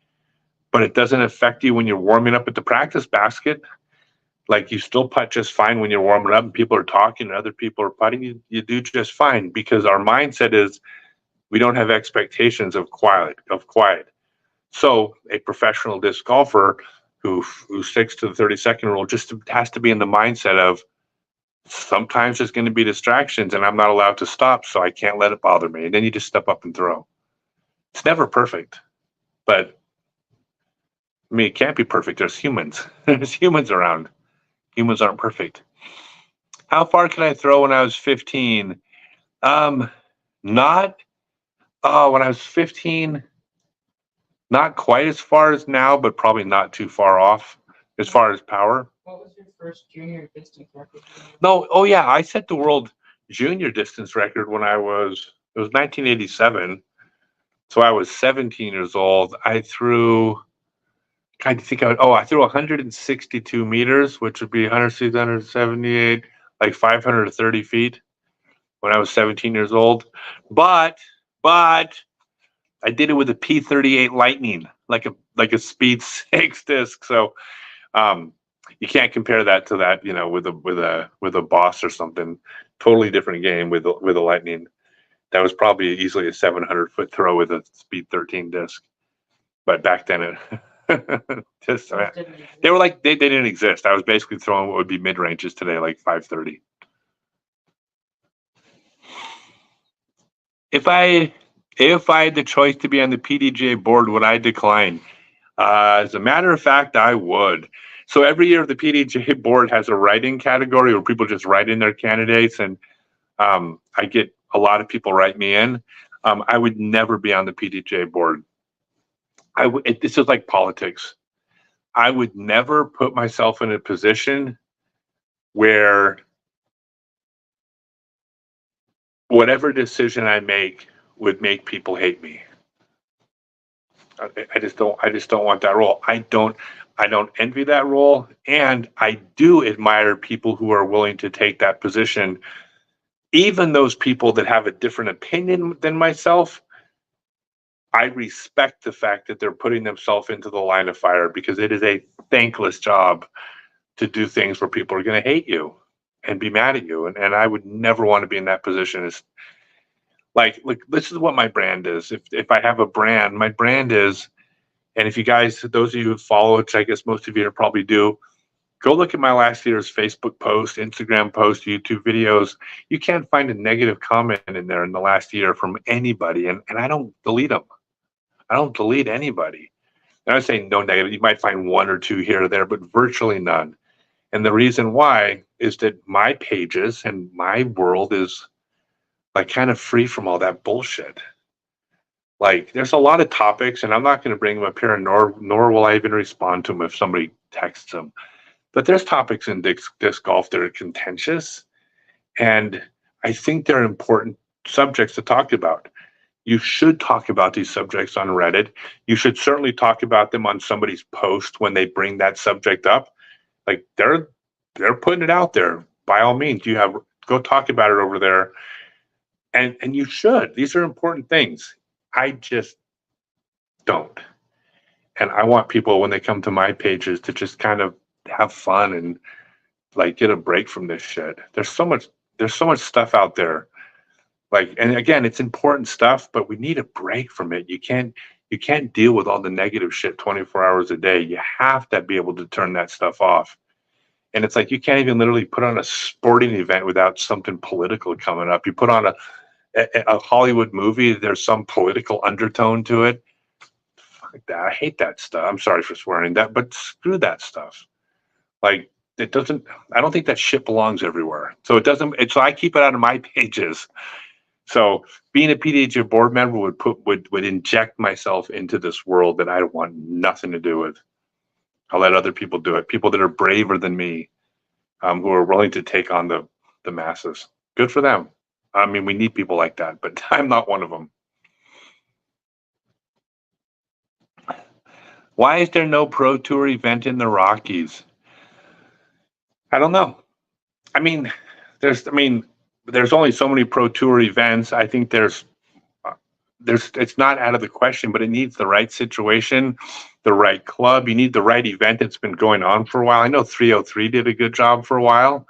But it doesn't affect you when you're warming up at the practice basket. Like you still putt just fine when you're warming up and people are talking and other people are putting. You do just fine because our mindset is we don't have expectations of quiet. So a professional disc golfer who sticks to the 30-second rule just has to be in the mindset of sometimes there's going to be distractions and I'm not allowed to stop, so I can't let it bother me. And then you just step up and throw. It's never perfect, but I mean, it can't be perfect. There's humans. There's humans around. Humans aren't perfect. How far could I throw when I was 15? Not, when I was 15, not quite as far as now, but probably not too far off as far as power. What was your first junior distance record? No, oh yeah, I set the world junior distance record when it was 1987. So I was 17 years old. I threw, I threw 162 meters, which would be 160, 178, like 530 feet when I was 17 years old. But I did it with a P38 Lightning, like a Speed 6 disc. So you can't compare that to that, with a Boss or something. Totally different game with a Lightning. That was probably easily a 700-foot throw with a Speed 13 disc. But back then it just they were like they didn't exist. I was basically throwing what would be mid ranges today, like 530. If I had the choice to be on the PDGA board, would I decline? As a matter of fact, I would. So every year the PDGA board has a write-in category where people just write in their candidates, and I get a lot of people write me in. I would never be on the PDGA board. This is like politics. I would never put myself in a position where whatever decision I make would make people hate me. I just don't want that role. I don't envy that role, and I do admire people who are willing to take that position. Even those people that have a different opinion than myself, I respect the fact that they're putting themselves into the line of fire, because it is a thankless job to do things where people are going to hate you and be mad at you. And I would never want to be in that position. It's like, look, this is what my brand is. If I have a brand, my brand is, and if you guys, those of you who follow, which I guess most of you probably do, go look at my last year's Facebook post, Instagram post, YouTube videos. You can't find a negative comment in there in the last year from anybody. And I don't delete them. I don't delete anybody. And I say no negative. You might find one or two here or there, but virtually none. And the reason why is that my pages and my world is like kind of free from all that bullshit. Like there's a lot of topics, and I'm not going to bring them up here, nor will I even respond to them if somebody texts them. But there's topics in disc golf that are contentious, and I think they're important subjects to talk about. You should talk about these subjects on Reddit. You should certainly talk about them on somebody's post when they bring that subject up. Like they're putting it out there. By all means, go talk about it over there. And you should. These are important things. I just don't. And I want people, when they come to my pages, to just kind of have fun and like get a break from this shit. There's so much stuff out there. Like, and again, it's important stuff, but we need a break from it. You You can't deal with all the negative shit 24 hours a day. You have to be able to turn that stuff off. And it's like you can't even literally put on a sporting event without something political coming up. You put on a Hollywood movie, there's some political undertone to it. Fuck that. I hate that stuff. I'm sorry for swearing that, but screw that stuff. Like it doesn't. I don't think that shit belongs everywhere. So it doesn't. So I keep it out of my pages. So being a PDGA board member would inject myself into this world that I want nothing to do with. I'll let other people do it. People that are braver than me, who are willing to take on the masses. Good for them. I mean, we need people like that, but I'm not one of them. Why is there no Pro Tour event in the Rockies? I don't know. I mean, there's only so many Pro Tour events. I think it's not out of the question, but it needs the right situation, the right club. You need the right event that's been going on for a while. I know 303 did a good job for a while,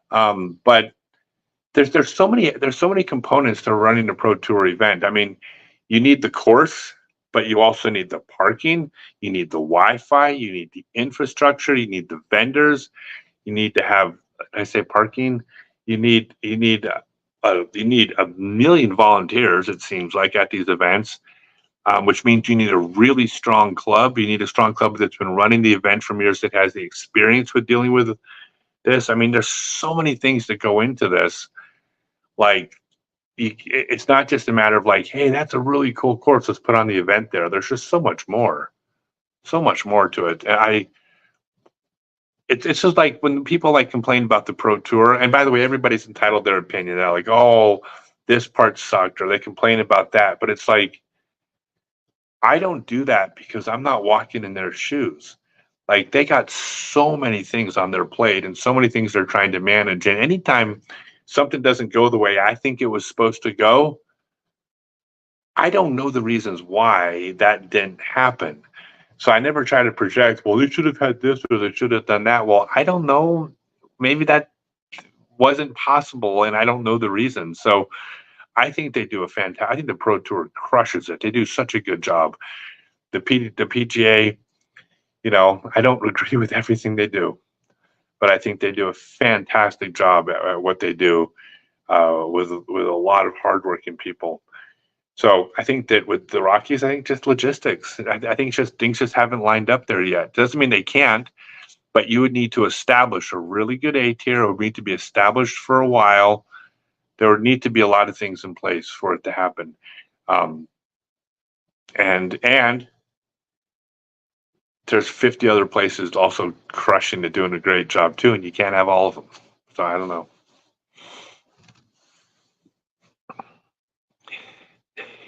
but there's so many components to running a Pro Tour event. I mean, you need the course, but you also need the parking, you need the Wi-Fi, you need the infrastructure, you need the vendors, you need to have. I say parking. You need a million volunteers. It seems like at these events, which means you need a really strong club. You need a strong club that's been running the event for years, that has the experience with dealing with this. I mean, there's so many things that go into this. Like, it's not just a matter of like, hey, that's a really cool course, let's put on the event there. There's just so much more to it. It's just like when people like complain about the Pro Tour, and by the way, everybody's entitled their opinion. They're like, oh, this part sucked, or they complain about that. But it's like, I don't do that because I'm not walking in their shoes. Like, they got so many things on their plate and so many things they're trying to manage. And anytime something doesn't go the way I think it was supposed to go, I don't know the reasons why that didn't happen. So I never try to project, well, they should have had this or they should have done that. Well, I don't know. Maybe that wasn't possible, and I don't know the reason. So I think they do I think the Pro Tour crushes it. They do such a good job. The PGA, I don't agree with everything they do, but I think they do a fantastic job at what they do, with a lot of hardworking people. So I think that with the Rockies, I think just logistics. I think things just haven't lined up there yet. Doesn't mean they can't, but you would need to establish a really good A tier. It would need to be established for a while. There would need to be a lot of things in place for it to happen. And there's 50 other places also crushing it, doing a great job too, and you can't have all of them. So I don't know.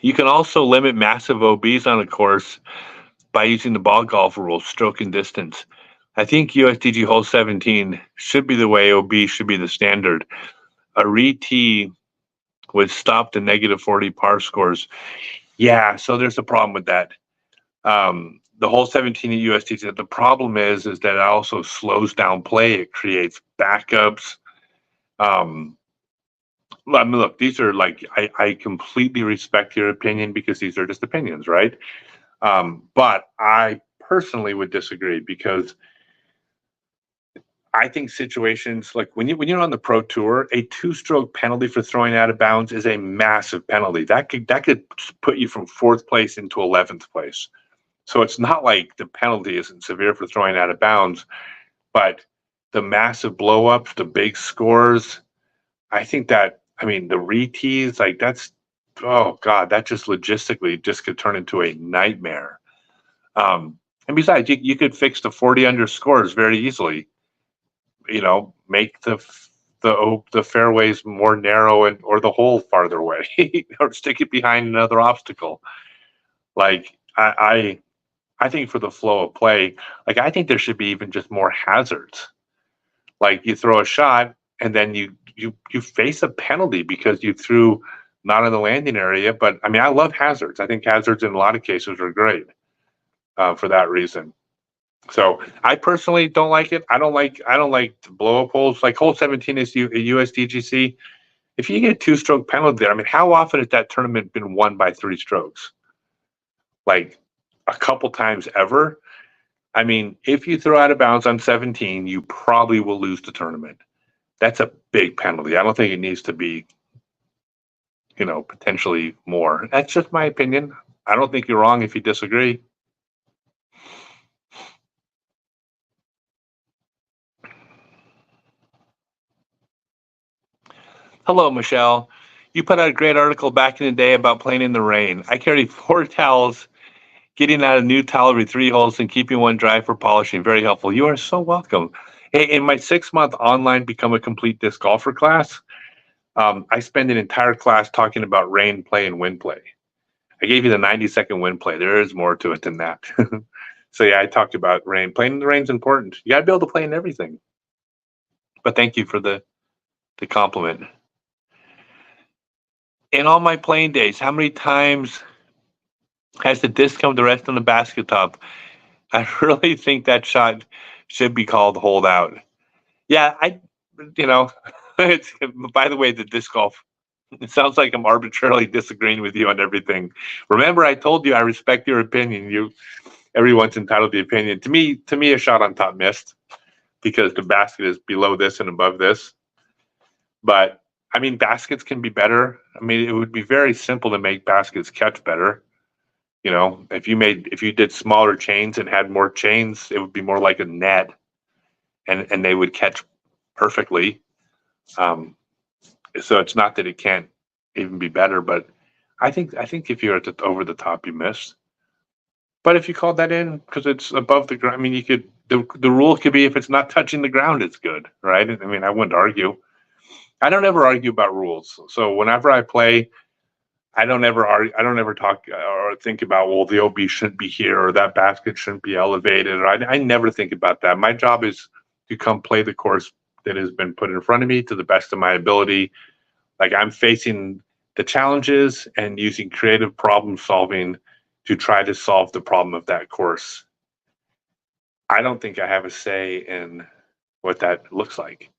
You can also limit massive OBs on a course by using the ball golf rule, stroke and distance. I think USDG hole 17 should be the way. OB should be the standard. A re-tee would stop the negative 40 par scores. Yeah, so there's a problem with that. The hole 17 at USDG, the problem is that it also slows down play. It creates backups. I mean, look, these are like, I completely respect your opinion because these are just opinions, right? But I personally would disagree because I think situations like when you're on the Pro Tour, a 2-stroke penalty for throwing out of bounds is a massive penalty. That could put you from 4th place into 11th place. So it's not like the penalty isn't severe for throwing out of bounds, but the massive blowups, the big scores, I think that, I mean, the re-tees, like that's, oh God, that just logistically just could turn into a nightmare. And besides, you could fix the 40 under scores very easily. Make the fairways more narrow or the hole farther away, or stick it behind another obstacle. Like I think for the flow of play, like I think there should be even just more hazards. Like you throw a shot and then you face a penalty because you threw not in the landing area. But I mean, I love hazards. I think hazards in a lot of cases are great for that reason. So I personally don't like it. I don't like the blow up holes. Like hole 17 is USDGC. If you get a 2-stroke penalty there, I mean, how often has that tournament been won by 3 strokes? like a couple times ever, I mean, if you throw out of bounds on 17, you probably will lose the tournament. That's a big penalty. I don't think it needs to be, potentially more. That's just my opinion. I don't think you're wrong if you disagree. Hello, Michelle. You put out a great article back in the day about playing in the rain. I carried 4 towels, getting out a new towel every 3 holes and keeping one dry for polishing. Very helpful. You are so welcome. Hey, in my 6-month online Become a Complete Disc Golfer class, I spend an entire class talking about rain play and wind play. I gave you the 90-second wind play. There is more to it than that. So yeah, I talked about rain. Playing in the rain is important. You got to be able to play in everything. But thank you for the compliment. In all my playing days, how many times has the disc come to rest on the basket top? I really think that shot should be called hold out. Yeah, it's, by the way, the disc golf, it sounds like I'm arbitrarily disagreeing with you on everything. Remember, I told you I respect your opinion. Everyone's entitled to the opinion. To me, a shot on top missed because the basket is below this and above this. But I mean, baskets can be better. I mean, it would be very simple to make baskets catch better. If you did smaller chains and had more chains, it would be more like a net, and they would catch perfectly. So it's not that it can't even be better, but I think if you're over the top, you miss. But if you called that in because it's above the ground, I mean, you could. The rule could be if it's not touching the ground, it's good, right? I mean, I wouldn't argue. I don't ever argue about rules. So whenever I play, I don't ever argue, I don't ever talk or think about, well, the OB shouldn't be here or that basket shouldn't be elevated. Or I never think about that. My job is to come play the course that has been put in front of me to the best of my ability. Like I'm facing the challenges and using creative problem solving to try to solve the problem of that course. I don't think I have a say in what that looks like.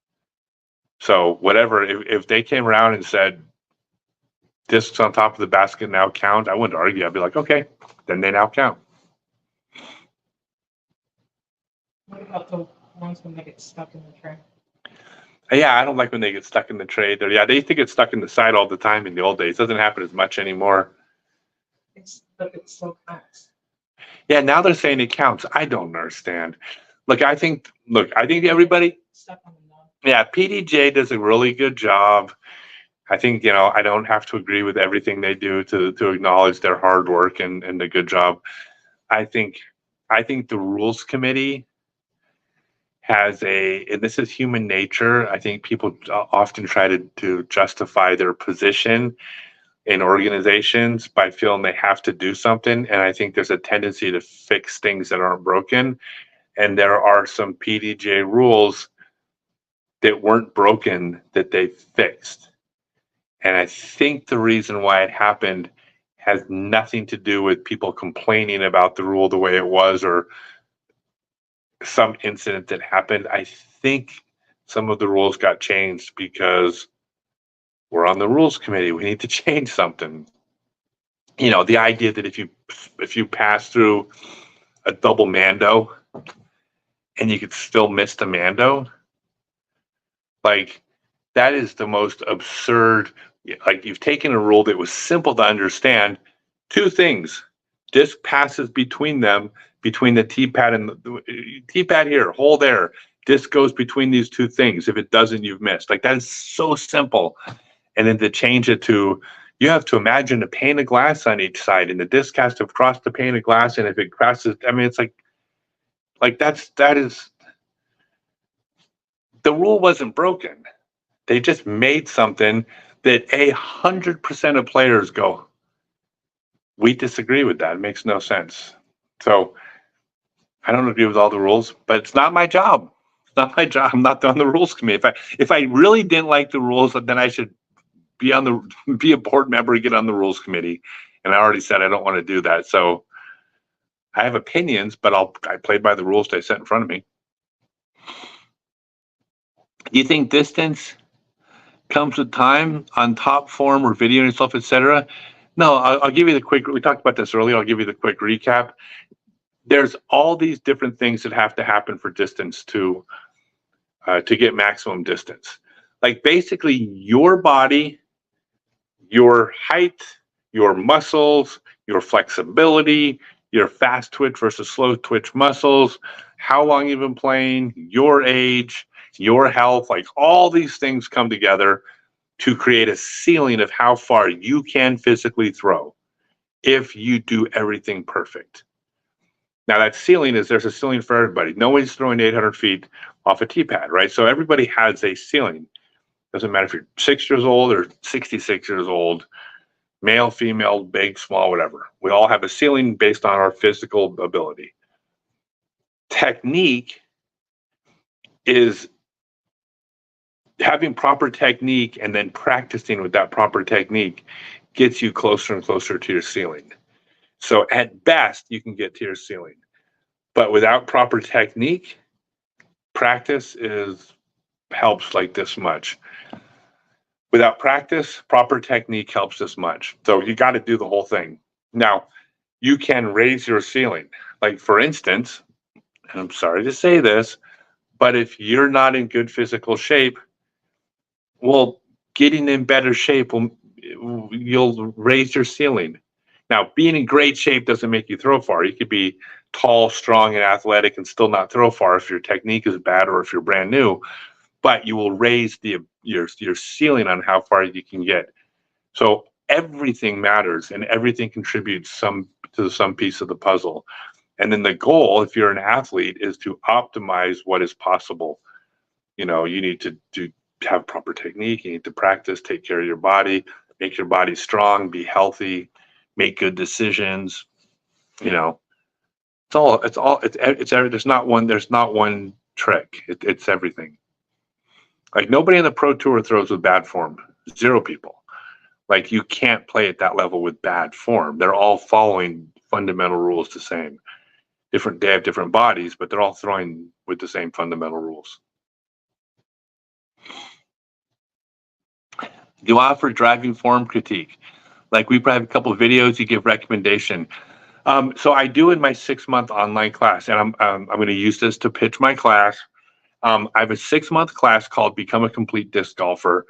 So whatever, if they came around and said, discs on top of the basket now count, I wouldn't argue. I'd be like, okay, then they now count. What about the ones when they get stuck in the tray? Yeah, I don't like when they get stuck in the tray. Yeah, they used to get stuck in the side all the time in the old days. It doesn't happen as much anymore. But it still counts. Yeah, now they're saying it counts. I don't understand. I think everybody, yeah, PDGA does a really good job. I think, I don't have to agree with everything they do to acknowledge their hard work and the good job. I think the rules committee has and this is human nature. I think people often try to justify their position in organizations by feeling they have to do something. And I think there's a tendency to fix things that aren't broken. And there are some PDGA rules that weren't broken that they fixed. And I think the reason why it happened has nothing to do with people complaining about the rule the way it was or some incident that happened. I think some of the rules got changed because we're on the rules committee. We need to change something. The idea that if you pass through a double mando and you could still miss the mando, like that is the most absurd. Like you've taken a rule that was simple to understand. 2 things: disc passes between them, between the T-pad and the T-pad here, hole there. Disc goes between these 2 things. If it doesn't, you've missed. Like that is so simple. And then to change it to, you have to imagine a pane of glass on each side, and the disc has to cross the pane of glass. And if it crosses, I mean, it's like that is, the rule wasn't broken. They just made something that 100% of players go, we disagree with that. It makes no sense. So I don't agree with all the rules, but it's not my job. It's not my job. I'm not on the rules committee. If I really didn't like the rules, then I should be a board member and get on the rules committee. And I already said I don't want to do that. So I have opinions, but I play by the rules they set in front of me. Do you think distance comes with time on top form or videoing yourself, etc.? No, I'll give you the quick, we talked about this earlier. I'll give you the quick recap. There's all these different things that have to happen for distance to get maximum distance. Like basically your body, your height, your muscles, your flexibility, your fast twitch versus slow twitch muscles, how long you've been playing, your age, your health, like all these things come together to create a ceiling of how far you can physically throw if you do everything perfect. Now that ceiling is, there's a ceiling for everybody. Nobody's throwing 800 feet off a tee pad, right? So everybody has a ceiling. Doesn't matter if you're 6 years old or 66 years old, male, female, big, small, whatever. We all have a ceiling based on our physical ability. Technique is having proper technique and then practicing with that proper technique gets you closer and closer to your ceiling. So at best, you can get to your ceiling. But without proper technique, practice helps like this much. Without practice, proper technique helps this much. So you got to do the whole thing. Now, you can raise your ceiling. Like for instance, and I'm sorry to say this, but if you're not in good physical shape, well, getting in better shape you'll raise your ceiling. Now, being in great shape doesn't make you throw far. You could be tall, strong, and athletic and still not throw far if your technique is bad or if you're brand new. But you will raise your ceiling on how far you can get. So everything matters and everything contributes to some piece of the puzzle. And then the goal, if you're an athlete, is to optimize what is possible. You know, you need to have proper technique. You need to practice, take care of your body, make your body strong, be healthy, make good decisions. You know, there's not one trick. It's everything. Like nobody in the pro tour throws with bad form. 0 people. Like you can't play at that level with bad form. They're all following fundamental rules the same. They have different bodies, but they're all throwing with the same fundamental rules. You offer driving form critique. Like we probably have a couple of videos, you give recommendation. So I do in my 6-month online class, and I'm going to use this to pitch my class. I have a 6-month class called Become a Complete Disc Golfer.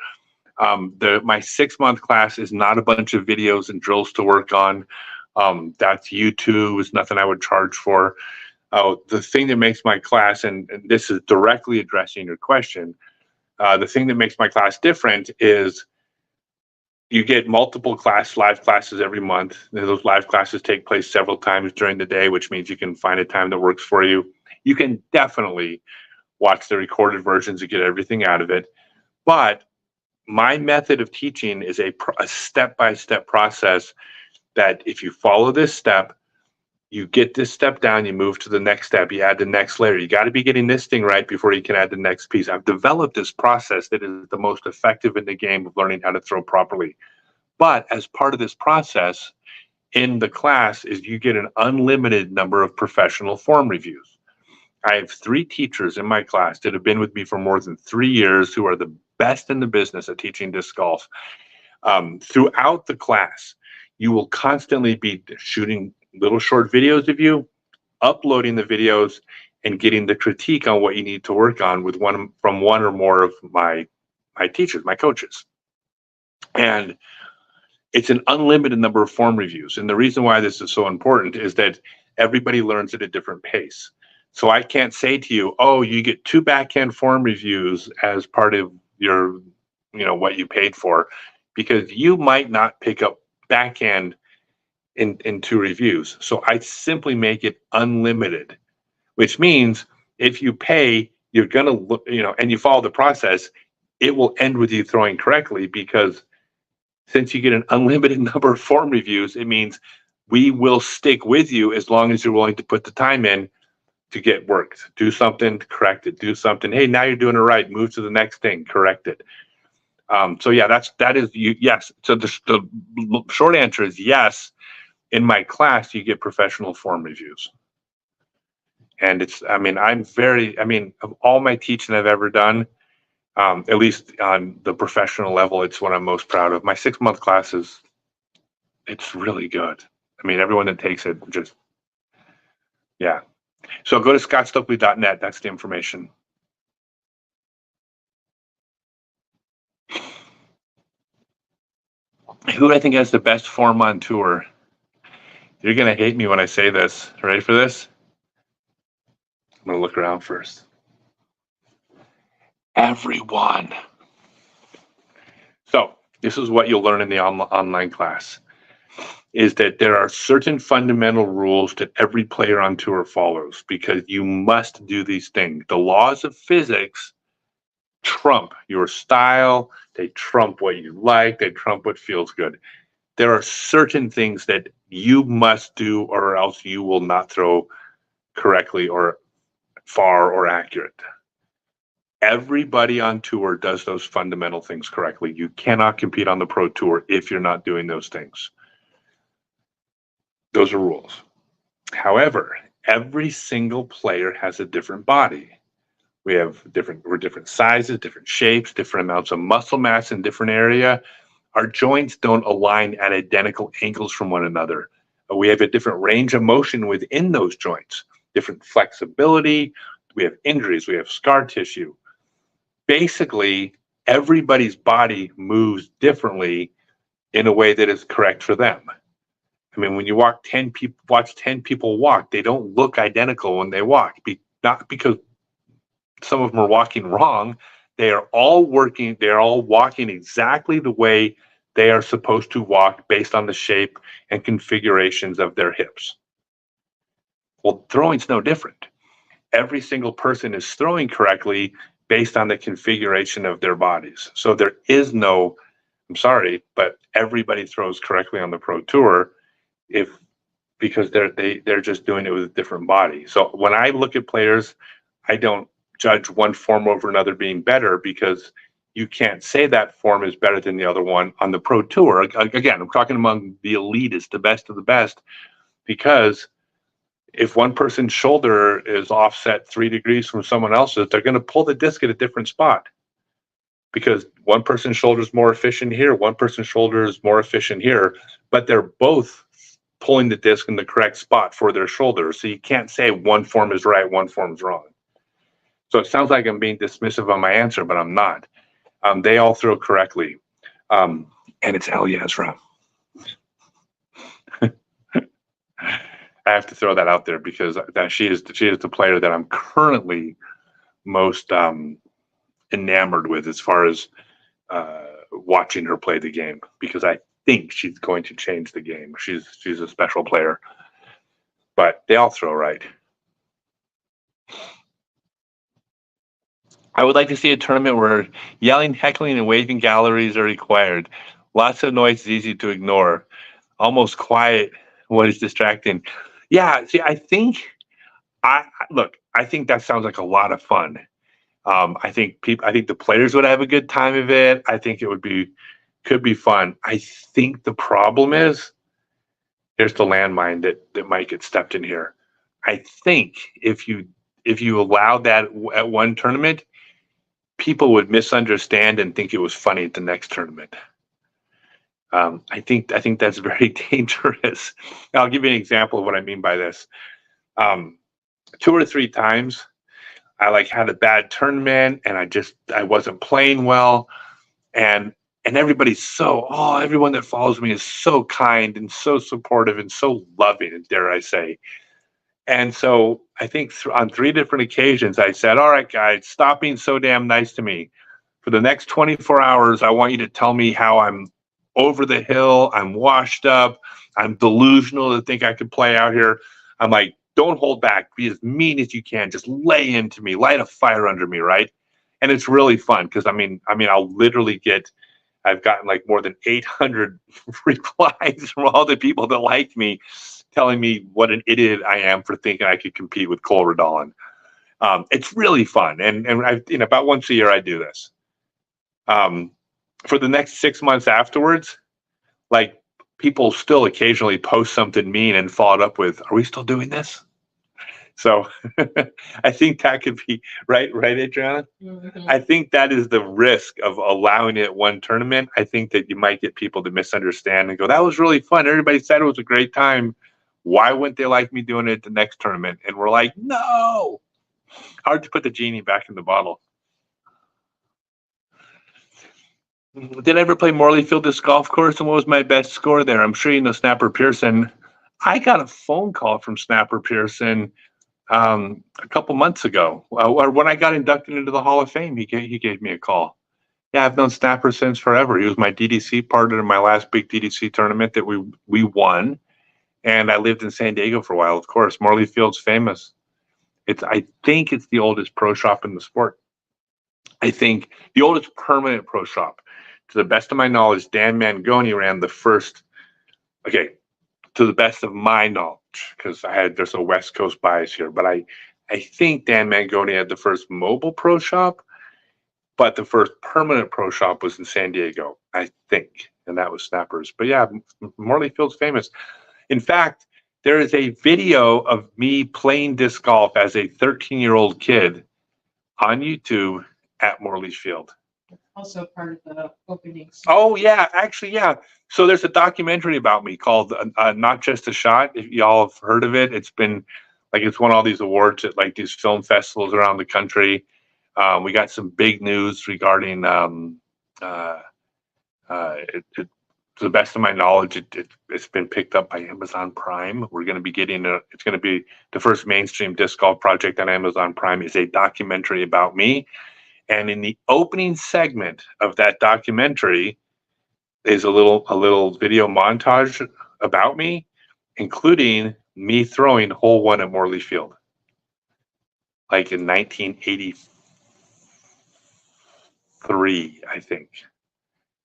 My 6-month class is not a bunch of videos and drills to work on. That's YouTube. It's nothing I would charge for. The thing that makes my class, and this is directly addressing your question, the thing that makes my class different is you get multiple live classes every month. Those live classes take place several times during the day, which means you can find a time that works for you. You can definitely watch the recorded versions to get everything out of it. But my method of teaching is a step-by-step process that if you follow this step, you get this step down, you move to the next step, you add the next layer. You got to be getting this thing right before you can add the next piece. I've developed this process that is the most effective in the game of learning how to throw properly. But as part of this process in the class is you get an unlimited number of professional form reviews. I have 3 teachers in my class that have been with me for more than 3 years who are the best in the business at teaching disc golf. Throughout the class, you will constantly be shooting little short videos of you, uploading the videos, and getting the critique on what you need to work on from one or more of my teachers, my coaches. And it's an unlimited number of form reviews. And the reason why this is so important is that everybody learns at a different pace. So I can't say to you, oh, you get 2 backhand form reviews as part of your, what you paid for, because you might not pick up backhand in 2 reviews. So I simply make it unlimited, which means if you pay, you're going to look, and you follow the process, it will end with you throwing correctly, because since you get an unlimited number of form reviews, it means we will stick with you as long as you're willing to put the time in to get worked. Do something, correct it. Do something. Hey, now you're doing it right. Move to the next thing, correct it. So yeah, that is yes. So the short answer is yes. In my class, you get professional form reviews. And of all my teaching I've ever done, at least on the professional level, it's what I'm most proud of. My 6-month class is It's really good. I mean, everyone that takes it just, yeah. So go to scottstokely.net. That's the information. Who do I think has the best form on tour? You're going to hate me when I say this. Ready for this? I'm going to look around first. Everyone. So this is what you'll learn in the online class, is that there are certain fundamental rules that every player on tour follows, because you must do these things. The laws of physics trump your style. They trump what you like. They trump what feels good. There are certain things that you must do, or else you will not throw correctly or far or accurate. Everybody on tour does those fundamental things correctly. You cannot compete on the pro tour if you're not doing those things. Those are rules. However, every single player has a different body. We're different sizes, different shapes, different amounts of muscle mass in different area. Our joints don't align at identical angles from one another. We have a different range of motion within those joints, different flexibility. We have injuries, we have scar tissue. Basically, everybody's body moves differently in a way that is correct for them. I mean, when you watch 10 people walk, they don't look identical when they walk. Not because some of them are walking wrong. They are all walking exactly the way they are supposed to walk based on the shape and configurations of their hips. Well, throwing's no different. Every single person is throwing correctly based on the configuration of their bodies. So there is no, I'm sorry, but everybody throws correctly on the pro tour because they're just doing it with a different body. So when I look at players, I don't judge one form over another being better, because you can't say that form is better than the other one on the pro tour. Again, I'm talking among the elitists, the best of the best, because if one person's shoulder is offset 3 degrees from someone else's, they're going to pull the disc at a different spot, because one person's shoulder is more efficient here, one person's shoulder is more efficient here, but they're both pulling the disc in the correct spot for their shoulder. So you can't say one form is right, one form is wrong. So it sounds like I'm being dismissive on my answer, but I'm not. They all throw correctly. And it's hell yes, Rob. I have to throw that out there, because she is the player that I'm currently most enamored with as far as watching her play the game, because I think she's going to change the game. She's a special player, but they all throw right. I would like to see a tournament where yelling, heckling, and waving galleries are required. Lots of noise is easy to ignore. Almost quiet what is distracting. Yeah, see, I think that sounds like a lot of fun. I think the players would have a good time of it. I think could be fun. I think the problem is, here's the landmine that might get stepped in here. I think if you allow that at one tournament, people would misunderstand and think it was funny at the next tournament. I think that's very dangerous. I'll give you an example of what I mean by this. 2 or 3 times, I had a bad tournament, and I wasn't playing well, and everybody's everyone that follows me is so kind and so supportive and so loving, dare I say. And so I think on 3 different occasions, I said, all right, guys, stop being so damn nice to me. For the next 24 hours, I want you to tell me how I'm over the hill, I'm washed up, I'm delusional to think I could play out here. I'm like, don't hold back. Be as mean as you can. Just lay into me, light a fire under me, right? And it's really fun, because I'll literally I've gotten more than 800 replies from all the people that liked me, telling me what an idiot I am for thinking I could compete with Cole Redolin. It's really fun, and about once a year I do this. For the next 6 months afterwards, people still occasionally post something mean and follow it up with, "Are we still doing this?" So I think that could be right, Adriana? I think that is the risk of allowing it one tournament. I think that you might get people to misunderstand and go, that was really fun. Everybody said it was a great time. Why wouldn't they like me doing it at the next tournament? And we're like, no. Hard to put the genie back in the bottle. Did I ever play Morley Field Disc Golf Course? And what was my best score there? I'm sure you know Snapper Pearson. I got a phone call from Snapper Pearson a couple months ago, or when I got inducted into the Hall of Fame. He gave me a call. Yeah, I've known Snapper since forever. He was my DDC partner in my last big DDC tournament that we won, and I lived in San Diego for a while. Of course, Morley Field's famous. I think it's the oldest pro shop in the sport. I think the oldest permanent pro shop. To the best of my knowledge, Dan Mangoni ran the first. Okay, to the best of my knowledge, because there's a West Coast bias here, but I think Dan Mangoni had the first mobile pro shop, but the first permanent pro shop was in San Diego, I think, and that was Snappers. But yeah, Morley Field's famous. In fact, there is a video of me playing disc golf as a 13-year-old kid on YouTube at Morley Field. Also part of the opening. Oh yeah, actually yeah. So there's a documentary about me called Not Just a Shot. If y'all have heard of it, it's been like it's won all these awards at like these film festivals around the country. We got some big news regarding to the best of my knowledge, it's been picked up by Amazon Prime. We're going to be it's going to be the first mainstream disc golf project on Amazon Prime. Is a documentary about me. And in the opening segment of that documentary is a little video montage about me, including me throwing hole one at Morley Field, like in 1983, I think,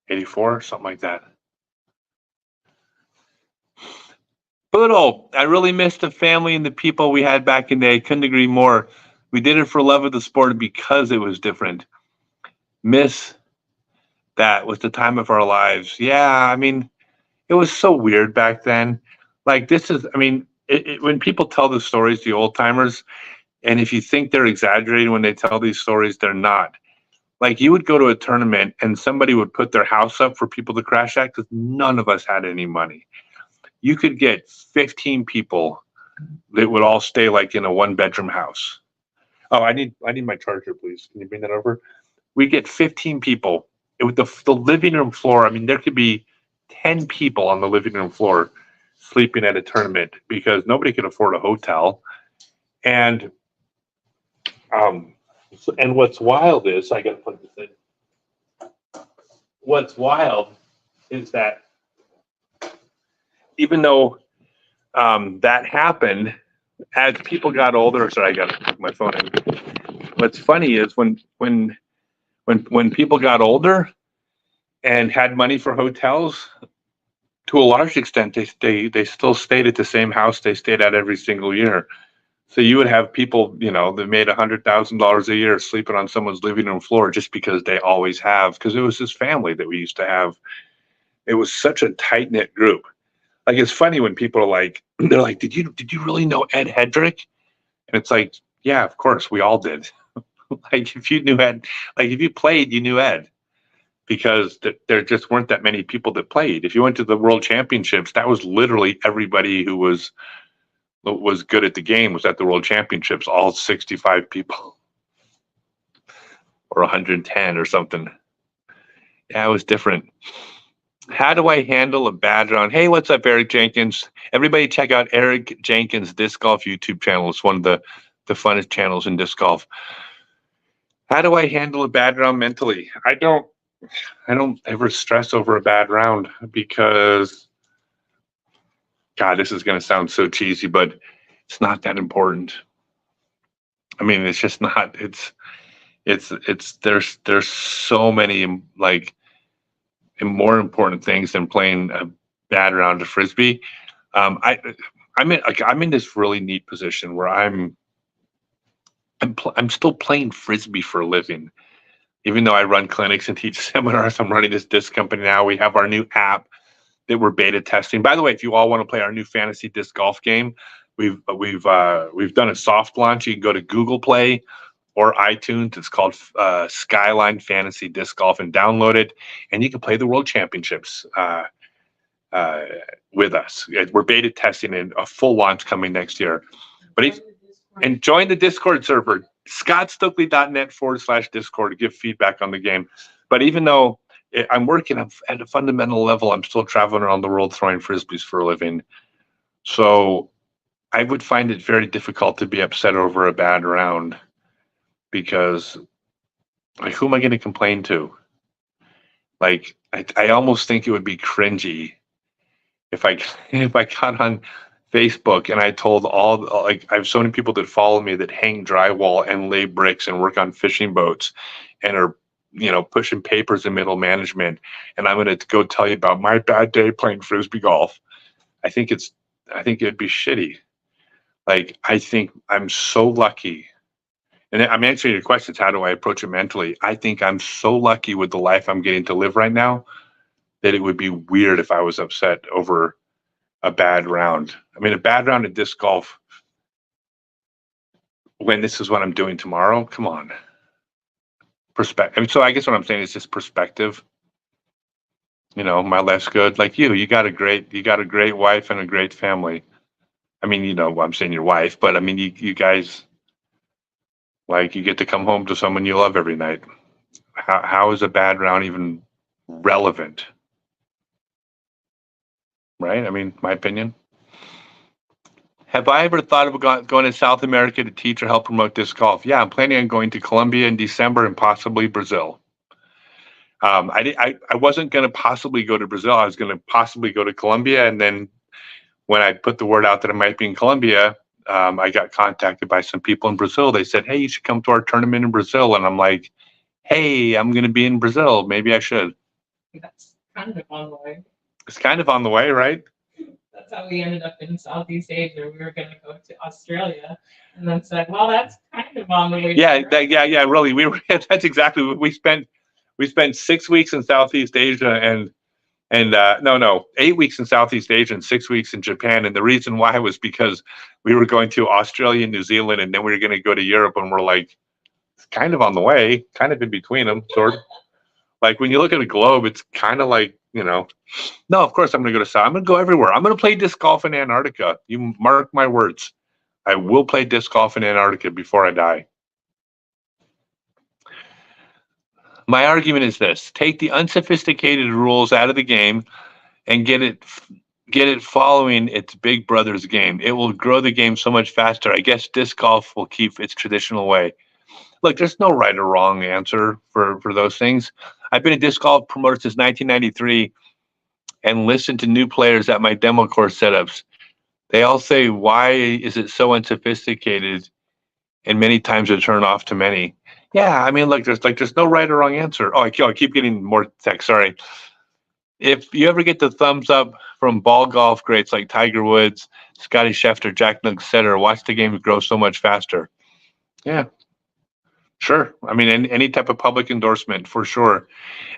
84, something like that. Poodle, I really missed the family and the people we had back in the day. Couldn't agree more. We did it for love of the sport because it was different. Miss that was the time of our lives. Yeah, I mean, it was so weird back then. Like when people tell the stories, the old timers, and if you think they're exaggerating when they tell these stories, they're not. Like you would go to a tournament and somebody would put their house up for people to crash at because none of us had any money. You could get 15 people that would all stay like in a 1-bedroom house. Oh, I need my charger, please. Can you bring that over? We get 15 people. The living room floor. I mean, there could be 10 people on the living room floor sleeping at a tournament because nobody could afford a hotel. And what's wild is I got to plug this in. What's wild is that even though that happened, as people got older, sorry, I got to plug my phone in. What's funny is when people got older and had money for hotels, to a large extent, they still stayed at the same house they stayed at every single year. So you would have people, that made $100,000 a year sleeping on someone's living room floor just because they always have, because it was this family that we used to have. It was such a tight knit group. Like it's funny when people are like, they're like, did you really know Ed Hedrick? And it's like, yeah, of course, we all did. Like if you knew Ed, like if you played, you knew Ed, because there just weren't that many people that played. If you went to the World Championships, that was literally everybody who was good at the game was at the World Championships, all 65 people or 110 or something. Yeah, it was different. How do I handle a bad round? Hey, what's up, Eric Jenkins? Everybody check out Eric Jenkins' Disc Golf YouTube channel. It's one of the funnest channels in disc golf. How do I handle a bad round mentally? I don't ever stress over a bad round because, God, this is going to sound so cheesy, but it's not that important. I mean, it's just not. There's so many like more important things than playing a bad round of frisbee. I'm in this really neat position where I'm still playing frisbee for a living, even though I run clinics and teach seminars. I'm running this disc company now. We have our new app that we're beta testing. By the way, if you all want to play our new fantasy disc golf game, We've done a soft launch. You can go to Google Play or iTunes. It's called Skyline Fantasy Disc Golf, and download it, and you can play the World Championships with us. We're beta testing in a full launch coming next year. But and join the Discord server, scottstokely.net/Discord, to give feedback on the game. But even though I'm working at a fundamental level, I'm still traveling around the world throwing frisbees for a living. So I would find it very difficult to be upset over a bad round, because like, who am I going to complain to? Like, I almost think it would be cringy if I got on Facebook and I told like, I have so many people that follow me that hang drywall and lay bricks and work on fishing boats and are, pushing papers in middle management, and I'm going to go tell you about my bad day playing frisbee golf. I think it'd be shitty. Like, I think I'm so lucky. And I'm answering your questions. How do I approach it mentally? I think I'm so lucky with the life I'm getting to live right now that it would be weird if I was upset over a bad round. I mean, a bad round at disc golf when this is what I'm doing tomorrow. Come on. Perspective. I mean, so I guess what I'm saying is just perspective. My life's good. Like you got a great wife and a great family. I mean, I'm saying your wife, but I mean, you guys, like, you get to come home to someone you love every night. How is a bad round even relevant? Right? I mean, my opinion. Have I ever thought of going to South America to teach or help promote disc golf? Yeah, I'm planning on going to Colombia in December and possibly Brazil. I wasn't going to possibly go to Brazil. I was going to possibly go to Colombia, and then when I put the word out that I might be in Colombia, I got contacted by some people in Brazil. They said, hey, you should come to our tournament in Brazil. And I'm like, hey, I'm going to be in Brazil. Maybe I should. That's kind of on the way. It's kind of on the way, right? That's how we ended up in Southeast Asia. We were going to go to Australia, and then said, well, that's kind of on the way. Yeah, really. That's exactly what we spent. We spent 6 weeks in Southeast Asia and 8 weeks in Southeast Asia and 6 weeks in Japan. And the reason why was because we were going to Australia and New Zealand, and then we were going to go to Europe, and we're like, it's kind of on the way, kind of in between them, sort of. Like, when you look at a globe, it's kind of like, no, of course I'm going to go to South. I'm going to go everywhere. I'm going to play disc golf in Antarctica. You mark my words. I will play disc golf in Antarctica before I die. My argument is this: take the unsophisticated rules out of the game and get it following its big brother's game. It will grow the game so much faster. I guess disc golf will keep its traditional way. Look, there's no right or wrong answer for those things. I've been a disc golf promoter since 1993 and listened to new players at my demo course setups. They all say, why is it so unsophisticated? And many times a turn off to many. Yeah, I mean, look, there's no right or wrong answer. Oh, I keep getting more text. Sorry. If you ever get the thumbs up from ball golf greats like Tiger Woods, Scotty Scheffler, Jack Nicklaus, etc., watch the game grow so much faster. Yeah, sure. I mean, any type of public endorsement for sure.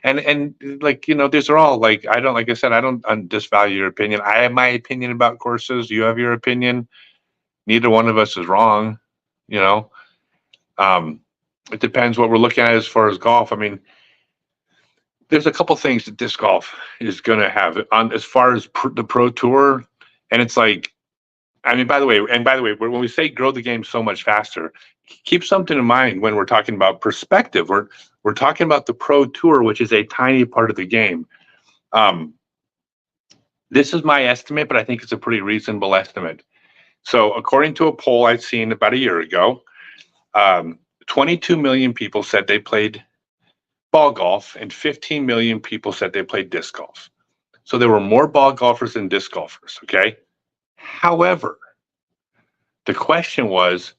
And like, these are all like, I don't disvalue your opinion. I have my opinion about courses. You have your opinion. Neither one of us is wrong. It depends what we're looking at as far as golf. I mean, there's a couple things that disc golf is going to have on as far as the pro tour. And it's like, I mean, by the way, when we say grow the game so much faster, keep something in mind when we're talking about perspective. We're talking about the pro tour, which is a tiny part of the game. This is my estimate, but I think it's a pretty reasonable estimate. So according to a poll I'd seen about a year ago, 22 million people said they played ball golf and 15 million people said they played disc golf. So there were more ball golfers than disc golfers, okay? However, the question was,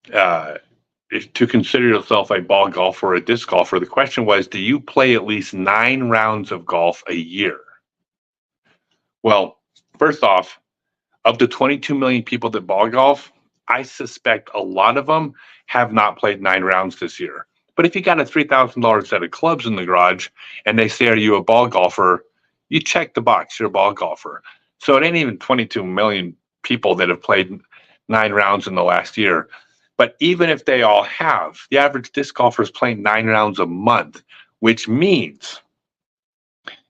if to consider yourself a ball golfer or a disc golfer, the question was, do you play at least 9 rounds of golf a year? Well, first off, of the 22 million people that ball golf, I suspect a lot of them have not played 9 rounds this year. But if you got a $3,000 set of clubs in the garage and they say, are you a ball golfer? You check the box, you're a ball golfer. So it ain't even 22 million people that have played 9 rounds in the last year. But even if they all have, the average disc golfer is playing 9 rounds a month, which means,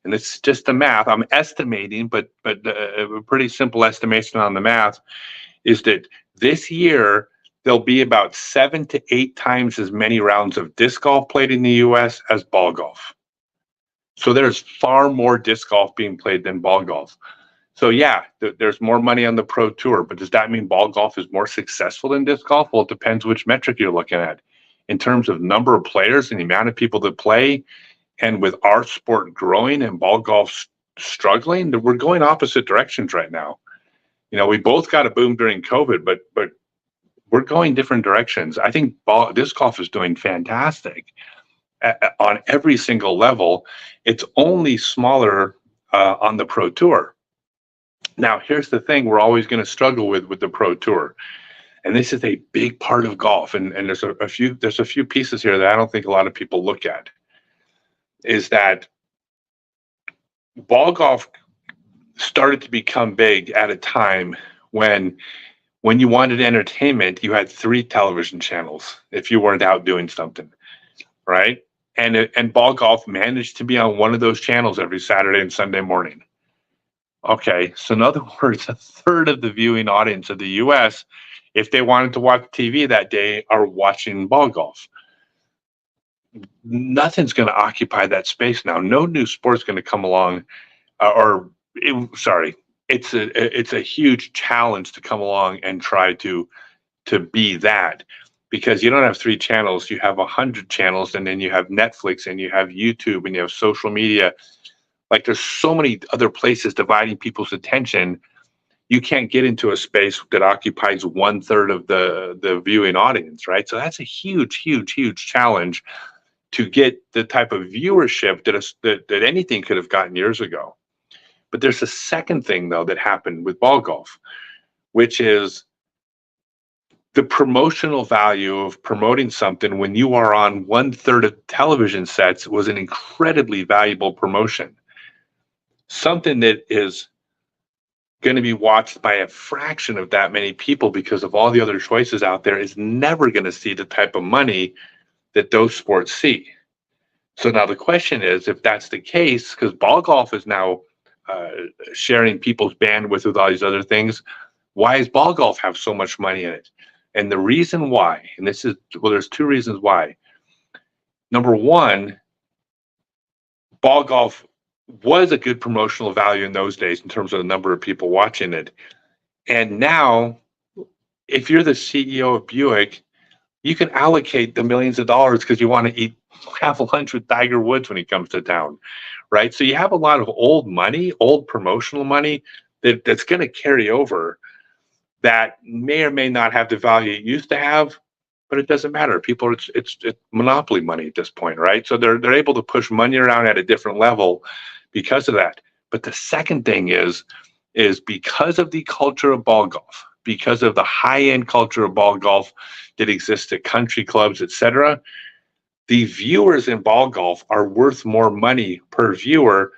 and it's just the math, I'm estimating, but a pretty simple estimation on the math is that this year there'll be about 7 to 8 times as many rounds of disc golf played in the US as ball golf. So there's far more disc golf being played than ball golf. So yeah, there's more money on the pro tour, but does that mean ball golf is more successful than disc golf? Well, it depends which metric you're looking at. In terms of number of players and the amount of people that play, and with our sport growing and ball golf struggling, we're going opposite directions right now. You know, we both got a boom during COVID, but we're going different directions. I think disc golf is doing fantastic on every single level. It's only smaller on the pro tour. Now, here's the thing we're always going to struggle with the pro tour. And this is a big part of golf. And there's a few pieces here that I don't think a lot of people look at. Is that ball golf started to become big at a time when you wanted entertainment, you had 3 television channels if you weren't out doing something, right? And ball golf managed to be on one of those channels every Saturday and Sunday morning. Okay, so in other words, a third of the viewing audience of the US, if they wanted to watch TV that day, are watching ball golf. Nothing's going to occupy that space now. No new sport's going to come along, it's a huge challenge to come along and try to be that, because you don't have 3 channels, you have 100 channels, and then you have Netflix, and you have YouTube, and you have social media. Like, there's so many other places dividing people's attention. You can't get into a space that occupies 1/3 of the viewing audience, right? So that's a huge challenge to get the type of viewership that anything could have gotten years ago. But there's a second thing, though, that happened with ball golf, which is the promotional value of promoting something when you are on 1/3 of television sets was an incredibly valuable promotion. Something that is going to be watched by a fraction of that many people because of all the other choices out there is never going to see the type of money that those sports see. So now the question is, if that's the case, because ball golf is now sharing people's bandwidth with all these other things, why does ball golf have so much money in it? And the reason why, and there's 2 reasons why. Number one, ball golf was a good promotional value in those days in terms of the number of people watching it. And now, if you're the CEO of Buick, you can allocate the millions of dollars because you want to have lunch with Tiger Woods when he comes to town, right? So you have a lot of old money, old promotional money that's going to carry over that may or may not have the value it used to have, but it doesn't matter. People, it's monopoly money at this point, right? So they're able to push money around at a different level because of that. But the second thing is because of the culture of ball golf, because of the high-end culture of ball golf that exists at country clubs, etc., the viewers in ball golf are worth more money per viewer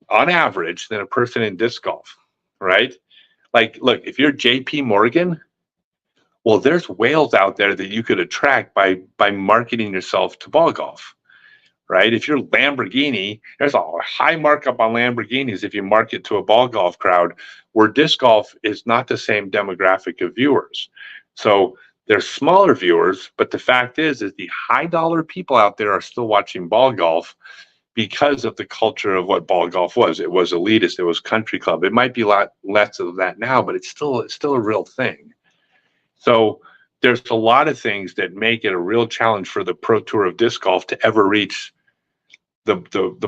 on average than a person in disc golf, right? Like, look, if you're JP Morgan, well, there's whales out there that you could attract by marketing yourself to ball golf, right? If you're Lamborghini, there's a high markup on Lamborghinis if you market to a ball golf crowd, where disc golf is not the same demographic of viewers. So there's smaller viewers, but the fact is the high dollar people out there are still watching ball golf because of the culture of what ball golf was. It was elitist, it was country club. It might be a lot less of that now, but it's still a real thing. So there's a lot of things that make it a real challenge for the pro tour of disc golf to ever reach the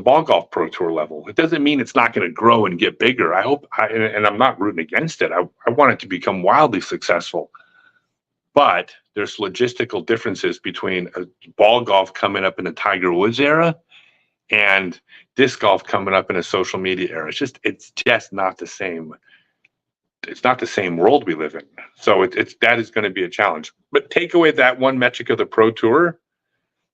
ball golf pro tour level. It doesn't mean it's not going to grow and get bigger. I hope, and I'm not rooting against it. I want it to become wildly successful. But there's logistical differences between a ball golf coming up in the Tiger Woods era and disc golf coming up in a social media era. It's just not the same. It's not the same world we live in. So that is going to be a challenge. But take away that one metric of the pro tour,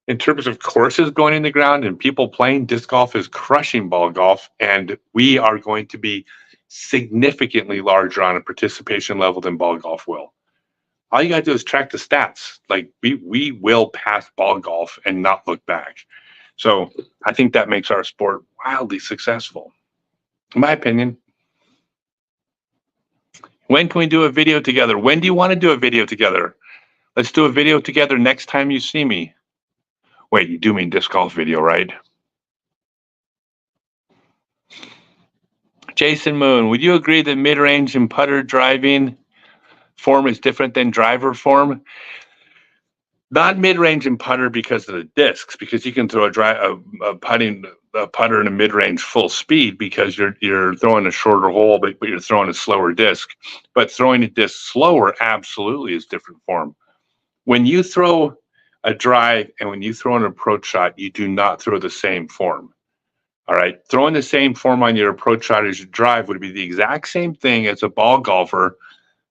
in terms of courses going in the ground and people playing, disc golf is crushing ball golf, and we are going to be significantly larger on a participation level than ball golf will. all you got to do is track the stats. Like we will pass ball golf and not look back. So I think that makes our sport wildly successful, in my opinion. When can we do a video together? When do you want to do a video together? Let's do a video together next time you see me. Wait, you do mean disc golf video, right? Jason Moon, would you agree that mid-range and putter driving form is different than driver form? Not mid-range and putter because of the discs, because you can throw a putter in a mid-range full speed because you're throwing a shorter hole, but you're throwing a slower disc. But throwing a disc slower absolutely is different form. When you throw a drive and when you throw an approach shot, you do not throw the same form. All right. Throwing the same form on your approach shot as your drive would be the exact same thing as a ball golfer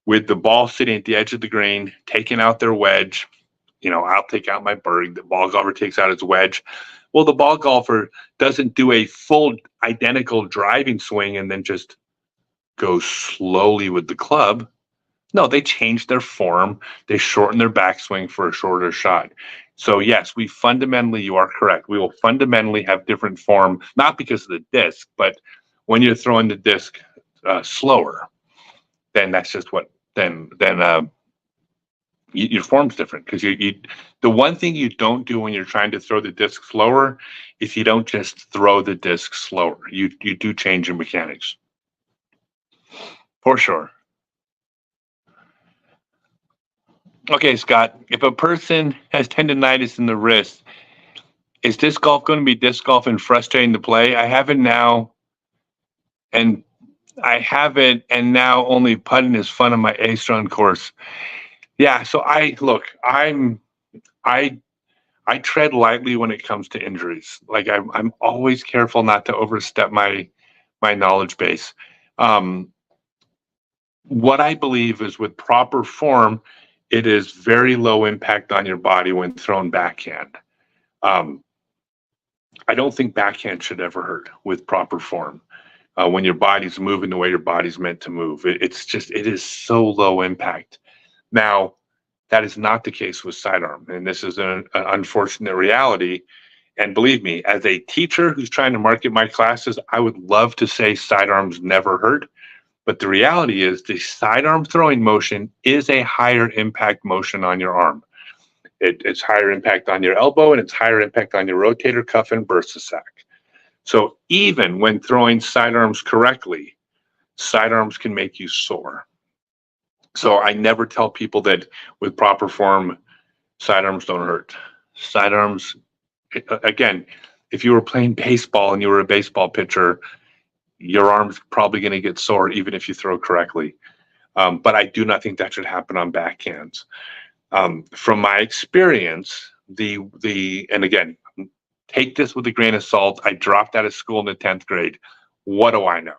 with the ball sitting at the edge of the green, taking out their wedge. You know, I'll take out my bird. The ball golfer takes out his wedge. Well, the ball golfer doesn't do a full identical driving swing and then just go slowly with the club. No, they change their form. They shorten their backswing for a shorter shot. So yes, you are correct. We will fundamentally have different form, not because of the disc, but when you're throwing the disc slower, then that's just your form's different. Because the one thing you don't do when you're trying to throw the disc slower is you don't just throw the disc slower. You do change your mechanics. For sure. Okay, Scott, if a person has tendonitis in the wrist, is disc golf going to be disc golf and frustrating to play? I have it now, and now only putting is fun on my A-Strong course. Yeah, so I tread lightly when it comes to injuries. Like I'm always careful not to overstep my knowledge base. What I believe is with proper form, it is very low impact on your body when thrown backhand. I don't think backhand should ever hurt with proper form. When your body's moving the way your body's meant to move, it is so low impact. Now, that is not the case with sidearm, and this is an unfortunate reality. And believe me, as a teacher who's trying to market my classes, I would love to say sidearms never hurt. But the reality is the sidearm throwing motion is a higher impact motion on your arm. It's higher impact on your elbow, and it's higher impact on your rotator cuff and bursa sac. So even when throwing sidearms correctly, sidearms can make you sore. So I never tell people that with proper form, sidearms don't hurt. Sidearms, again, if you were playing baseball and you were a baseball pitcher, your arm's probably going to get sore even if you throw correctly. But I do not think that should happen on backhands. From my experience, and again, take this with a grain of salt. I dropped out of school in the 10th grade. What do I know?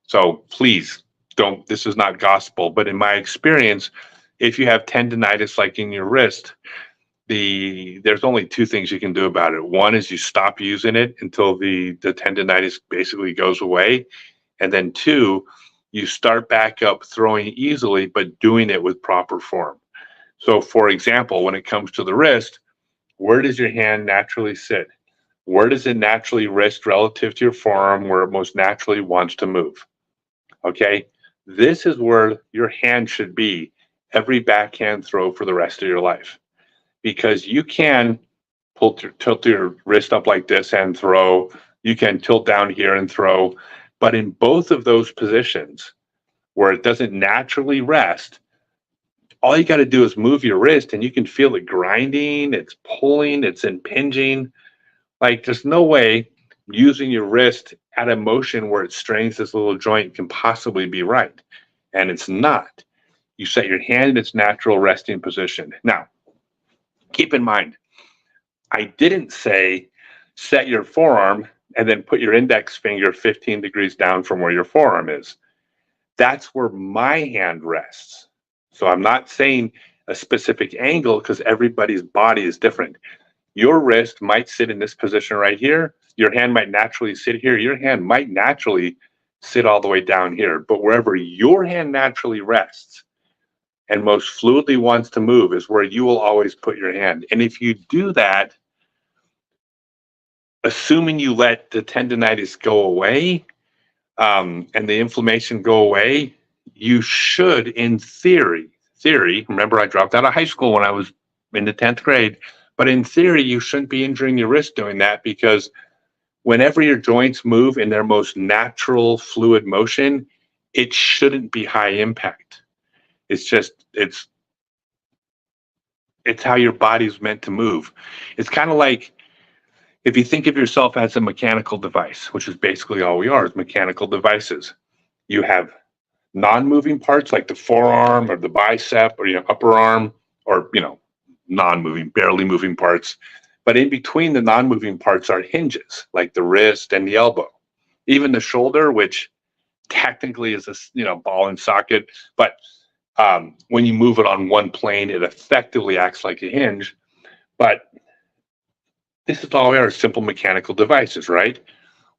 So please don't, this is not gospel, but in my experience, if you have tendonitis like in your wrist, there's only two things you can do about it. One is you stop using it until the tendonitis basically goes away. And then two, you start back up throwing easily, but doing it with proper form. So for example, when it comes to the wrist, where does your hand naturally sit? Where does it naturally rest relative to your forearm where it most naturally wants to move? Okay, this is where your hand should be every backhand throw for the rest of your life. Because you can tilt your wrist up like this and throw. You can tilt down here and throw. But in both of those positions where it doesn't naturally rest, all you got to do is move your wrist and you can feel it grinding, it's pulling, it's impinging. Like there's no way using your wrist at a motion where it strains this little joint can possibly be right. And it's not. You set your hand in its natural resting position. Now, keep in mind, I didn't say set your forearm and then put your index finger 15 degrees down from where your forearm is. That's where my hand rests. So I'm not saying a specific angle because everybody's body is different. Your wrist might sit in this position right here. Your hand might naturally sit here. Your hand might naturally sit all the way down here. But wherever your hand naturally rests, and most fluidly wants to move is where you will always put your hand. And if you do that, assuming you let the tendonitis go away, and the inflammation go away, you should, in theory, remember I dropped out of high school when I was in the 10th grade, but in theory, you shouldn't be injuring your wrist doing that, because whenever your joints move in their most natural fluid motion, it shouldn't be high impact. It's just, it's how your body's meant to move. It's kind of like, if you think of yourself as a mechanical device, which is basically all we are, is mechanical devices. You have non-moving parts like the forearm or the bicep or your upper arm, or non-moving, barely moving parts. But in between the non-moving parts are hinges, like the wrist and the elbow. Even the shoulder, which technically is a ball and socket, but when you move it on one plane, it effectively acts like a hinge. But this is all we are, simple mechanical devices, right?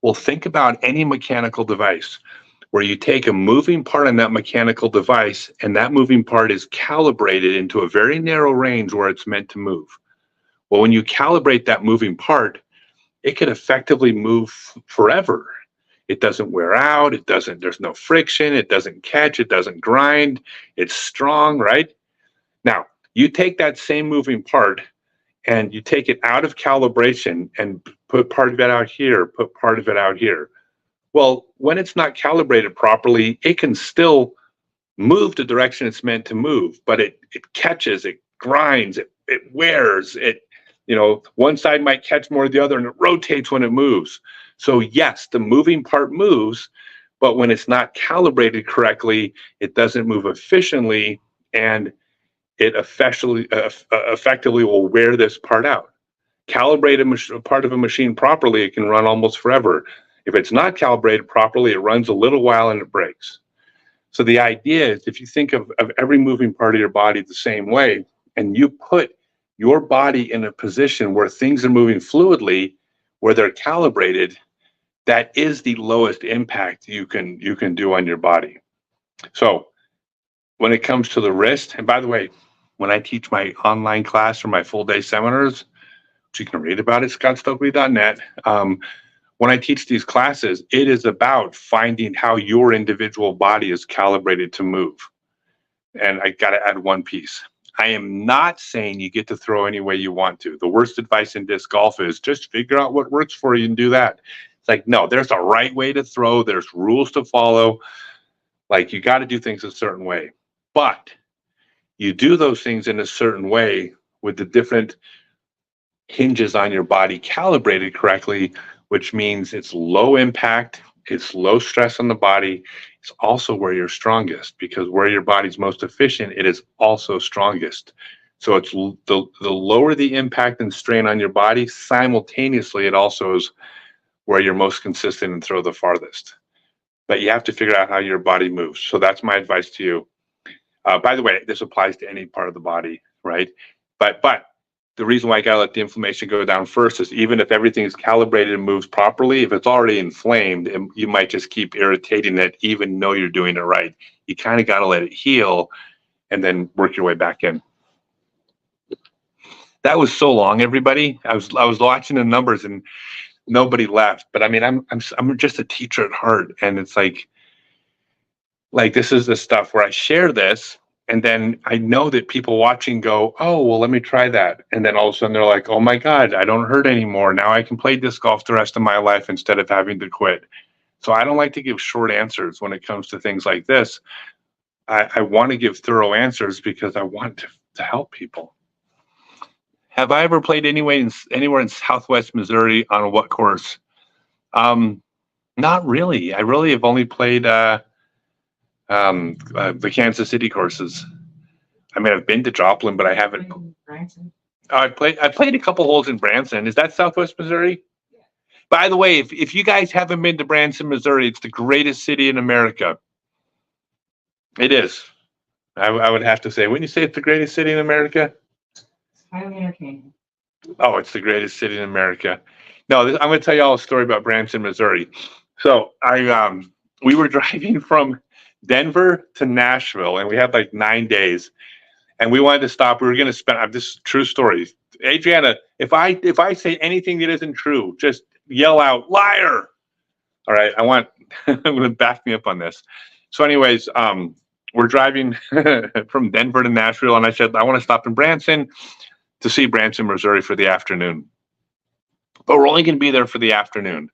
Well, think about any mechanical device where you take a moving part on that mechanical device, and that moving part is calibrated into a very narrow range where it's meant to move. Well, when you calibrate that moving part, it could effectively move forever. It doesn't wear out. There's no friction. It doesn't catch. It doesn't grind. It's strong, right? Now, you take that same moving part and you take it out of calibration and put part of it out here, put part of it out here. Well, when it's not calibrated properly, it can still move the direction it's meant to move, but it catches, it grinds, it wears, one side might catch more than the other, and it rotates when it moves. So yes, the moving part moves, but when it's not calibrated correctly, it doesn't move efficiently, and it effectively will wear this part out. Calibrate a part of a machine properly, it can run almost forever. If it's not calibrated properly, it runs a little while and it breaks. So the idea is, if you think of every moving part of your body the same way, and you put your body in a position where things are moving fluidly, where they're calibrated, that is the lowest impact you can do on your body. So when it comes to the wrist, and by the way, when I teach my online class or my full day seminars, which you can read about at scottstokely.net, when I teach these classes, it is about finding how your individual body is calibrated to move. And I got to add one piece. I am not saying you get to throw any way you want to. The worst advice in disc golf is just figure out what works for you and do that. It's like, no, there's a right way to throw. There's rules to follow. Like, you got to do things a certain way. But you do those things in a certain way with the different hinges on your body calibrated correctly, which means it's low impact, it's low stress on the body. It's also where you're strongest, because where your body's most efficient, it is also strongest. So it's the lower the impact and strain on your body, simultaneously, it also is where you're most consistent and throw the farthest. But you have to figure out how your body moves. So that's my advice to you. By the way, this applies to any part of the body, right? But the reason why I gotta let the inflammation go down first is, even if everything is calibrated and moves properly, if it's already inflamed, you might just keep irritating it, even though you're doing it right. You kind of gotta let it heal and then work your way back in. That was so long, everybody. I was watching the numbers and nobody left. But I mean, I'm just a teacher at heart, and it's like this is the stuff where I share this. And then I know that people watching go, oh, well, let me try that. And then all of a sudden they're like, oh my God, I don't hurt anymore. Now I can play disc golf the rest of my life instead of having to quit. So I don't like to give short answers when it comes to things like this. I want to give thorough answers because I want to help people. Have I ever played anywhere in Southwest Missouri? On what course? Not really. I really have only played the Kansas City courses. I mean, I've been to Joplin, but I haven't. Branson. I played a couple holes in Branson. Is that Southwest Missouri? Yeah. By the way, if you guys haven't been to Branson, Missouri, it's the greatest city in America. It is. I would have to say. Wouldn't you say it's the greatest city in America? It's highly entertaining. Oh, it's the greatest city in America. No, I'm going to tell you all a story about Branson, Missouri. So we were driving from Denver to Nashville, and we had like 9 days, and we wanted to stop. We were going to spend. This is true story. Adriana, if I say anything that isn't true, just yell out liar. All right, I'm going to back me up on this. So, anyways, we're driving from Denver to Nashville, and I said I want to stop in Branson to see Branson, Missouri, for the afternoon. But we're only going to be there for the afternoon,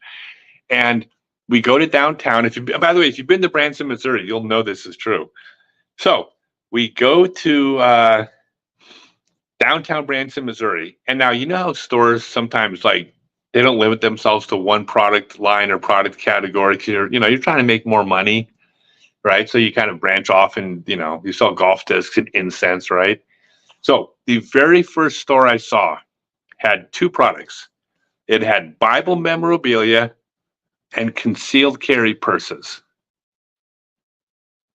and we go to downtown. By the way, if you've been to Branson, Missouri, you'll know this is true. So we go to downtown Branson, Missouri, and now you know how stores sometimes like they don't limit themselves to one product line or product category because you're trying to make more money, right? So you kind of branch off, and you sell golf discs and incense, right? So the very first store I saw had two products. It had Bible memorabilia and concealed carry purses.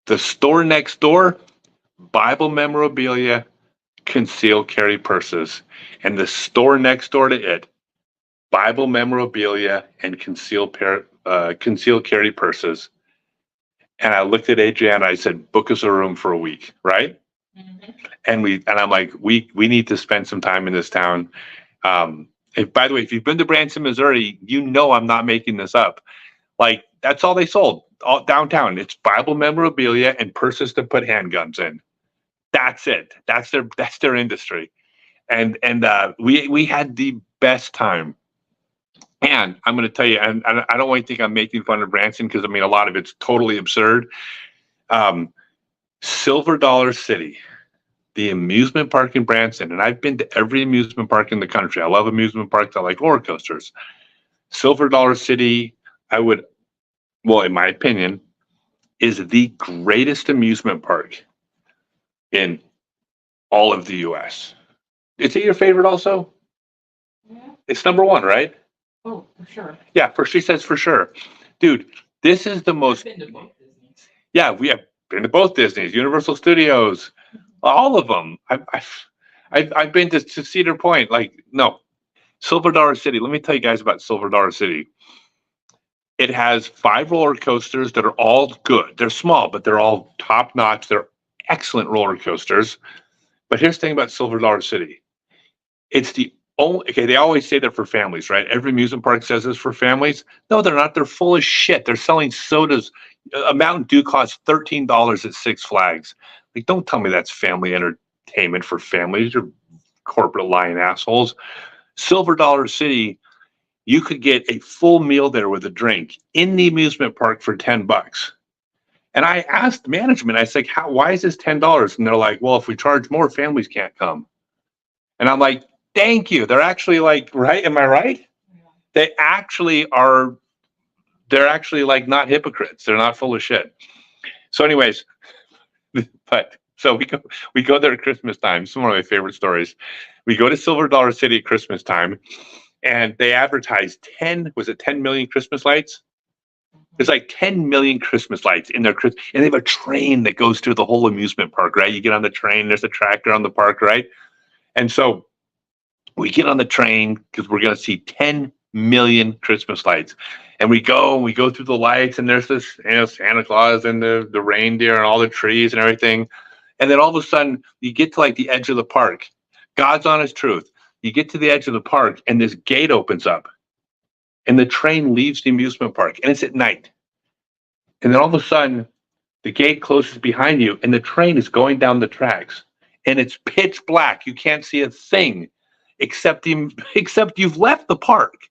The store next door, Bible memorabilia, concealed carry purses. And the store next door to it, Bible memorabilia and concealed carry purses. And I looked at Adriana, I said, book us a room for a week, right? Mm-hmm. And I'm like, we need to spend some time in this town. By the way, if you've been to Branson, Missouri, I'm not making this up. Like, that's all they sold all downtown. It's Bible memorabilia and purses to put handguns in. That's it. That's their industry. And we had the best time. And I'm going to tell you, and I don't want you to think I'm making fun of Branson because, a lot of it's totally absurd. Silver Dollar City, the amusement park in Branson, and I've been to every amusement park in the country. I love amusement parks. I like roller coasters. Silver Dollar City, in my opinion, is the greatest amusement park in all of the U.S. Is it your favorite also? Yeah. It's number one, right? Oh, for sure. Yeah, she says for sure. Dude, this is the most... I've been to both Disneys. Yeah, we have been to both Disneys, Universal Studios, all of them. I've been to Cedar Point. Silver Dollar City. Let me tell you guys about Silver Dollar City. It has 5 roller coasters that are all good. They're small, but they're all top notch. They're excellent roller coasters. But here's the thing about Silver Dollar City. It's the only, they always say they're for families, right? Every amusement park says it's for families. No, they're not. They're full of shit. They're selling sodas. A Mountain Dew costs $13 at Six Flags. Like, don't tell me that's family entertainment for families. You're corporate lying assholes. Silver Dollar City, you could get a full meal there with a drink in the amusement park for $10. And I asked management, I said, why is this $10? And they're like, well, if we charge more, families can't come. And I'm like, thank you. They're actually like, right? Am I right? Yeah. They're actually like not hypocrites. They're not full of shit. So anyways, so we go there at Christmas time. It's one of my favorite stories. We go to Silver Dollar City at Christmas time, and they advertise 10 million Christmas lights? There's like 10 million Christmas lights in their and they have a train that goes through the whole amusement park, right? You get on the train, there's a tractor on the park, right? And so we get on the train because we're going to see 10 million Christmas lights. And we go through the lights, and there's this, Santa Claus and the reindeer and all the trees and everything. And then all of a sudden you get to like the edge of the park. God's honest truth. You get to the edge of the park, and this gate opens up, and the train leaves the amusement park, and it's at night. And then all of a sudden, the gate closes behind you, and the train is going down the tracks, and it's pitch black. You can't see a thing except you've left the park.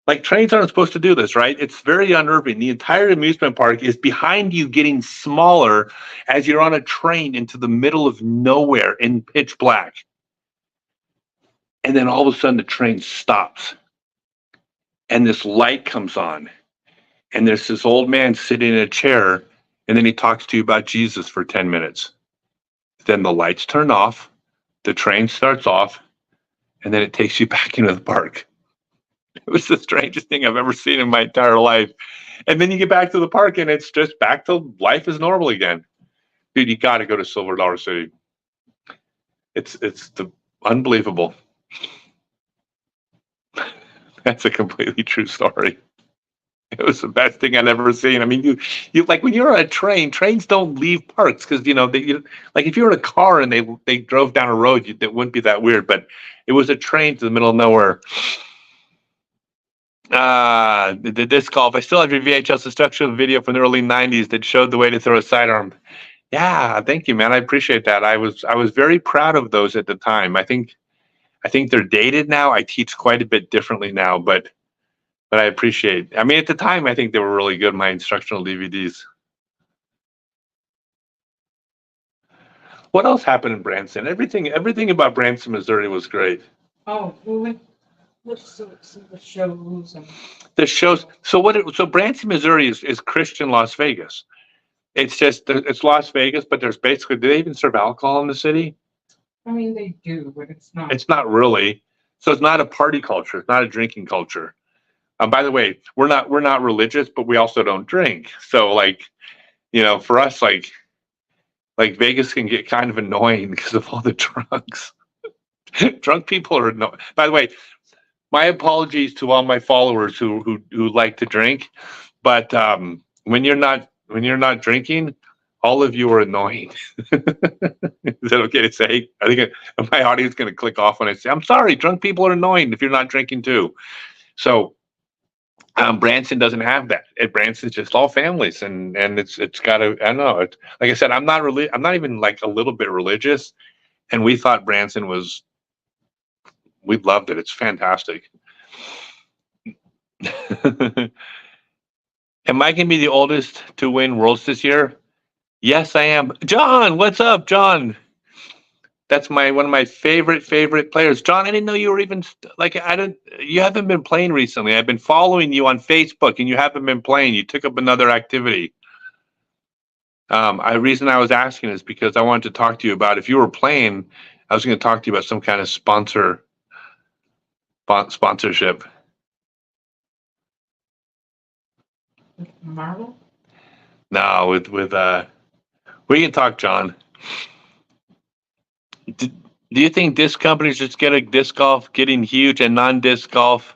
Like, trains aren't supposed to do this, right? It's very unnerving. The entire amusement park is behind you, getting smaller as you're on a train into the middle of nowhere in pitch black. And then all of a sudden, the train stops, and this light comes on, and there's this old man sitting in a chair, and then he talks to you about Jesus for 10 minutes. Then the lights turn off, the train starts off, and then it takes you back into the park. It was the strangest thing I've ever seen in my entire life. And then you get back to the park, and it's just back to life as normal again. Dude, you got to go to Silver Dollar City. It's unbelievable. That's a completely true story. It was the best thing I'd ever seen. I mean, you like when you're on a train, trains don't leave parks because like if you were in a car and they drove down a road, it wouldn't be that weird. But it was a train to the middle of nowhere. The disc golf. I still have your VHS instructional video from the early '90s that showed the way to throw a sidearm. Yeah, thank you, man. I appreciate that. I was very proud of those at the time. I think they're dated now. I teach quite a bit differently now, but I appreciate. I mean, at the time, I think they were really good. My instructional DVDs. What else happened in Branson? Everything about Branson, Missouri was great. Oh, let's see the shows and. The shows. So Branson, Missouri is Christian Las Vegas. It's just it's Las Vegas, but there's basically, do they even serve alcohol in the city? I mean, they do, but it's not. It's not really. So it's not a party culture. It's not a drinking culture. By the way, we're not religious, but we also don't drink. So like, for us, like Vegas can get kind of annoying because of all the drunks. Drunk people are no. By the way, my apologies to all my followers who like to drink, but when you're not drinking, all of you are annoying. Is that okay to say? I think my audience is going to click off when I say, I'm sorry, drunk people are annoying if you're not drinking too. So Branson doesn't have that. At Branson's just all families, and it's got a. I don't know. Like I said, I'm not even like a little bit religious, and we thought Branson was. We loved it. It's fantastic. Am I going to be the oldest to win Worlds this year? Yes, I am. John, what's up, John? That's one of my favorite players. John, I didn't know you were even you haven't been playing recently. I've been following you on Facebook and you haven't been playing. You took up another activity. The reason I was asking is because I wanted to talk to you about, if you were playing, I was going to talk to you about some kind of sponsorship. Marvel? No, with we can talk, John. Do you think disc companies just disc golf getting huge and non-disc golf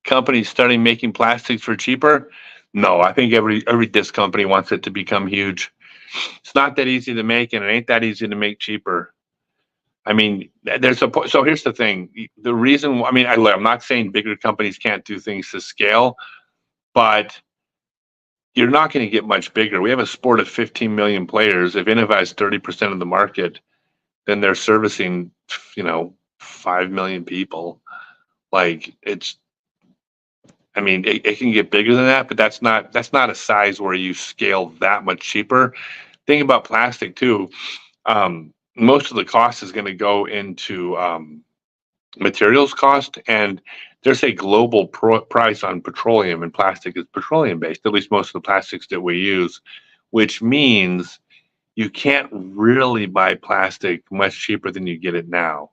companies starting making plastics for cheaper? No, I think every disc company wants it to become huge. It's not that easy to make, and it ain't that easy to make cheaper. I mean, so here's the thing. The reason, I mean, I'm not saying bigger companies can't do things to scale, but you're not going to get much bigger. We have a sport of 15 million players. If Innova has 30% of the market, then they're servicing, 5 million people. Like it can get bigger than that, but that's not a size where you scale that much cheaper. Think about plastic too. Most of the cost is going to go into materials cost, and there's a global price on petroleum, and plastic is petroleum based, at least most of the plastics that we use, which means you can't really buy plastic much cheaper than you get it now.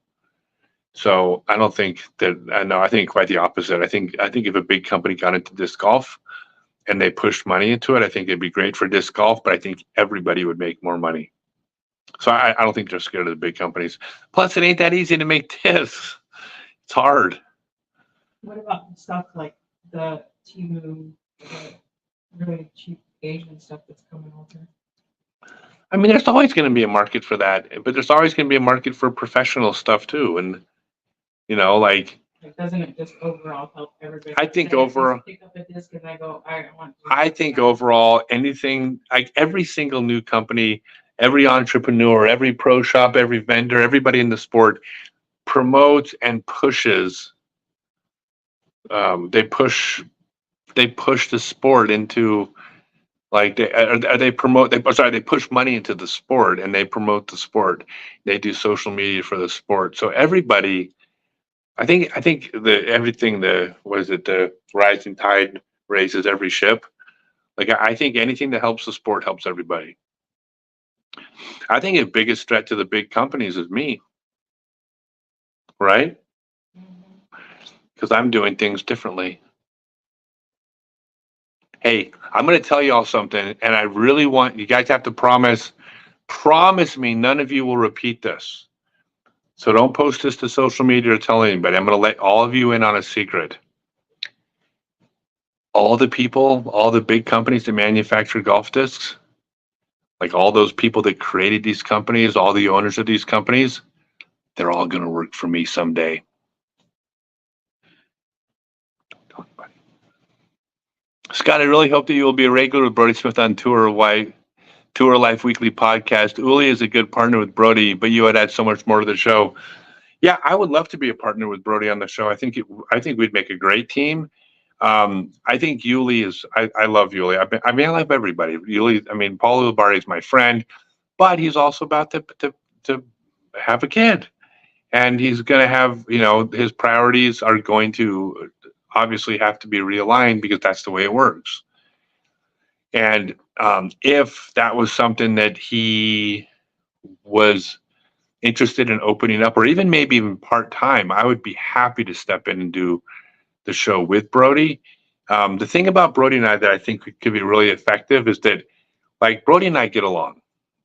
So I don't think that. I think quite the opposite. I think if a big company got into disc golf and they pushed money into it, I think it'd be great for disc golf, but I think everybody would make more money. So I don't think they're scared of the big companies. Plus, it ain't that easy to make discs. It's hard. What about stuff like the Temu, the really cheap Asian stuff that's coming over? I mean, there's always going to be a market for that, but there's always going to be a market for professional stuff too. And like doesn't it just overall help everybody? I think overall, pick up a disc and I go, I want. I think overall, anything, like every single new company, every entrepreneur, every pro shop, every vendor, everybody in the sport promotes and pushes. They push the sport into, like they push money into the sport and they promote the sport. They do social media for the sport. So everybody, I think the rising tide raises every ship. Like I think anything that helps the sport helps everybody. I think the biggest threat to the big companies is me, right? Because I'm doing things differently. Hey, I'm going to tell you all something, and I really want you guys have to promise me none of you will repeat this. So don't post this to social media or tell anybody. I'm going to let all of you in on a secret. all the people, all the big companies that manufacture golf discs, like all those people that created these companies, all the owners of these companies, they're all going to work for me someday. Scott, I really hope that you will be a regular with Brody Smith on Tour Life Weekly podcast. Uli is a good partner with Brody, but you would add so much more to the show. Yeah, I would love to be a partner with Brody on the show. I think we'd make a great team. I think Yuli is. I love Yuli. I love everybody. Yuli. I mean, Paul Ubari is my friend, but he's also about to have a kid, and he's going to have, his priorities are going to obviously have to be realigned because that's the way it works. And if that was something that he was interested in opening up, or even maybe even part-time, I would be happy to step in and do the show with Brody. The thing about Brody and I that I think could be really effective is that, like, Brody and I get along.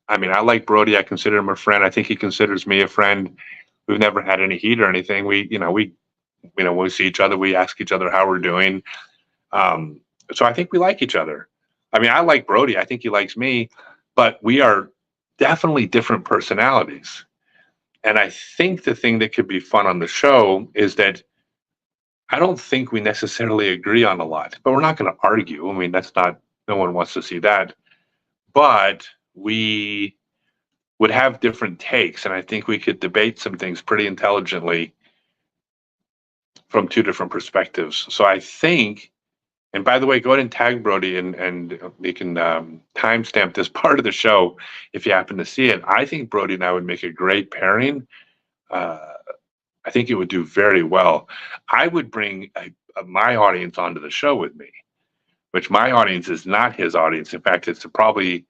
I mean, I like Brody. I consider him a friend. I think he considers me a friend. We've never had any heat or anything. When we see each other, we ask each other how we're doing. So I think we like each other. I mean, I like Brody. I think he likes me, but we are definitely different personalities. And I think the thing that could be fun on the show is that I don't think we necessarily agree on a lot, but we're not going to argue. I mean, no one wants to see that. But we would have different takes, and I think we could debate some things pretty intelligently from two different perspectives. So I think, and by the way, go ahead and tag Brody, and you can timestamp this part of the show if you happen to see it. I think Brody and I would make a great pairing. I think it would do very well. I would bring my audience onto the show with me, which my audience is not his audience. In fact, it's probably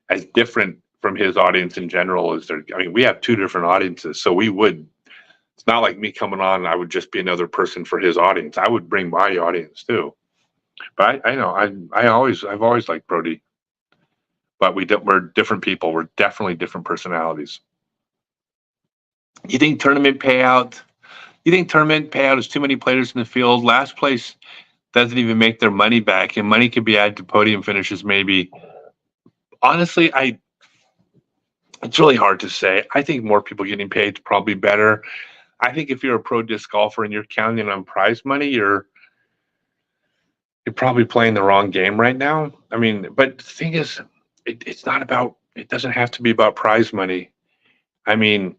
as different from his audience in general as I mean, we have two different audiences. So it's not like me coming on, I would just be another person for his audience. I would bring my audience too. But I know I've always liked Brody, but we're different people. We're definitely different personalities. You think tournament payout is too many players in the field? Last place doesn't even make their money back, and money could be added to podium finishes maybe. Honestly, it's really hard to say. I think more people getting paid is probably better. I think if you're a pro disc golfer and you're counting on prize money, you're probably playing the wrong game right now. I mean, but the thing is, it doesn't have to be about prize money. I mean,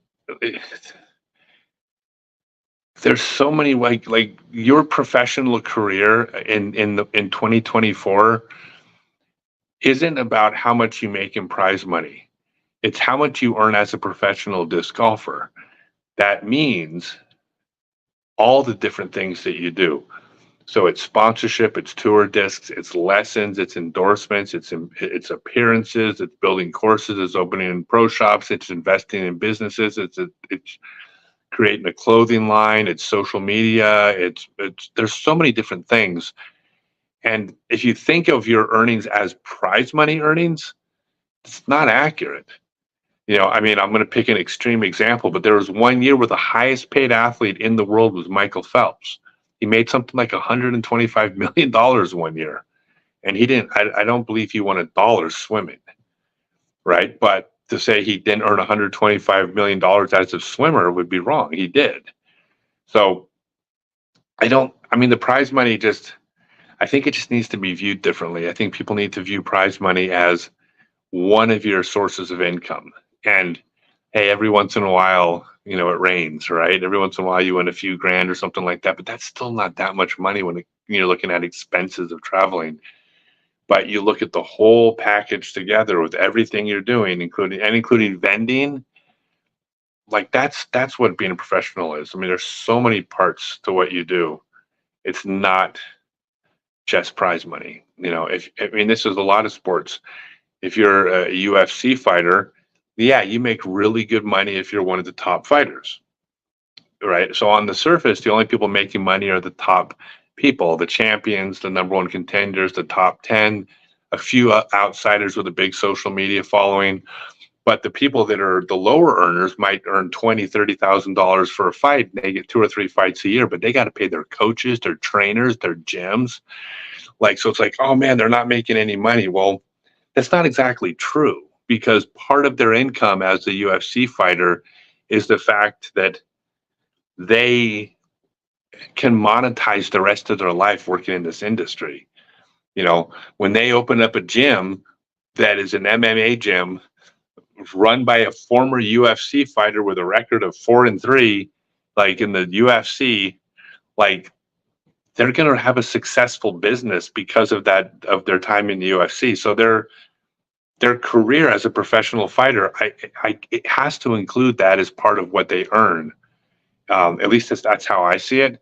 there's so many, like your professional career in 2024 isn't about how much you make in prize money. It's how much you earn as a professional disc golfer. That means all the different things that you do. So it's sponsorship, it's tour discs, it's lessons, it's endorsements, it's appearances, it's building courses, it's opening pro shops, it's investing in businesses, it's creating a clothing line, it's social media, it's there's so many different things. And if you think of your earnings as prize money earnings, it's not accurate. I mean, I'm going to pick an extreme example, but there was 1 year where the highest paid athlete in the world was Michael Phelps. He made something like $125 million 1 year. And I don't believe he won $1 swimming, right? But to say he didn't earn $125 million as a swimmer would be wrong. He did. So the prize money I think it just needs to be viewed differently. I think people need to view prize money as one of your sources of income. And hey, every once in a while, it rains, right? Every once in a while you win a few grand or something like that, but that's still not that much money when you're looking at expenses of traveling. But you look at the whole package together with everything you're doing, including vending, like that's what being a professional is. I mean, there's so many parts to what you do. It's not just prize money. This is a lot of sports. If you're a UFC fighter, yeah, you make really good money if you're one of the top fighters, right? So on the surface, the only people making money are the top people, the champions, the number one contenders, the top 10, a few outsiders with a big social media following. But the people that are the lower earners might earn $20,000, $30,000 for a fight, and they get 2 or 3 fights a year, but they got to pay their coaches, their trainers, their gyms. Like, so it's like, oh man, they're not making any money. Well, that's not exactly true, because part of their income as a UFC fighter is the fact that they can monetize the rest of their life working in this industry. You know, when they open up a gym that is an MMA gym run by a former UFC fighter with a record of 4-3, like in the UFC, like they're going to have a successful business because of that, of their time in the UFC. So their career as a professional fighter, it has to include that as part of what they earn. At least that's how I see it.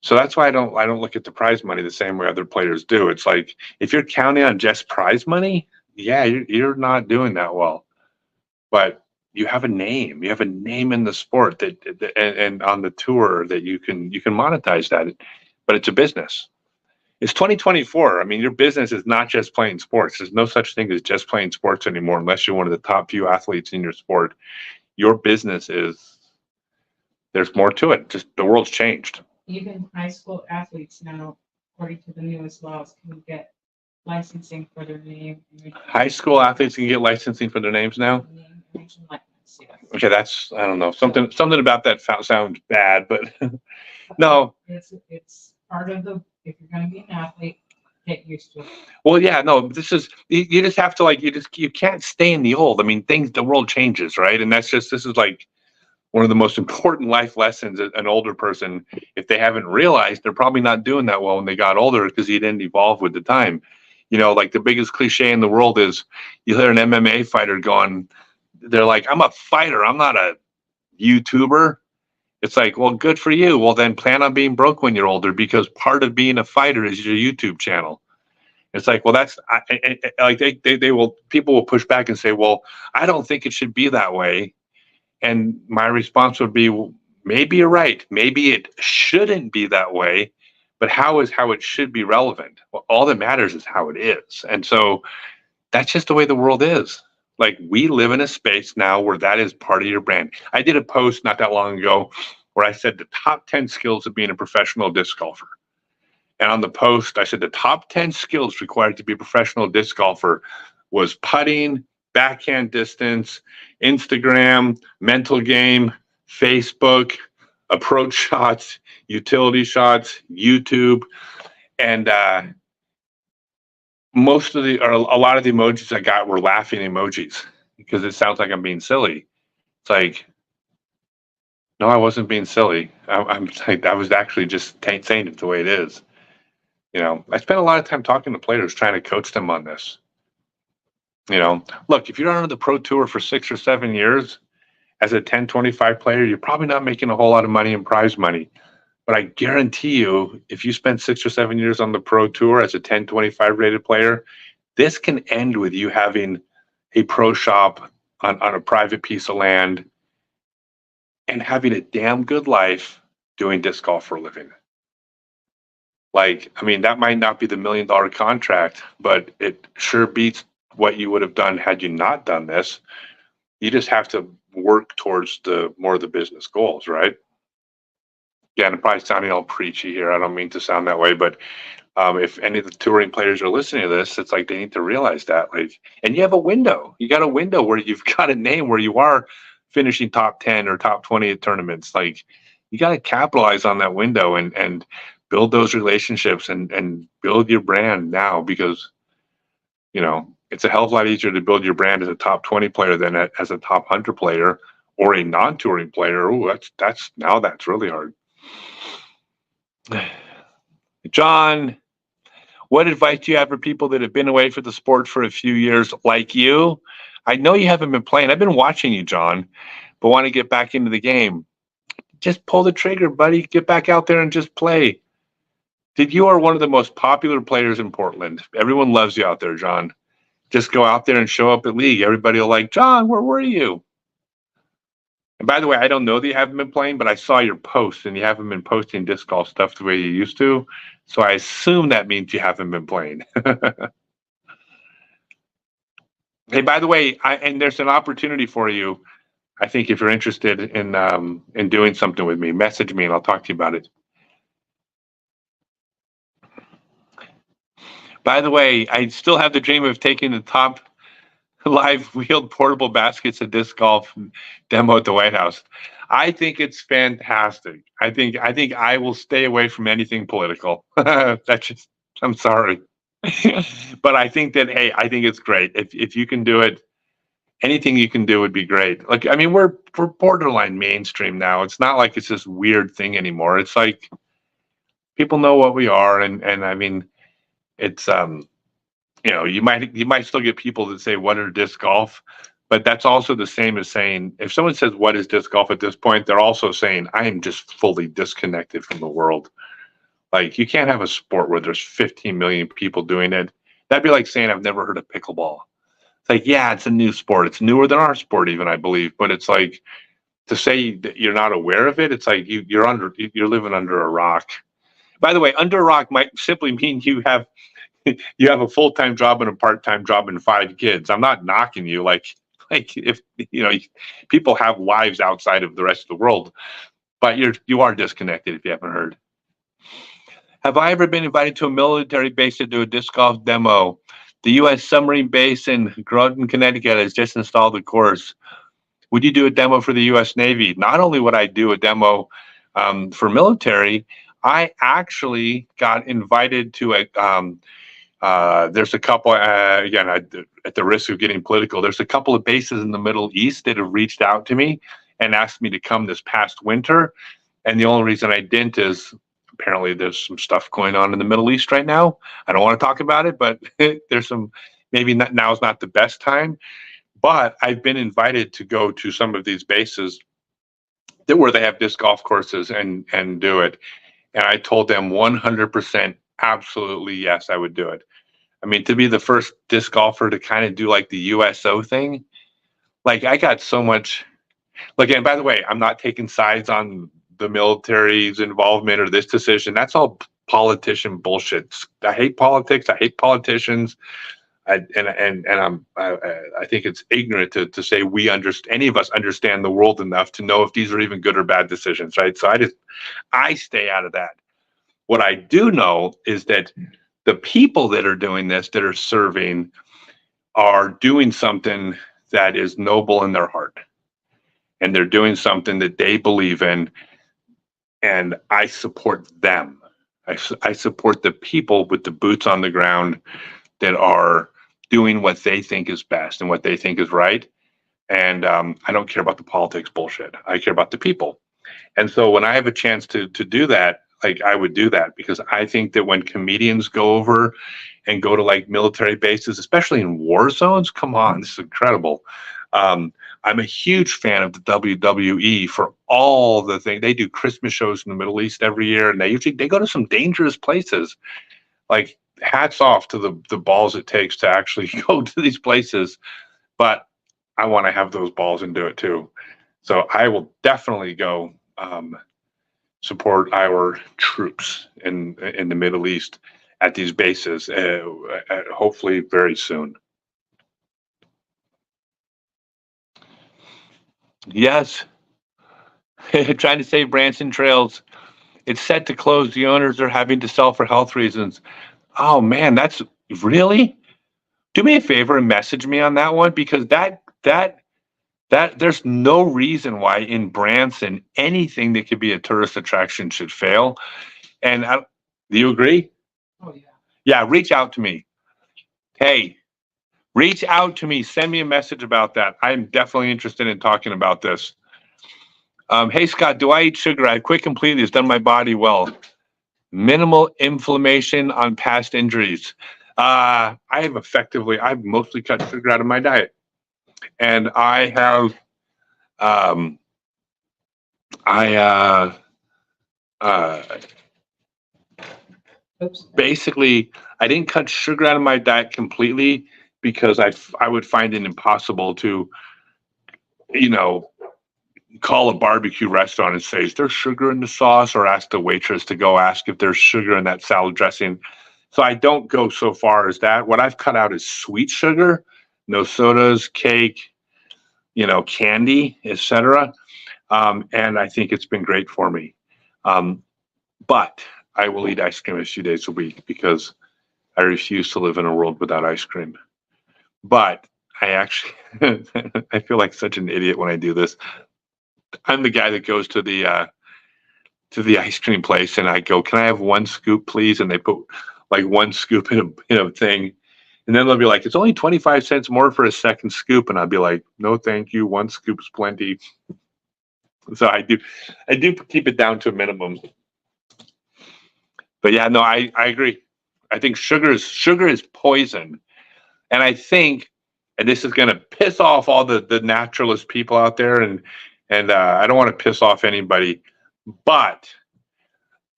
So that's why I don't look at the prize money the same way other players do. It's like, if you're counting on just prize money, yeah, you're not doing that well. But you have a name. You have a name in the sport and on the tour that you can monetize that. But it's a business. It's 2024. I mean, your business is not just playing sports. There's no such thing as just playing sports anymore, unless you're one of the top few athletes in your sport. Your business is, there's more to it. Just the world's changed. Even high school athletes now, according to the newest laws, can get licensing for their name. High school athletes can get licensing for their names now? Name, image, and likeness, yes. Okay, that's, I don't know. Something about that sounds bad, but no. It's part of the, if you're going to be an athlete, get used to it. Well, yeah, no, this is, you just have to, like, you can't stay in the old. I mean, the world changes, right? And this is like one of the most important life lessons an older person, if they haven't realized, they're probably not doing that well when they got older, because you didn't evolve with the time. You know, like the biggest cliche in the world is, you hear an MMA fighter going, they're like, I'm a fighter, I'm not a YouTuber. It's like, well, good for you. Well, then plan on being broke when you're older, because part of being a fighter is your YouTube channel. It's like, well, that's like they will, people will push back and say, well, I don't think it should be that way. And my response would be, well, maybe you're right. Maybe it shouldn't be that way, but how it should be relevant? Well, all that matters is how it is. And so that's just the way the world is. Like, we live in a space now where that is part of your brand. I did a post not that long ago where I said the top 10 skills of being a professional disc golfer. And on the post, I said the top 10 skills required to be a professional disc golfer was putting, backhand distance, Instagram, mental game, Facebook, approach shots, utility shots, YouTube. And most of a lot of the emojis I got were laughing emojis, because it sounds like I'm being silly. It's like, no, I wasn't being silly. I'm like, I was actually just saying it the way it is. You know, I spent a lot of time talking to players, trying to coach them on this. You know, look, if you're on the pro tour for 6 or 7 years as a 10-25 player, you're probably not making a whole lot of money in prize money. But I guarantee you, if you spend 6 or 7 years on the pro tour as a 10-25 rated player, this can end with you having a pro shop on a private piece of land and having a damn good life doing disc golf for a living. Like, I mean, that might not be the $1 million contract, but it sure beats what you would have done had you not done this. You just have to work towards more of the business goals, right? Yeah, and I'm probably sounding all preachy here. I don't mean to sound that way, but if any of the touring players are listening to this, it's like they need to realize that. Like, and you have a window. You got a window where you've got a name where you are finishing top 10 or top 20 at tournaments. Like, you got to capitalize on that window and build those relationships and build your brand now, because, you know, it's a hell of a lot easier to build your brand as a top 20 player than as a top 100 player or a non-touring player. Oh, that's really hard. John, what advice do you have for people that have been away from the sport for a few years like you? I know you haven't been playing. I've been watching you, John, but want to get back into the game. Just pull the trigger, buddy. Get back out there and just play. You are one of the most popular players in Portland. Everyone loves you out there, John. Just go out there and show up at league. Everybody will like, John, where were you? And by the way, I don't know that you haven't been playing, but I saw your posts and you haven't been posting disc golf stuff the way you used to. So I assume that means you haven't been playing. Hey, by the way, and there's an opportunity for you. I think if you're interested in doing something with me, message me and I'll talk to you about it. By the way, I still have the dream of taking the top live wheeled portable baskets of disc golf demo at the White House. I think it's fantastic. I think I will stay away from anything political. That's just, I'm sorry. But I think that, hey, I think it's great. If you can do it, anything you can do would be great. Like, I mean, we're borderline mainstream now. It's not like it's this weird thing anymore. It's like people know what we are, and I mean, it's you might still get people that say what are disc golf, but that's also the same as saying if someone says what is disc golf at this point, they're also saying I am just fully disconnected from the world. Like you can't have a sport where there's 15 million people doing it. That'd be like saying I've never heard of pickleball. It's like, yeah, it's a new sport. It's newer than our sport even, I believe, but it's like to say that you're not aware of it, it's like you're living under a rock. By the way, under a rock might simply mean you have a full-time job and a part-time job and 5 kids. I'm not knocking you. Like if people have lives outside of the rest of the world, but you are disconnected if you haven't heard. Have I ever been invited to a military base to do a disc golf demo? The U.S. submarine base in Groton, Connecticut has just installed the course. Would you do a demo for the U.S. Navy? Not only would I do a demo for military, I actually got invited to there's a couple, again, at the risk of getting political, there's a couple of bases in the Middle East that have reached out to me and asked me to come this past winter. And the only reason I didn't is apparently there's some stuff going on in the Middle East right now. I don't want to talk about it, but there's some, maybe now is not the best time. But I've been invited to go to some of these bases where they have disc golf courses and do it. And I told them 100% absolutely yes, I would do it. I mean, to be the first disc golfer to kind of do like the USO thing, like I got so much. Like, and by the way, I'm not taking sides on the military's involvement or this decision. That's all politician bullshit. I hate politics. I hate politicians. I think it's ignorant to say any of us understand the world enough to know if these are even good or bad decisions, right? So I stay out of that. What I do know is that the people that are doing this, that are serving, are doing something that is noble in their heart. And they're doing something that they believe in. And I support them. I support the people with the boots on the ground that are doing what they think is best and what they think is right. And I don't care about the politics bullshit. I care about the people. And so when I have a chance to do that, like I would do that, because I think that when comedians go over and go to like military bases, especially in war zones, come on, this is incredible. I'm a huge fan of the WWE for all the things. They do Christmas shows in the Middle East every year, and they go to some dangerous places. Like hats off to the balls it takes to actually go to these places. But I want to have those balls and do it too. So I will definitely go support our troops in the Middle East at these bases, hopefully very soon. Yes. Trying to save Branson Trails. It's set to close. The owners are having to sell for health reasons. Oh man, that's really? Do me a favor and message me on that one, because that there's no reason why in Branson anything that could be a tourist attraction should fail. And do you agree? Oh yeah. Yeah, reach out to me. Hey, reach out to me. Send me a message about that. I'm definitely interested in talking about this. Hey Scott, do I eat sugar? I quit completely. It's done my body well. Minimal inflammation on past injuries. I've mostly cut sugar out of my diet. And I have, basically, I didn't cut sugar out of my diet completely because I would find it impossible to, call a barbecue restaurant and say, is there sugar in the sauce? Or ask the waitress to go ask if there's sugar in that salad dressing. So I don't go so far as that. What I've cut out is sweet sugar, no sodas, cake, candy, etc. And I think it's been great for me. But I will eat ice cream a few days a week because I refuse to live in a world without ice cream. But I actually, I feel like such an idiot when I do this. I'm the guy that goes to the ice cream place and I go, "Can I have one scoop, please?" And they put like one scoop in a thing. And then they'll be like, "It's only 25 cents more for a second scoop." And I'll be like, "No, thank you. One scoop's plenty." So I do keep it down to a minimum. But yeah, no, I agree. I think sugar is poison. And I think, and this is going to piss off all the naturalist people out there, and I don't want to piss off anybody, but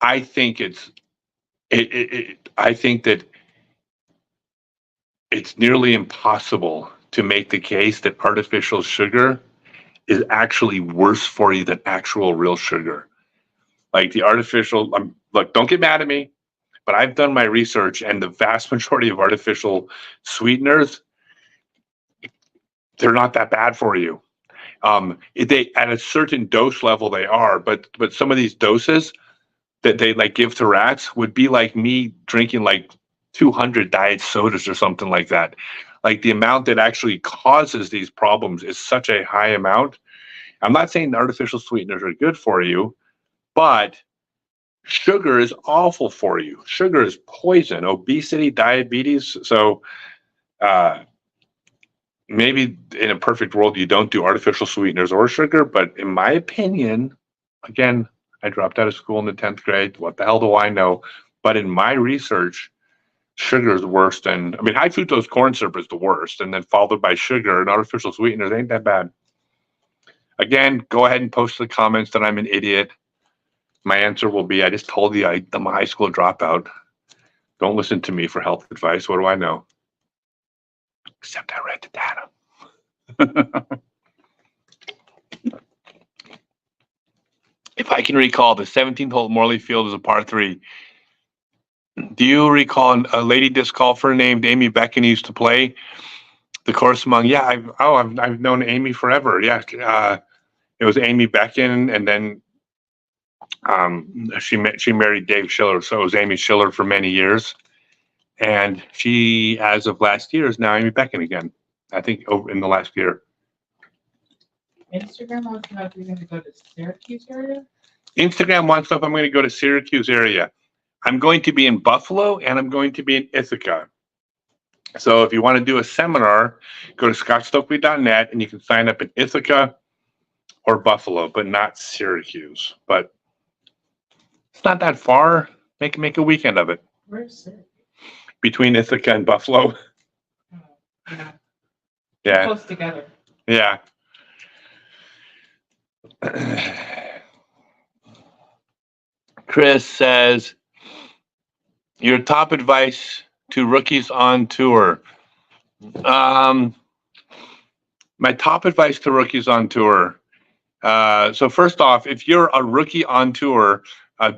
I think I think that it's nearly impossible to make the case that artificial sugar is actually worse for you than actual real sugar. Like the artificial, look, don't get mad at me, but I've done my research, and the vast majority of artificial sweeteners, they're not that bad for you. They at a certain dose level they are, but some of these doses that they like give to rats would be like me drinking like 200 diet sodas or something like that. Like the amount that actually causes these problems is such a high amount. I'm not saying artificial sweeteners are good for you, but sugar is awful for you. Sugar is poison, obesity, diabetes. So maybe in a perfect world, you don't do artificial sweeteners or sugar. But in my opinion, again, I dropped out of school in the 10th grade. What the hell do I know? But in my research, sugar is worse than, I mean, high fructose corn syrup is the worst, and then followed by sugar, and artificial sweeteners ain't that bad. Again, go ahead and post in the comments that I'm an idiot. My answer will be, I just told you I'm a high school dropout. Don't listen to me for health advice. What do I know? Except I read the data. If I can recall, the 17th hole at Morley Field is a par 3. Do you recall a lady disc golfer named Amy Beckon used to play the course among? Yeah, I've known Amy forever. Yeah, it was Amy Beckon, and then she married Dave Schiller, so it was Amy Schiller for many years, and she, as of last year, is now Amy Beckon again. I think over in the last year. Instagram wants to know if you're going to go to Syracuse area. Instagram wants to know if I'm going to go to Syracuse area. I'm going to be in Buffalo and I'm going to be in Ithaca. So if you want to do a seminar, go to scottstokely.net and you can sign up in Ithaca or Buffalo, but not Syracuse. But it's not that far. Make a weekend of it. Where's Syracuse? Between Ithaca and Buffalo. Oh, yeah. Yeah. Close together. Yeah. Chris says, your top advice to rookies on tour. My top advice to rookies on tour. So first off, if you're a rookie on tour,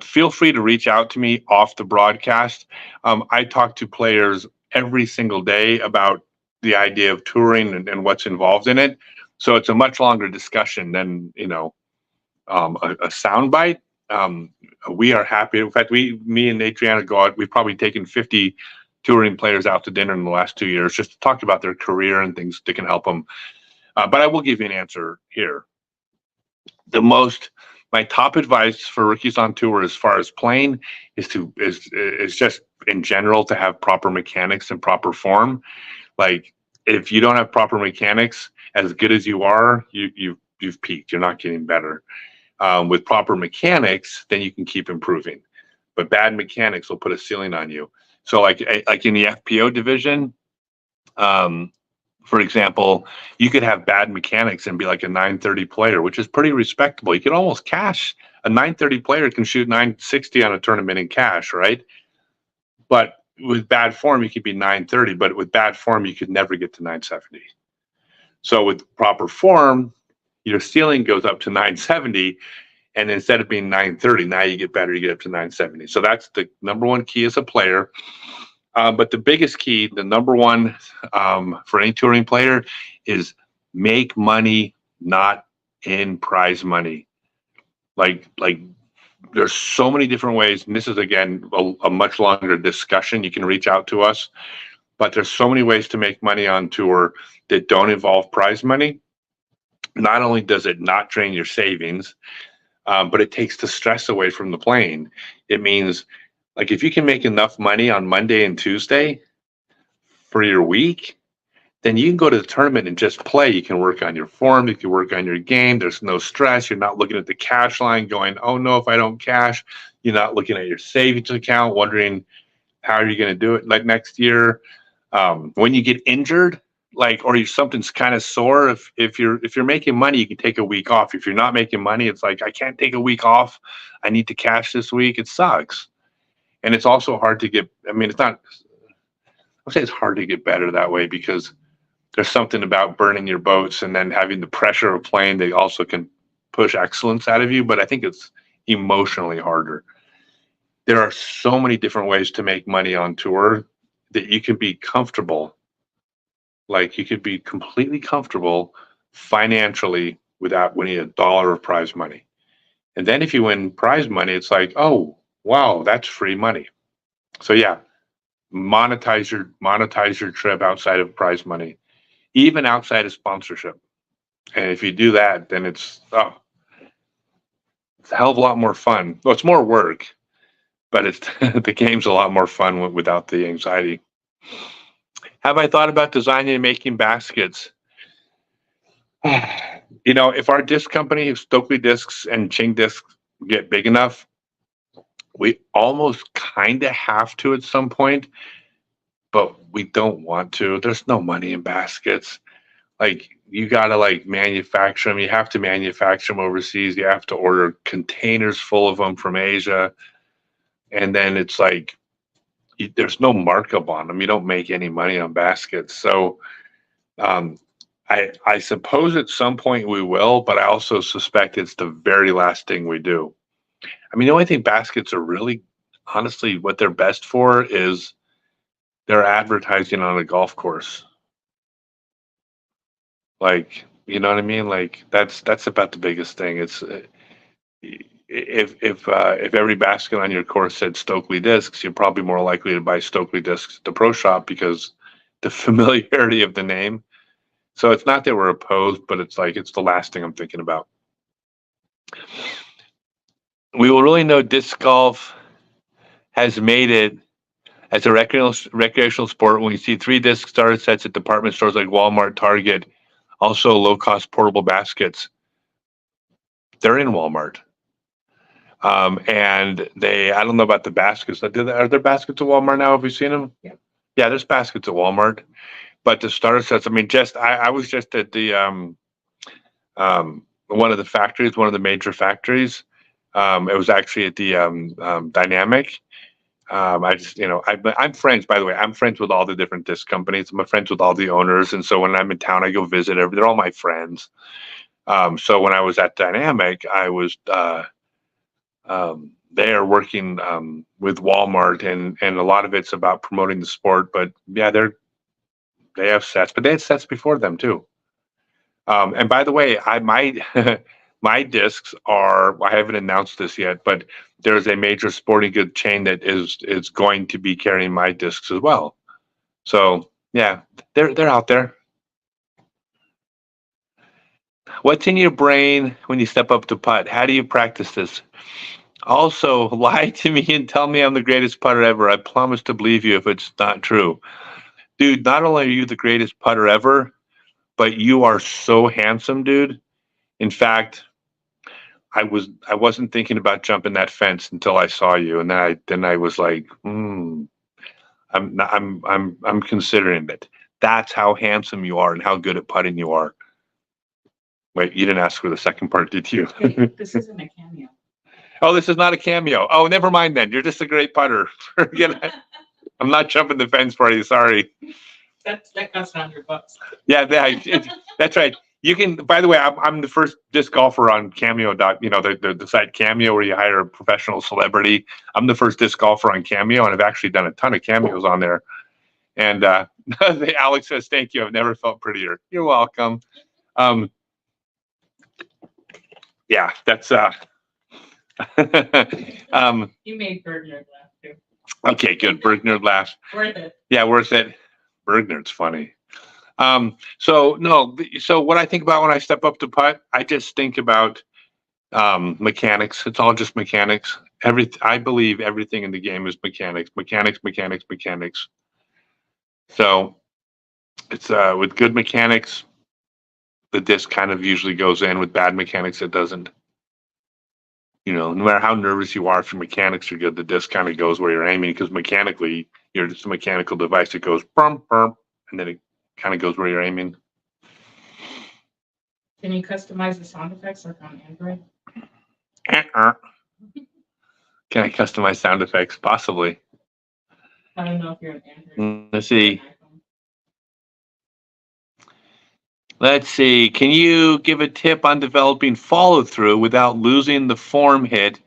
feel free to reach out to me off the broadcast. I talk to players every single day about the idea of touring and what's involved in it. So it's a much longer discussion than, a soundbite. We are happy. In fact, me and Adriana go out. We've probably taken 50 touring players out to dinner in the last 2 years just to talk about their career and things that can help them. But I will give you an answer here. My top advice for rookies on tour as far as playing is just in general to have proper mechanics and proper form. Like if you don't have proper mechanics, as good as you are, you've peaked. You're not getting better. With proper mechanics, then you can keep improving. But bad mechanics will put a ceiling on you. So like in the FPO division, for example, you could have bad mechanics and be like a 930 player, which is pretty respectable. You can almost cash. A 930 player can shoot 960 on a tournament in cash, right? But with bad form, you could be 930. But with bad form, you could never get to 970. So with proper form, your ceiling goes up to 970, and instead of being 930, now you get better, you get up to 970. So that's the number one key as a player. But the biggest key, the number one for any touring player, is make money, not in prize money. Like There's so many different ways, and this is again a much longer discussion. You can reach out to us, but there's so many ways to make money on tour that don't involve prize money. Not only does it not drain your savings, but it takes the stress away from the plane. It means, like, if you can make enough money on Monday and Tuesday for your week, then you can go to the tournament and just play. You can work on your form, you can work on your game. There's no stress. You're not looking at the cash line going, oh no, if I don't cash. You're not looking at your savings account wondering how are you going to do it like next year. When you get injured, like, or if something's kind of sore, if you're making money, you can take a week off. If you're not making money, it's like, I can't take a week off. I need to cash this week. It sucks. And it's also hard to get, I mean, it's not, I'll say it's hard to get better that way, because there's something about burning your boats and then having the pressure of playing that also can push excellence out of you. But I think it's emotionally harder. There are so many different ways to make money on tour that you can be comfortable. Like, you could be completely comfortable financially without winning $1 of prize money. And then if you win prize money, it's like, oh, wow, that's free money. So yeah, monetize your trip outside of prize money, even outside of sponsorship. And if you do that, then it's a hell of a lot more fun. Well, it's more work, but it's the game's a lot more fun without the anxiety. Have I thought about designing and making baskets? You know, if our disc company, if Stokely discs and Ching discs get big enough, we almost kind of have to at some point, but we don't want to. There's no money in baskets. Like, you got to like manufacture them. You have to manufacture them overseas. You have to order containers full of them from Asia. And then it's like, there's no markup on them. You don't make any money on baskets. So I suppose at some point we will, but I also suspect it's the very last thing we do. I mean, the only thing baskets are really, honestly, what they're best for is they're advertising on a golf course. Like, you know what I mean? Like, that's about the biggest thing. It's if every basket on your course said Stokely discs, you're probably more likely to buy Stokely discs at the pro shop because the familiarity of the name. So it's not that we're opposed, but it's like, it's the last thing I'm thinking about. We will really know disc golf has made it as a recreational sport when we see 3 disc starter sets at department stores like Walmart, Target, also low-cost portable baskets. They're in Walmart. And I don't know about the baskets. Are there baskets at Walmart now? Have you seen them? Yeah. Yeah, there's baskets at Walmart. But the starter sets, I mean, I was just at the one of the factories, one of the major factories. It was actually at the Dynamic. I just, I'm friends, by the way, I'm friends with all the different disc companies. I'm friends with all the owners. And so when I'm in town, I go visit they're all my friends. So when I was at Dynamic, I was there working with Walmart, and a lot of it's about promoting the sport. But yeah, they have sets, but they had sets before them too. And by the way, my discs are, I haven't announced this yet, but there's a major sporting goods chain that is going to be carrying my discs as well. So yeah, they're out there. What's in your brain when you step up to putt? How do you practice this? Also, lie to me and tell me I'm the greatest putter ever. I promise to believe you if it's not true. Dude, not only are you the greatest putter ever, but you are so handsome, dude. In fact, I wasn't thinking about jumping that fence until I saw you, and then I was like, I'm considering it. That's how handsome you are and how good at putting you are. Wait, you didn't ask for the second part, did you? Hey, this isn't a cameo. Oh, this is not a cameo. Oh, never mind then. You're just a great putter. I'm not jumping the fence for you. Sorry. That costs $100. Yeah, that's right. You can. By the way, I'm the first disc golfer on Cameo. The site Cameo where you hire a professional celebrity. I'm the first disc golfer on Cameo, and I've actually done a ton of cameos on there. And Alex says, "Thank you. I've never felt prettier." You're welcome. Yeah, that's You made Bergner laugh too. Okay, good. Bergner laughs. Worth it. Yeah, worth it. Bergner's funny. So no, so what I think about when I step up to putt, I just think about mechanics. It's all just mechanics. I believe everything in the game is mechanics, mechanics, mechanics, mechanics. So it's with good mechanics, the disc kind of usually goes in. With bad mechanics, it doesn't. No matter how nervous you are, if your mechanics are good, the disc kind of goes where you're aiming because mechanically, you're just a mechanical device that goes brum, brum, and then it kind of goes where you're aiming. Can you customize the sound effects like on Android? Can I customize sound effects? Possibly. I don't know if you're an Android. Let's see. Let's see. Can you give a tip on developing follow through without losing the form hit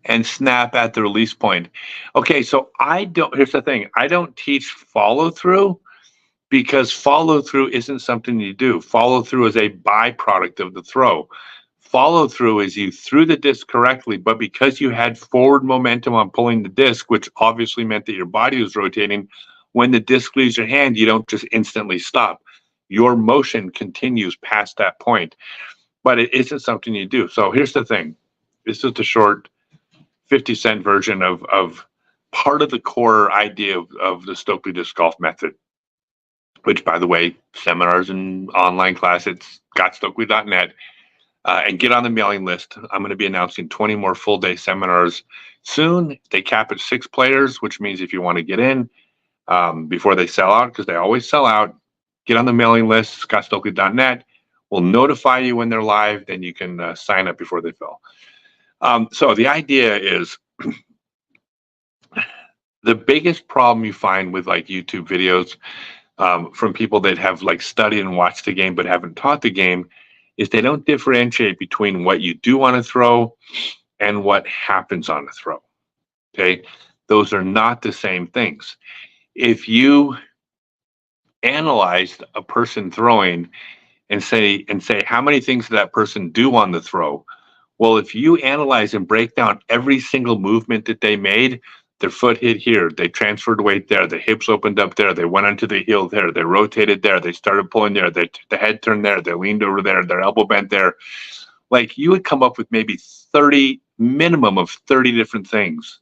and snap at the release point? Okay, so here's the thing. I don't teach follow through because follow through isn't something you do. Follow through is a byproduct of the throw. Follow through is you threw the disc correctly, but because you had forward momentum on pulling the disc, which obviously meant that your body was rotating, when the disc leaves your hand, you don't just instantly stop. Your motion continues past that point, but it isn't something you do. So here's the thing. This is the short 50-cent version of part of the core idea of the Stokely disc golf method, which, by the way, seminars and online class, it's gotstokely.net. And get on the mailing list. I'm going to be announcing 20 more full-day seminars soon. They cap at 6 players, which means if you want to get in before they sell out, because they always sell out, get on the mailing list, scottstokely.net. We'll notify you when they're live. Then you can sign up before they fill. So the idea is the biggest problem you find with like YouTube videos from people that have like studied and watched the game but haven't taught the game is they don't differentiate between what you do on a throw and what happens on a throw. Okay, those are not the same things. If you analyzed a person throwing and say how many things did that person do on the throw? Well, if you analyze and break down every single movement that they made, their foot hit here, they transferred weight there, the hips opened up there, they went onto the heel there, they rotated there, they started pulling there, the head turned there, they leaned over there, their elbow bent there. Like you would come up with maybe minimum of 30 different things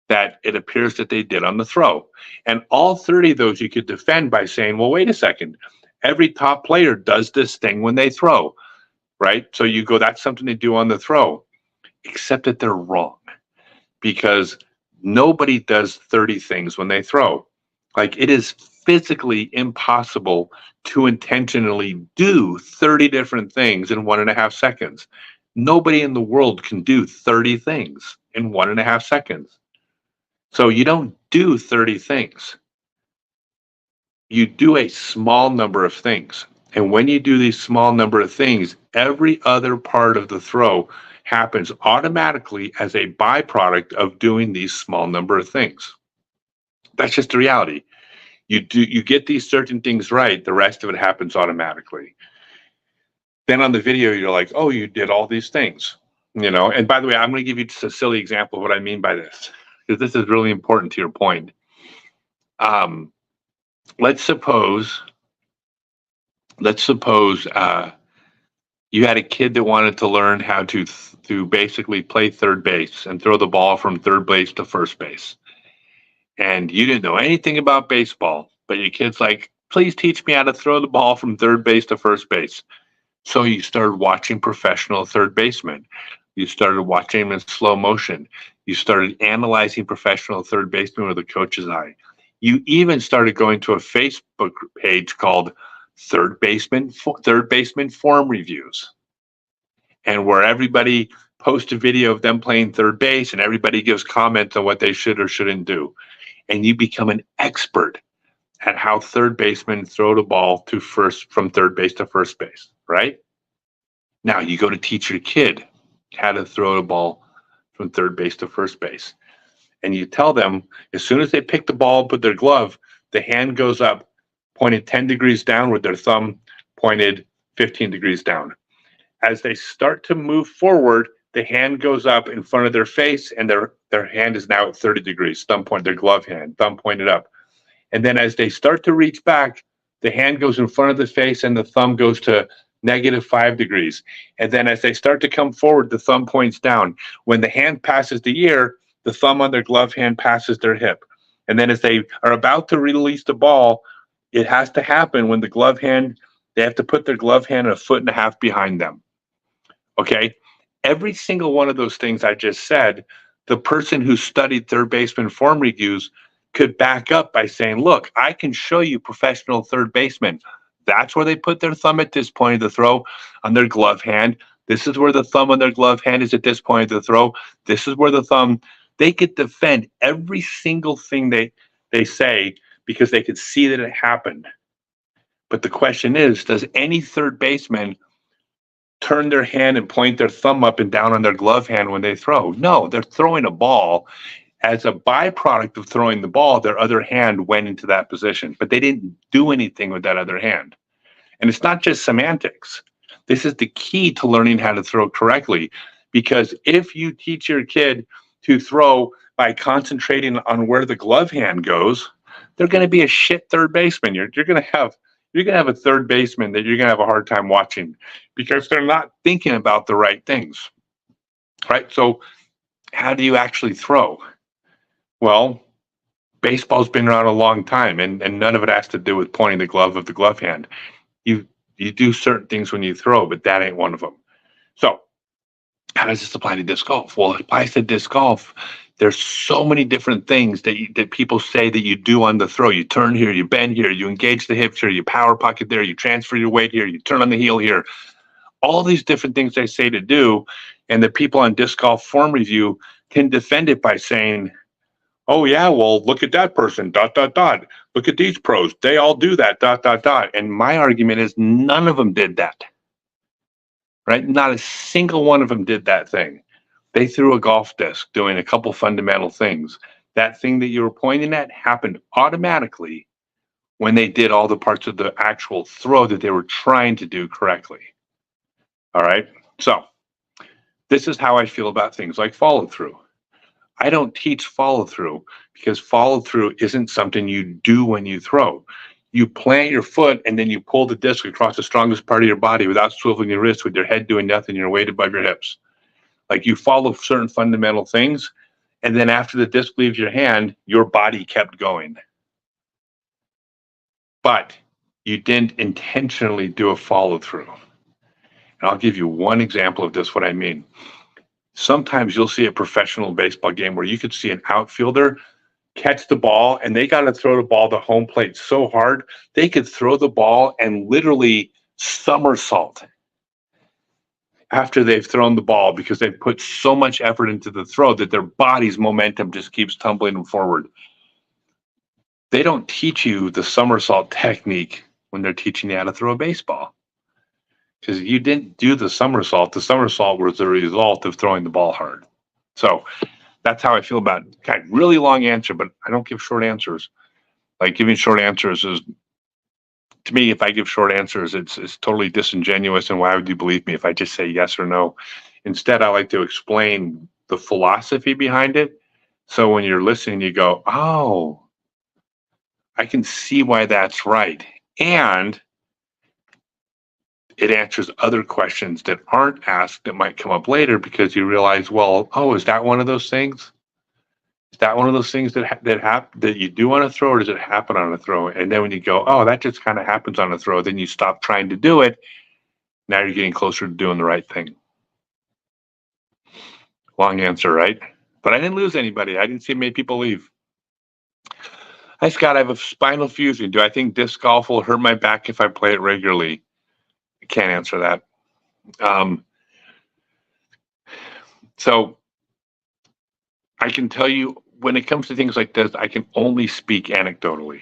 that it appears that they did on the throw. And all 30 of those you could defend by saying, well, wait a second, every top player does this thing when they throw, right? So you go, that's something they do on the throw, except that they're wrong because nobody does 30 things when they throw. Like it is physically impossible to intentionally do 30 different things in 1.5 seconds. Nobody in the world can do 30 things in 1.5 seconds. So you don't do 30 things. You do a small number of things. And when you do these small number of things, every other part of the throw happens automatically as a byproduct of doing these small number of things. That's just the reality. You get these certain things right, the rest of it happens automatically. Then on the video, you're like, oh, you did all these things, And by the way, I'm going to give you just a silly example of what I mean by this, because this is really important to your point. Let's suppose you had a kid that wanted to learn how to basically play third base and throw the ball from third base to first base. And you didn't know anything about baseball, but your kid's like, please teach me how to throw the ball from third base to first base. So you started watching professional third basemen. You started watching them in slow motion. You started analyzing professional third basemen with a coach's eye. You even started going to a Facebook page called Third Baseman Form Reviews, and where everybody posts a video of them playing third base and everybody gives comments on what they should or shouldn't do. And you become an expert at how third basemen throw the ball from third base to first base, right? Now you go to teach your kid how to throw the ball from third base to first base. And you tell them, as soon as they pick the ball, put their glove, the hand goes up, pointed 10 degrees downward, their thumb pointed 15 degrees down. As they start to move forward, the hand goes up in front of their face, and their hand is now at 30 degrees, thumb point, their glove hand, thumb pointed up. And then as they start to reach back, the hand goes in front of the face and the thumb goes to -5 degrees. And then as they start to come forward, the thumb points down. When the hand passes the ear, the thumb on their glove hand passes their hip. And then as they are about to release the ball, it has to happen when the glove hand, they have to put their glove hand 1.5 feet behind them. Okay? Every single one of those things I just said, the person who studied third baseman form reviews could back up by saying, look, I can show you professional third basemen. That's where they put their thumb at this point of the throw on their glove hand. This is where the thumb on their glove hand is at this point of the throw. This is where the thumb, they could defend every single thing they say because they could see that it happened. But the question is, does any third baseman turn their hand and point their thumb up and down on their glove hand when they throw? No, they're throwing a ball. As a byproduct of throwing the ball, their other hand went into that position, but they didn't do anything with that other hand. And it's not just semantics. This is the key to learning how to throw correctly, because if you teach your kid to throw by concentrating on where the glove hand goes, they're going to be a shit third baseman. You're going to have a third baseman that you're going to have a hard time watching because they're not thinking about the right things, right? So how do you actually throw? Well, baseball's been around a long time, and none of it has to do with pointing the glove of the glove hand. You do certain things when you throw, but that ain't one of them. So how does this apply to disc golf? Well, it applies to disc golf. There's so many different things that people say that you do on the throw. You turn here, you bend here, you engage the hips here, you power pocket there, you transfer your weight here, you turn on the heel here. All these different things they say to do, and the people on disc golf form review can defend it by saying, oh yeah, well, look at that person, ... Look at these pros. They all do that, ... And my argument is none of them did that, right? Not a single one of them did that thing. They threw a golf disc doing a couple fundamental things. That thing that you were pointing at happened automatically when they did all the parts of the actual throw that they were trying to do correctly. All right? So this is how I feel about things like follow through. I don't teach follow through because follow through isn't something you do when you throw. You plant your foot and then you pull the disc across the strongest part of your body without swiveling your wrist with your head doing nothing, your weight above your hips. Like you follow certain fundamental things, and then after the disc leaves your hand, your body kept going. But you didn't intentionally do a follow through. And I'll give you one example of this, what I mean. Sometimes you'll see a professional baseball game where you could see an outfielder catch the ball and they got to throw the ball to home plate so hard they could throw the ball and literally somersault after they've thrown the ball because they've put so much effort into the throw that their body's momentum just keeps tumbling them forward. They don't teach you the somersault technique when they're teaching you how to throw a baseball. Because you didn't do the somersault. The somersault was the result of throwing the ball hard. So that's how I feel about it. Okay, really long answer, but I don't give short answers. Like giving short answers is, to me, if I give short answers, it's totally disingenuous. And why would you believe me if I just say yes or no? Instead, I like to explain the philosophy behind it. So when you're listening, you go, oh, I can see why that's right. And it answers other questions that aren't asked that might come up later because you realize, well, oh, is that one of those things? Is that one of those things that you do on a throw, or does it happen on a throw? And then when you go, oh, that just kind of happens on a throw, then you stop trying to do it. Now you're getting closer to doing the right thing. Long answer, right? But I didn't lose anybody. I didn't see many people leave. Hi, Scott. I have a spinal fusion. Do I think disc golf will hurt my back if I play it regularly? I can't answer that. So I can tell you when it comes to things like this, I can only speak anecdotally.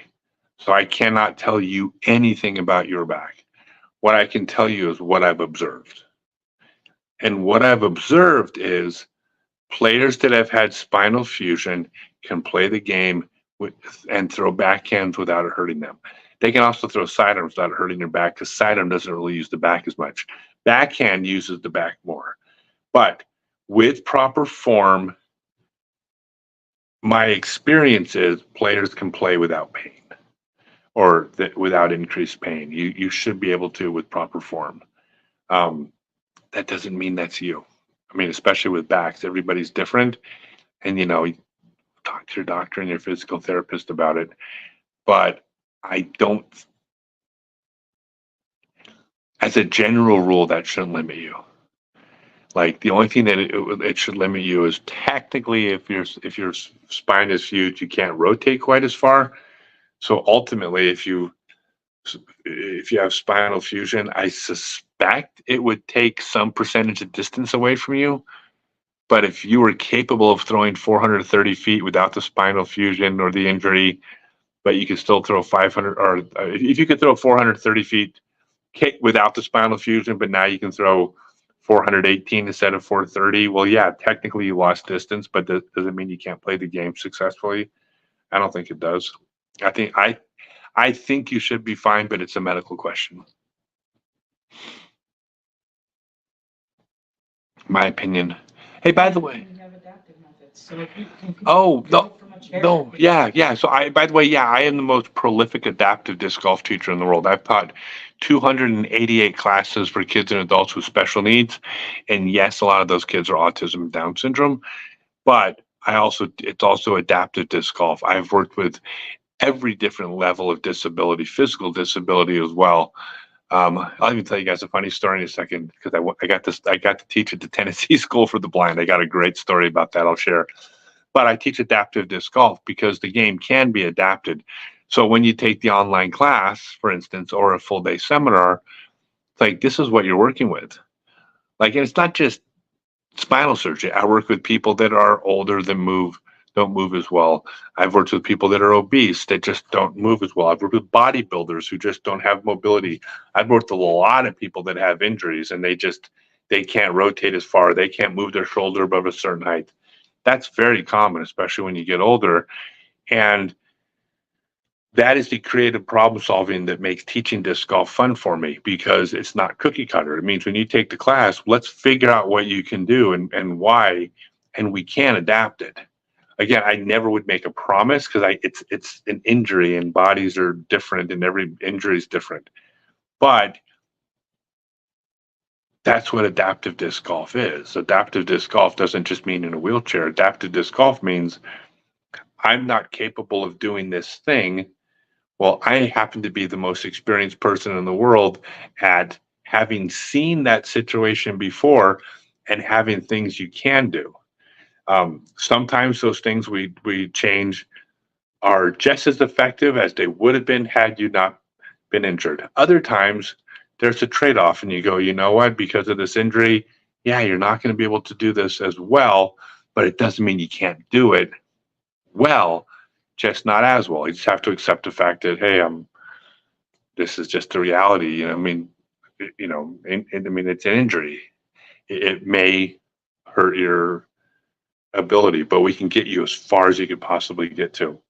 So I cannot tell you anything about your back. What I can tell you is what I've observed. And what I've observed is players that have had spinal fusion can play the game and throw backhands without it hurting them. They can also throw sidearms without hurting their back because sidearm doesn't really use the back as much. Backhand uses the back more. But with proper form, my experience is players can play without pain or without increased pain. You should be able to with proper form. That doesn't mean that's you. I mean, especially with backs, everybody's different. And, you talk to your doctor and your physical therapist about it. But I don't, as a general rule, that shouldn't limit you. Like the only thing that it should limit you is technically if your spine is fused, you can't rotate quite as far. So ultimately, if you have spinal fusion, I suspect it would take some percentage of distance away from you. But if you were capable of throwing 430 feet without the spinal fusion or the injury, but you could still throw 500, or if you could throw 430 feet without the spinal fusion, but now you can throw 418 instead of 430. Well, yeah, technically you lost distance, but that doesn't mean you can't play the game successfully. I don't think it does. I think you should be fine, but it's a medical question. My opinion. Hey, by the way. We have adaptive methods, so if you can Oh, go no. from a chair No, to- yeah. So by the way, yeah, I am the most prolific adaptive disc golf teacher in the world. I've taught 288 classes for kids and adults with special needs. And yes, a lot of those kids are autism and Down syndrome, but it's also adaptive disc golf. I've worked with every different level of disability, physical disability as well. I'll even tell you guys a funny story in a second because I got to teach at the Tennessee School for the Blind. I got a great story about that I'll share. But I teach adaptive disc golf because the game can be adapted. So when you take the online class, for instance, or a full day seminar, like this is what you're working with. Like, and it's not just spinal surgery. I work with people that are older that don't move as well. I've worked with people that are obese that just don't move as well. I've worked with bodybuilders who just don't have mobility. I've worked with a lot of people that have injuries and they can't rotate as far. They can't move their shoulder above a certain height. That's very common, especially when you get older. And that is the creative problem solving that makes teaching disc golf fun for me because it's not cookie cutter. It means when you take the class, let's figure out what you can do and why, and we can adapt it. Again, I never would make a promise because it's an injury and bodies are different and every injury is different. But that's what adaptive disc golf is. Adaptive disc golf doesn't just mean in a wheelchair. Adaptive disc golf means I'm not capable of doing this thing. Well, I happen to be the most experienced person in the world at having seen that situation before and having things you can do. Sometimes those things we change are just as effective as they would have been had you not been injured. Other times there's a trade-off and you go, you know what, because of this injury, yeah, you're not going to be able to do this as well, but it doesn't mean you can't do it well, just not as well. You just have to accept the fact that, hey, this is just the reality. I mean, it's an injury. It may hurt your ability, but we can get you as far as you could possibly get to.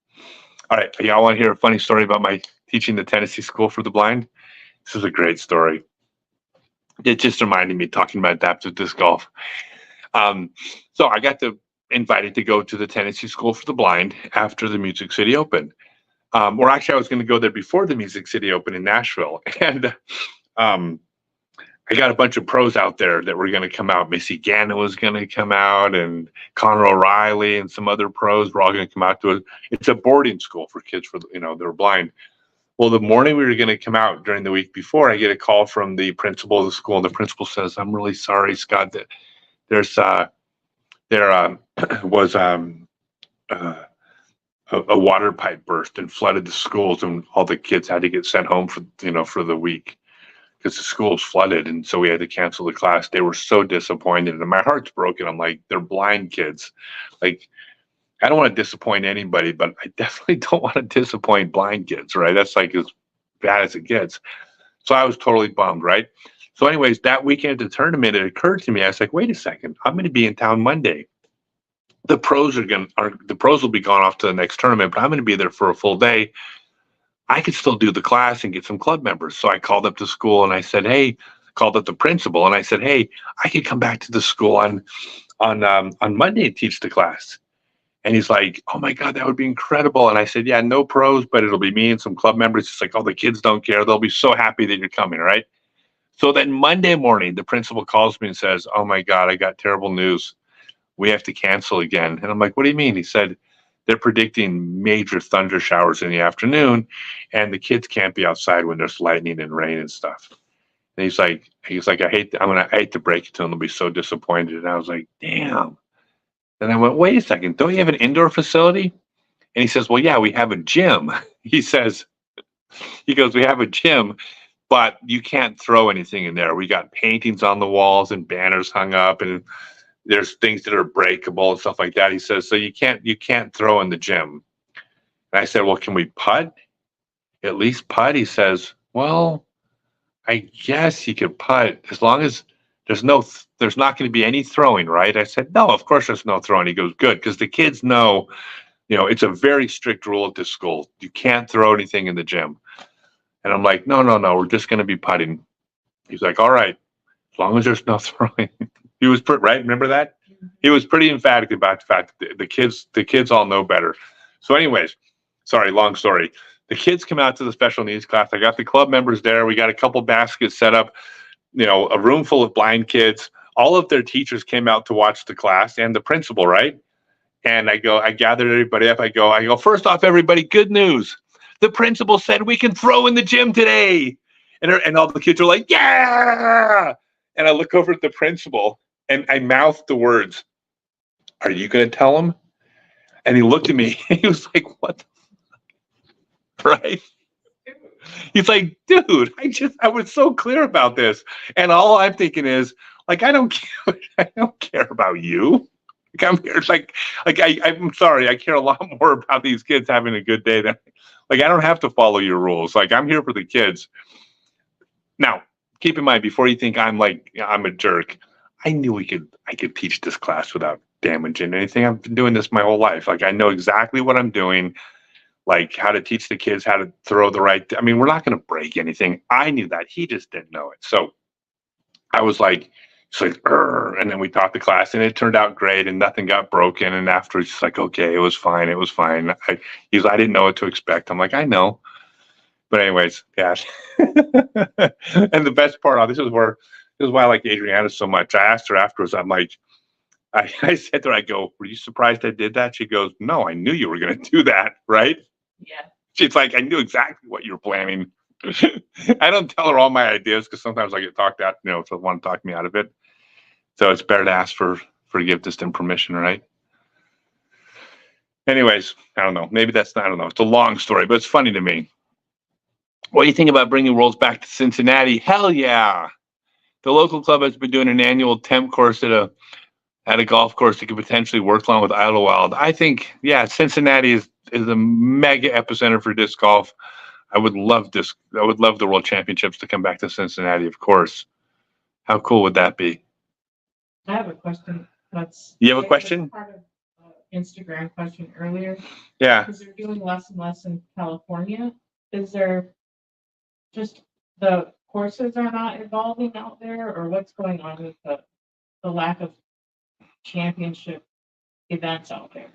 All right, y'all want to hear a funny story about my teaching the Tennessee School for the Blind? This is a great story. It just reminded me talking about adaptive disc golf. So I got invited to go to the Tennessee School for the Blind after the Music City Open. Or actually, I was going to go there before the Music City Open in Nashville. And I got a bunch of pros out there that were going to come out. Missy Gannon was going to come out, and Connor O'Reilly and some other pros were all going to come out to it. It's a boarding school for kids they're blind. Well, the morning we were going to come out during the week before, I get a call from the principal of the school, and the principal says, "I'm really sorry, Scott, that there was a water pipe burst and flooded the schools, and all the kids had to get sent home for the week because the school's flooded, and so we had to cancel the class." They were so disappointed, and my heart's broken. I'm like, they're blind kids. Like, I don't want to disappoint anybody, but I definitely don't want to disappoint blind kids, right? That's like as bad as it gets. So I was totally bummed, right? So anyways, that weekend at the tournament, it occurred to me, I was like, wait a second, I'm going to be in town Monday. The pros will be gone off to the next tournament, but I'm going to be there for a full day. I could still do the class and get some club members. So I called up the school and I said, hey, called up the principal and I said, hey, I could come back to the school on on Monday and teach the class. And he's like, oh my God, that would be incredible. And I said, yeah, no pros, but it'll be me and some club members. It's like, oh, the kids don't care. They'll be so happy that you're coming, right? So then Monday morning, the principal calls me and says, oh my God, I got terrible news. We have to cancel again. And I'm like, what do you mean? He said, they're predicting major thunder showers in the afternoon, and the kids can't be outside when there's lightning and rain and stuff. And he's like, I hate to break it to them. They'll be so disappointed. And I was like, damn. And I went, wait a second, don't you have an indoor facility? And he says, well, yeah, we have a gym. He goes, we have a gym, but you can't throw anything in there. We got paintings on the walls and banners hung up, and there's things that are breakable and stuff like that. He says, so you can't throw in the gym. And I said, well, can we putt? At least putt? He says, well, I guess you could putt as long as there's not going to be any throwing, right? I said, no, of course there's no throwing. He goes, good, because the kids know, it's a very strict rule at this school. You can't throw anything in the gym. And I'm like, no, we're just going to be putting. He's like, all right, as long as there's no throwing. He was right. Remember that? He was pretty emphatic about the fact that the kids all know better. So anyways, sorry, long story. The kids come out to the special needs class. I got the club members there. We got a couple baskets set up, a room full of blind kids. All of their teachers came out to watch the class and the principal, right? And I gathered everybody up. I go, first off, everybody, good news. The principal said we can throw in the gym today. And all the kids are like, yeah. And I look over at the principal and I mouthed the words, are you going to tell him? And he looked at me. He was like, what the fuck? Right? He's like, dude, I was so clear about this. And all I'm thinking is, like, I don't care about you. Like, I'm here. I'm sorry. I care a lot more about these kids having a good day than, I don't have to follow your rules. Like, I'm here for the kids. Now, keep in mind, before you think I'm a jerk, I knew I could teach this class without damaging anything. I've been doing this my whole life. Like, I know exactly what I'm doing, like how to teach the kids how to throw the right. I mean, we're not going to break anything. I knew that. He just didn't know it. So I was like, and then we taught the class, and it turned out great, and nothing got broken. And after, it's like, okay, it was fine. It was fine. I didn't know what to expect. I'm like, I know. But anyways, yeah. And the best part, this is why I like Adriana so much. I asked her afterwards, I'm like, I said to her, I go, were you surprised I did that? She goes, no, I knew you were going to do that, right? Yeah. She's like, I knew exactly what you were planning. I don't tell her all my ideas because sometimes I get talked out, if they want to talk me out of it. So it's better to ask for forgiveness than permission, right? Anyways, I don't know. Maybe I don't know. It's a long story, but it's funny to me. What do you think about bringing Worlds back to Cincinnati? Hell yeah. The local club has been doing an annual temp course at a golf course that could potentially work along with Idlewild. I think, yeah, Cincinnati is a mega epicenter for disc golf. I would love the World Championships to come back to Cincinnati, of course. How cool would that be? I have a question. You have a question? Part of Instagram question earlier. Yeah. Because they're doing less and less in California. Is there just the courses are not evolving out there, or what's going on with the lack of championship events out there?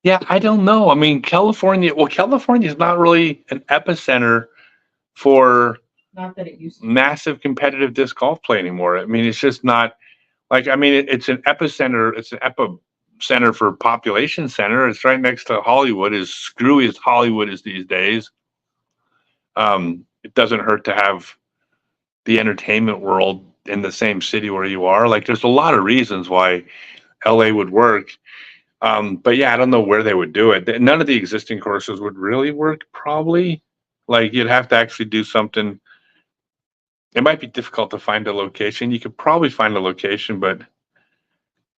Yeah, I don't know. I mean, California is not really an epicenter for Not that it used to. Massive competitive disc golf play anymore. I mean, it's just not it's an epicenter. It's an epicenter for population center. It's right next to Hollywood, as screwy as Hollywood is these days. It doesn't hurt to have the entertainment world in the same city where you are. Like, there's a lot of reasons why LA would work. But yeah, I don't know where they would do it. None of the existing courses would really work, probably. Like, you'd have to actually do something. It might be difficult to find a location. You could probably find a location, but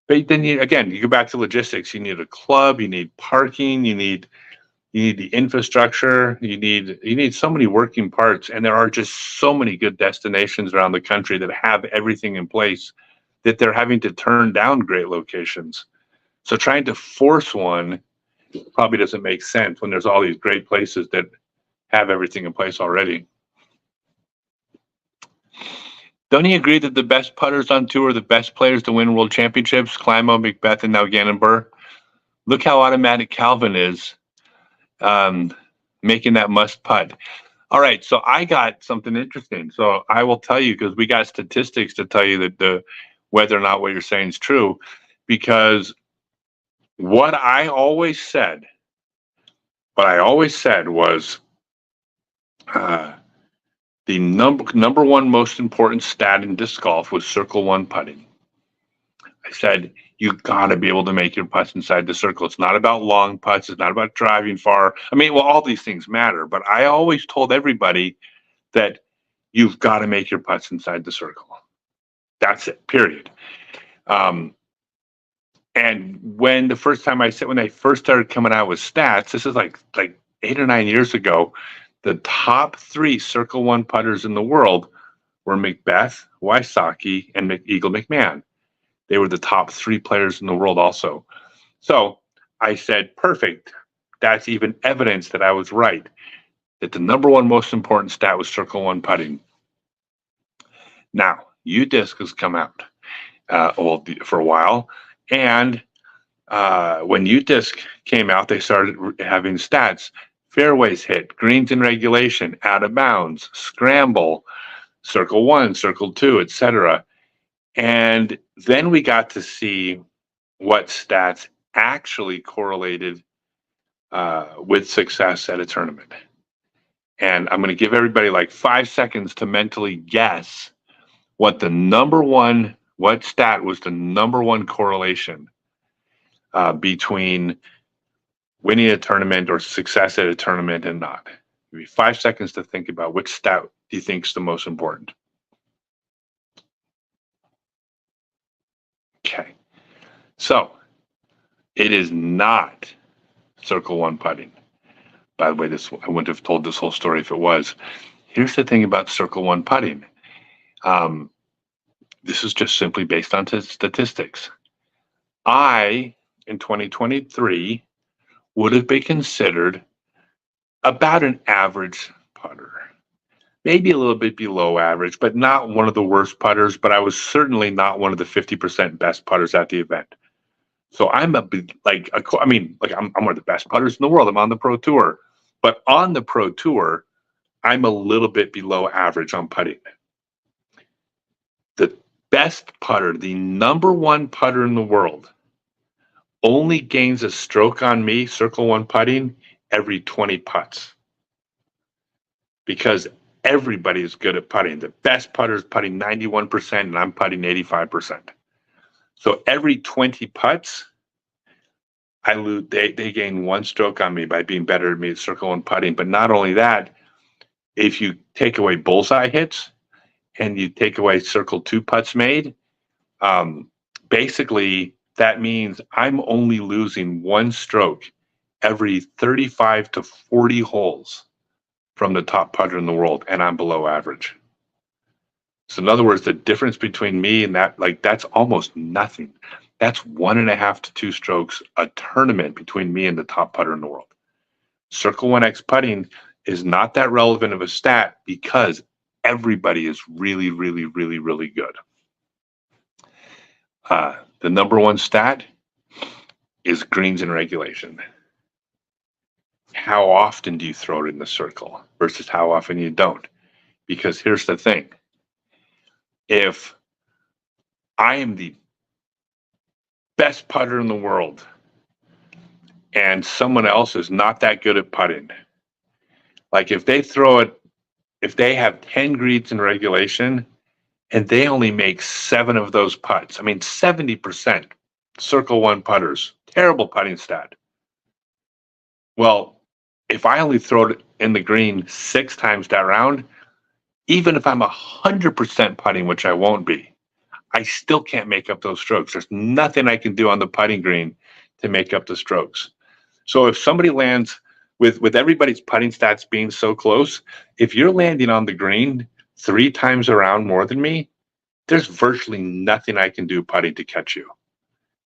then you go back to logistics. You need a club, you need parking, you need the infrastructure, you need so many working parts, and there are just so many good destinations around the country that have everything in place that they're having to turn down great locations. So trying to force one probably doesn't make sense when there's all these great places that have everything in place already. Don't you agree that the best putters on tour are the best players to win world championships? Climo, Macbeth, and now Gannon Burr. Look how automatic Calvin is making that must putt. All right, so I got something interesting. So I will tell you, because we got statistics to tell you that whether or not what you're saying is true, because what I always said was the number one most important stat in disc golf was circle one putting. I said, you got to be able to make your putts inside the circle. It's not about long putts. It's not about driving far. I mean, well, all these things matter, but I always told everybody that you've got to make your putts inside the circle. That's it, period. And when the first time when they first started coming out with stats, this is like 8 or 9 years ago, the top 3 circle one putters in the world were Macbeth, Wysocki, and Eagle McMahon. They were the top 3 players in the world also. So I said, perfect. That's even evidence that I was right, that the number one most important stat was circle one putting. Now, UDisc has come out for a while. And when UDisc came out, they started having stats. Fairways hit, greens in regulation, out of bounds, scramble, circle one, circle two, etc. And then we got to see what stats actually correlated with success at a tournament. And I'm going to give everybody like 5 seconds to mentally guess what stat was the number one correlation between winning a tournament or success at a tournament and not. Give me 5 seconds to think about which stat do you think is the most important. Okay, so it is not circle one putting. By the way, I wouldn't have told this whole story if it was. Here's the thing about circle one putting. This is just simply based on statistics. I, in 2023, would have been considered about an average putter. Maybe a little bit below average, but not one of the worst putters, but I was certainly not one of the 50% best putters at the event. So I'm one of the best putters in the world. I'm on the Pro Tour. But on the Pro Tour, I'm a little bit below average on putting. The best putter, the number one putter in the world, only gains a stroke on me, circle one putting, every 20 putts. Because everybody is good at putting. The best putter is putting 91%, and I'm putting 85%. So every 20 putts, I lose. They gain 1 stroke on me by being better at me at circle one putting. But not only that, if you take away bullseye hits and you take away circle two putts made, basically that means I'm only losing 1 stroke every 35 to 40 holes from the top putter in the world, and I'm below average. So in other words, the difference between me and that's almost nothing. That's 1.5 to 2 strokes a tournament between me and the top putter in the world. Circle 1X putting is not that relevant of a stat because everybody is really, really, really, really good. The number one stat is greens in regulation. How often do you throw it in the circle versus how often you don't? Because here's the thing. If I am the best putter in the world and someone else is not that good at putting, like if they have 10 greens in regulation and they only make 7 of those putts, 70% circle one putters, terrible putting stat. Well, if I only throw it in the green 6 times that round, even if I'm 100% putting, which I won't be, I still can't make up those strokes. There's nothing I can do on the putting green to make up the strokes. So if somebody lands with everybody's putting stats being so close, if you're landing on the green 3 times around more than me, there's virtually nothing I can do putting to catch you.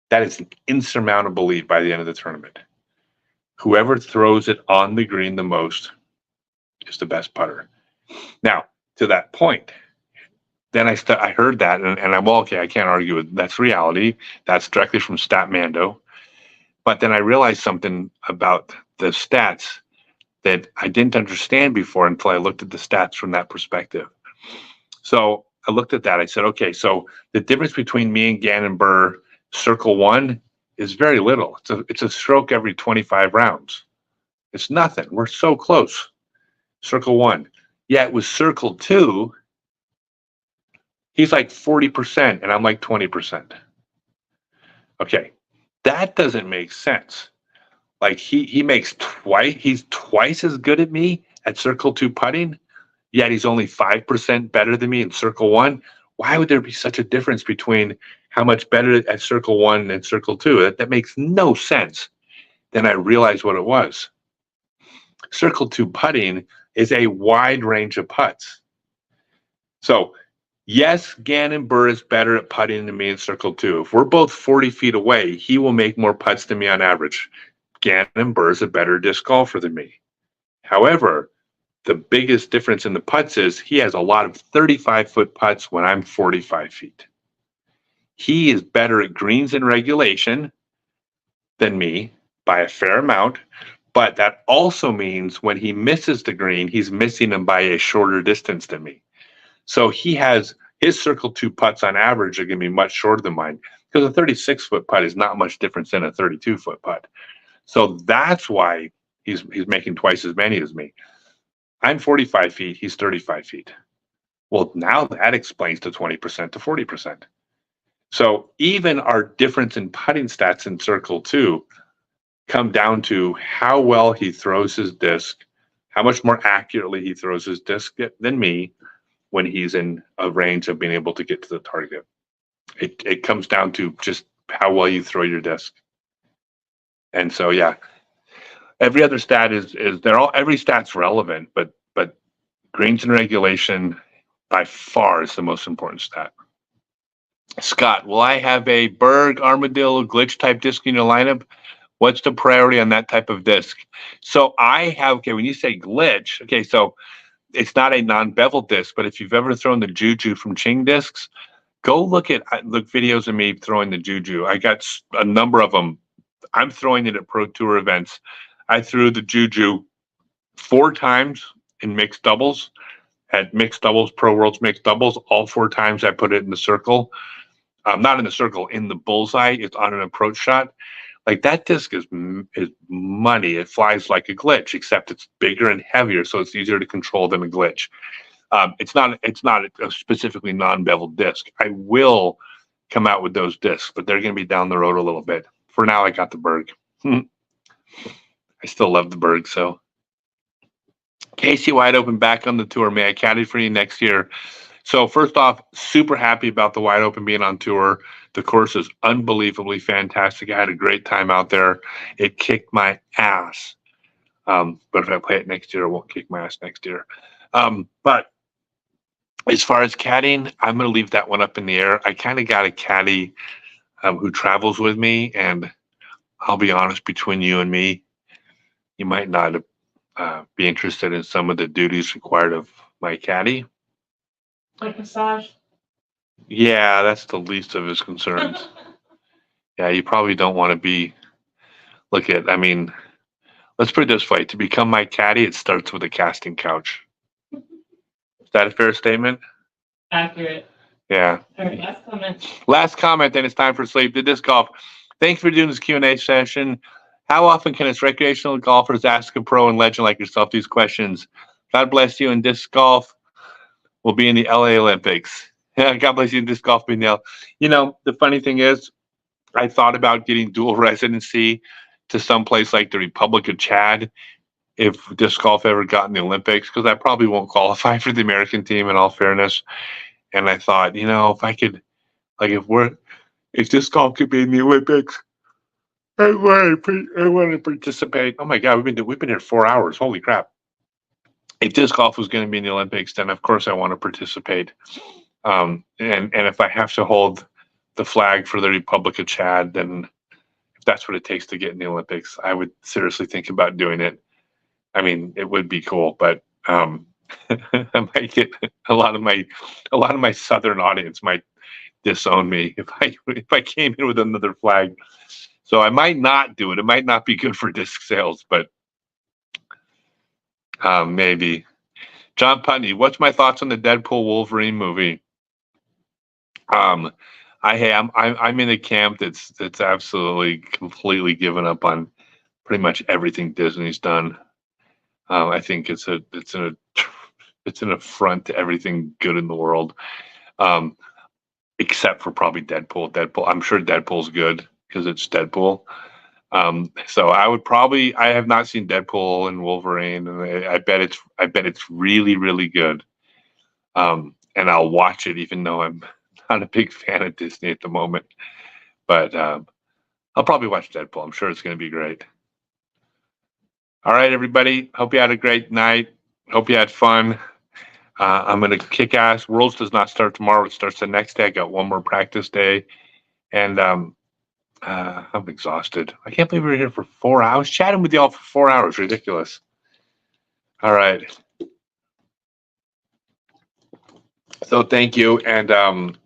That is an insurmountable lead by the end of the tournament. Whoever throws it on the green the most is the best putter. Now, to that point, then I heard that, and I'm, well, okay, I can't argue with that's reality. That's directly from Statmando. But then I realized something about the stats that I didn't understand before until I looked at the stats from that perspective. So I looked at that. I said, okay, so the difference between me and Gannon Burr, circle one, is very little. It's a stroke every 25 rounds. It's nothing. We're so close. Circle one. Yet with circle two, he's like 40% and I'm like 20%. Okay, that doesn't make sense. Like he's twice as good at me at circle two putting, yet he's only 5% better than me in circle one. Why would there be such a difference between how much better at circle one and circle two? That makes no sense. Then I realized what it was. Circle two putting is a wide range of putts. So yes, Gannon Burr is better at putting than me in circle two. If we're both 40 feet away, he will make more putts than me on average. Gannon Burr is a better disc golfer than me. However, the biggest difference in the putts is he has a lot of 35-foot putts when I'm 45 feet. He is better at greens in regulation than me by a fair amount, but that also means when he misses the green, he's missing them by a shorter distance than me. So he has his circle two putts on average are going to be much shorter than mine because a 36-foot putt is not much different than a 32-foot putt. So that's why he's making twice as many as me. I'm 45 feet. He's 35 feet. Well, now that explains the 20% to 40%. So even our difference in putting stats in circle two come down to how well he throws his disc, how much more accurately he throws his disc than me when he's in a range of being able to get to the target. It comes down to just how well you throw your disc. And so, yeah, every other stat every stat's relevant, but greens in regulation by far is the most important stat. Scott, will I have a Berg, Armadillo, glitch type disc in your lineup? What's the priority on that type of disc? So when you say glitch, okay, so it's not a non-bevel disc, but if you've ever thrown the Juju from Ching discs, go look videos of me throwing the Juju. I got a number of them. I'm throwing it at Pro Tour events. I threw the Juju 4 times in mixed doubles at mixed doubles, Pro Worlds mixed doubles. All 4 times I put it in the circle. Not in the circle, in the bullseye. It's on an approach shot. Like that disc is money. It flies like a glitch, except it's bigger and heavier, so it's easier to control than a glitch. It's not a specifically non-beveled disc. I will come out with those discs, but they're going to be down the road a little bit. For now, I got the Berg. I still love the Berg. So, Casey Wide Open back on the tour. May I caddy for you next year? So first off, super happy about the Wide Open being on tour. The course is unbelievably fantastic. I had a great time out there. It kicked my ass. But if I play it next year, it won't kick my ass next year. But as far as caddying, I'm going to leave that one up in the air. I kind of got a caddy who travels with me, and I'll be honest, between you and me, you might not be interested in some of the duties required of my caddy. Like massage? Yeah, that's the least of his concerns. Yeah, you probably don't want to be, let's put it this way. To become my caddy, it starts with a casting couch. Is that a fair statement? Accurate. Yeah. All right, last comment. Last comment, then it's time for sleep. The disc golf. Thanks for doing this Q&A session. How often can us recreational golfers ask a pro and legend like yourself these questions? God bless you, and disc golf will be in the LA Olympics. God bless you, and disc golf being the the funny thing is, I thought about getting dual residency to some place like the Republic of Chad if disc golf ever got in the Olympics, because I probably won't qualify for the American team in all fairness. And I thought, if I could, if disc golf could be in the Olympics, I want to participate. Oh my God, we've been here 4 hours. Holy crap! If disc golf was going to be in the Olympics, then of course I want to participate. And if I have to hold the flag for the Republic of Chad, then if that's what it takes to get in the Olympics, I would seriously think about doing it. I mean, it would be cool, but I might get a lot of my southern audience might disown me if I came in with another flag. So I might not do it. It might not be good for disc sales, but maybe. John Putney, what's my thoughts on the Deadpool Wolverine movie? I'm in a camp that's absolutely completely given up on pretty much everything Disney's done. I think it's an affront to everything good in the world, except for probably Deadpool. I'm sure Deadpool's good because it's Deadpool. So I have not seen Deadpool and Wolverine, and I bet it's really, really good. And I'll watch it even though I'm not a big fan of Disney at the moment. But I'll probably watch Deadpool. I'm sure it's going to be great. All right, everybody. Hope you had a great night. Hope you had fun. I'm going to kick ass. Worlds does not start tomorrow. It starts the next day. I got one more practice day. And I'm exhausted. I can't believe we were here for 4 hours. Chatting with y'all for 4 hours. Ridiculous. All right. So thank you, and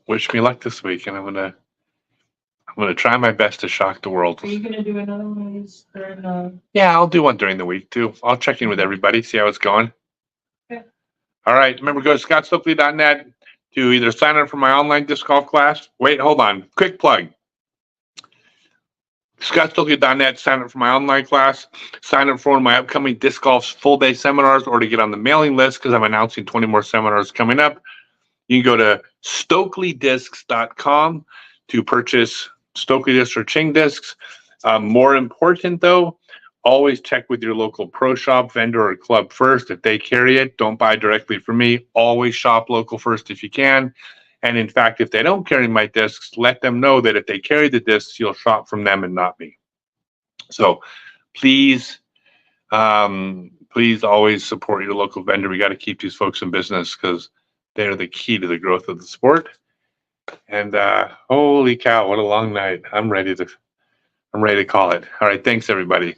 wish me luck this week. And I'm gonna try my best to shock the world. Are you gonna do another one of these during the? Yeah, I'll do one during the week too. I'll check in with everybody, see how it's going. Okay. All right. Remember, go to scottstokely.net to either sign up for my online disc golf class. Wait, hold on. Quick plug. scottstokely.net, sign up for my online class, sign up for one of my upcoming disc golf full day seminars, or to get on the mailing list because I'm announcing 20 more seminars coming up. You can go to stokelydiscs.com to purchase Stokely discs or Ching discs. More important though, always check with your local pro shop, vendor, or club first. If they carry it, don't buy directly from me. Always shop local first if you can. And in fact, if they don't carry my discs, let them know that if they carry the discs, you'll shop from them and not me. So please, please always support your local vendor. We got to keep these folks in business because they're the key to the growth of the sport. And holy cow, what a long night. I'm ready to call it. All right. Thanks, everybody.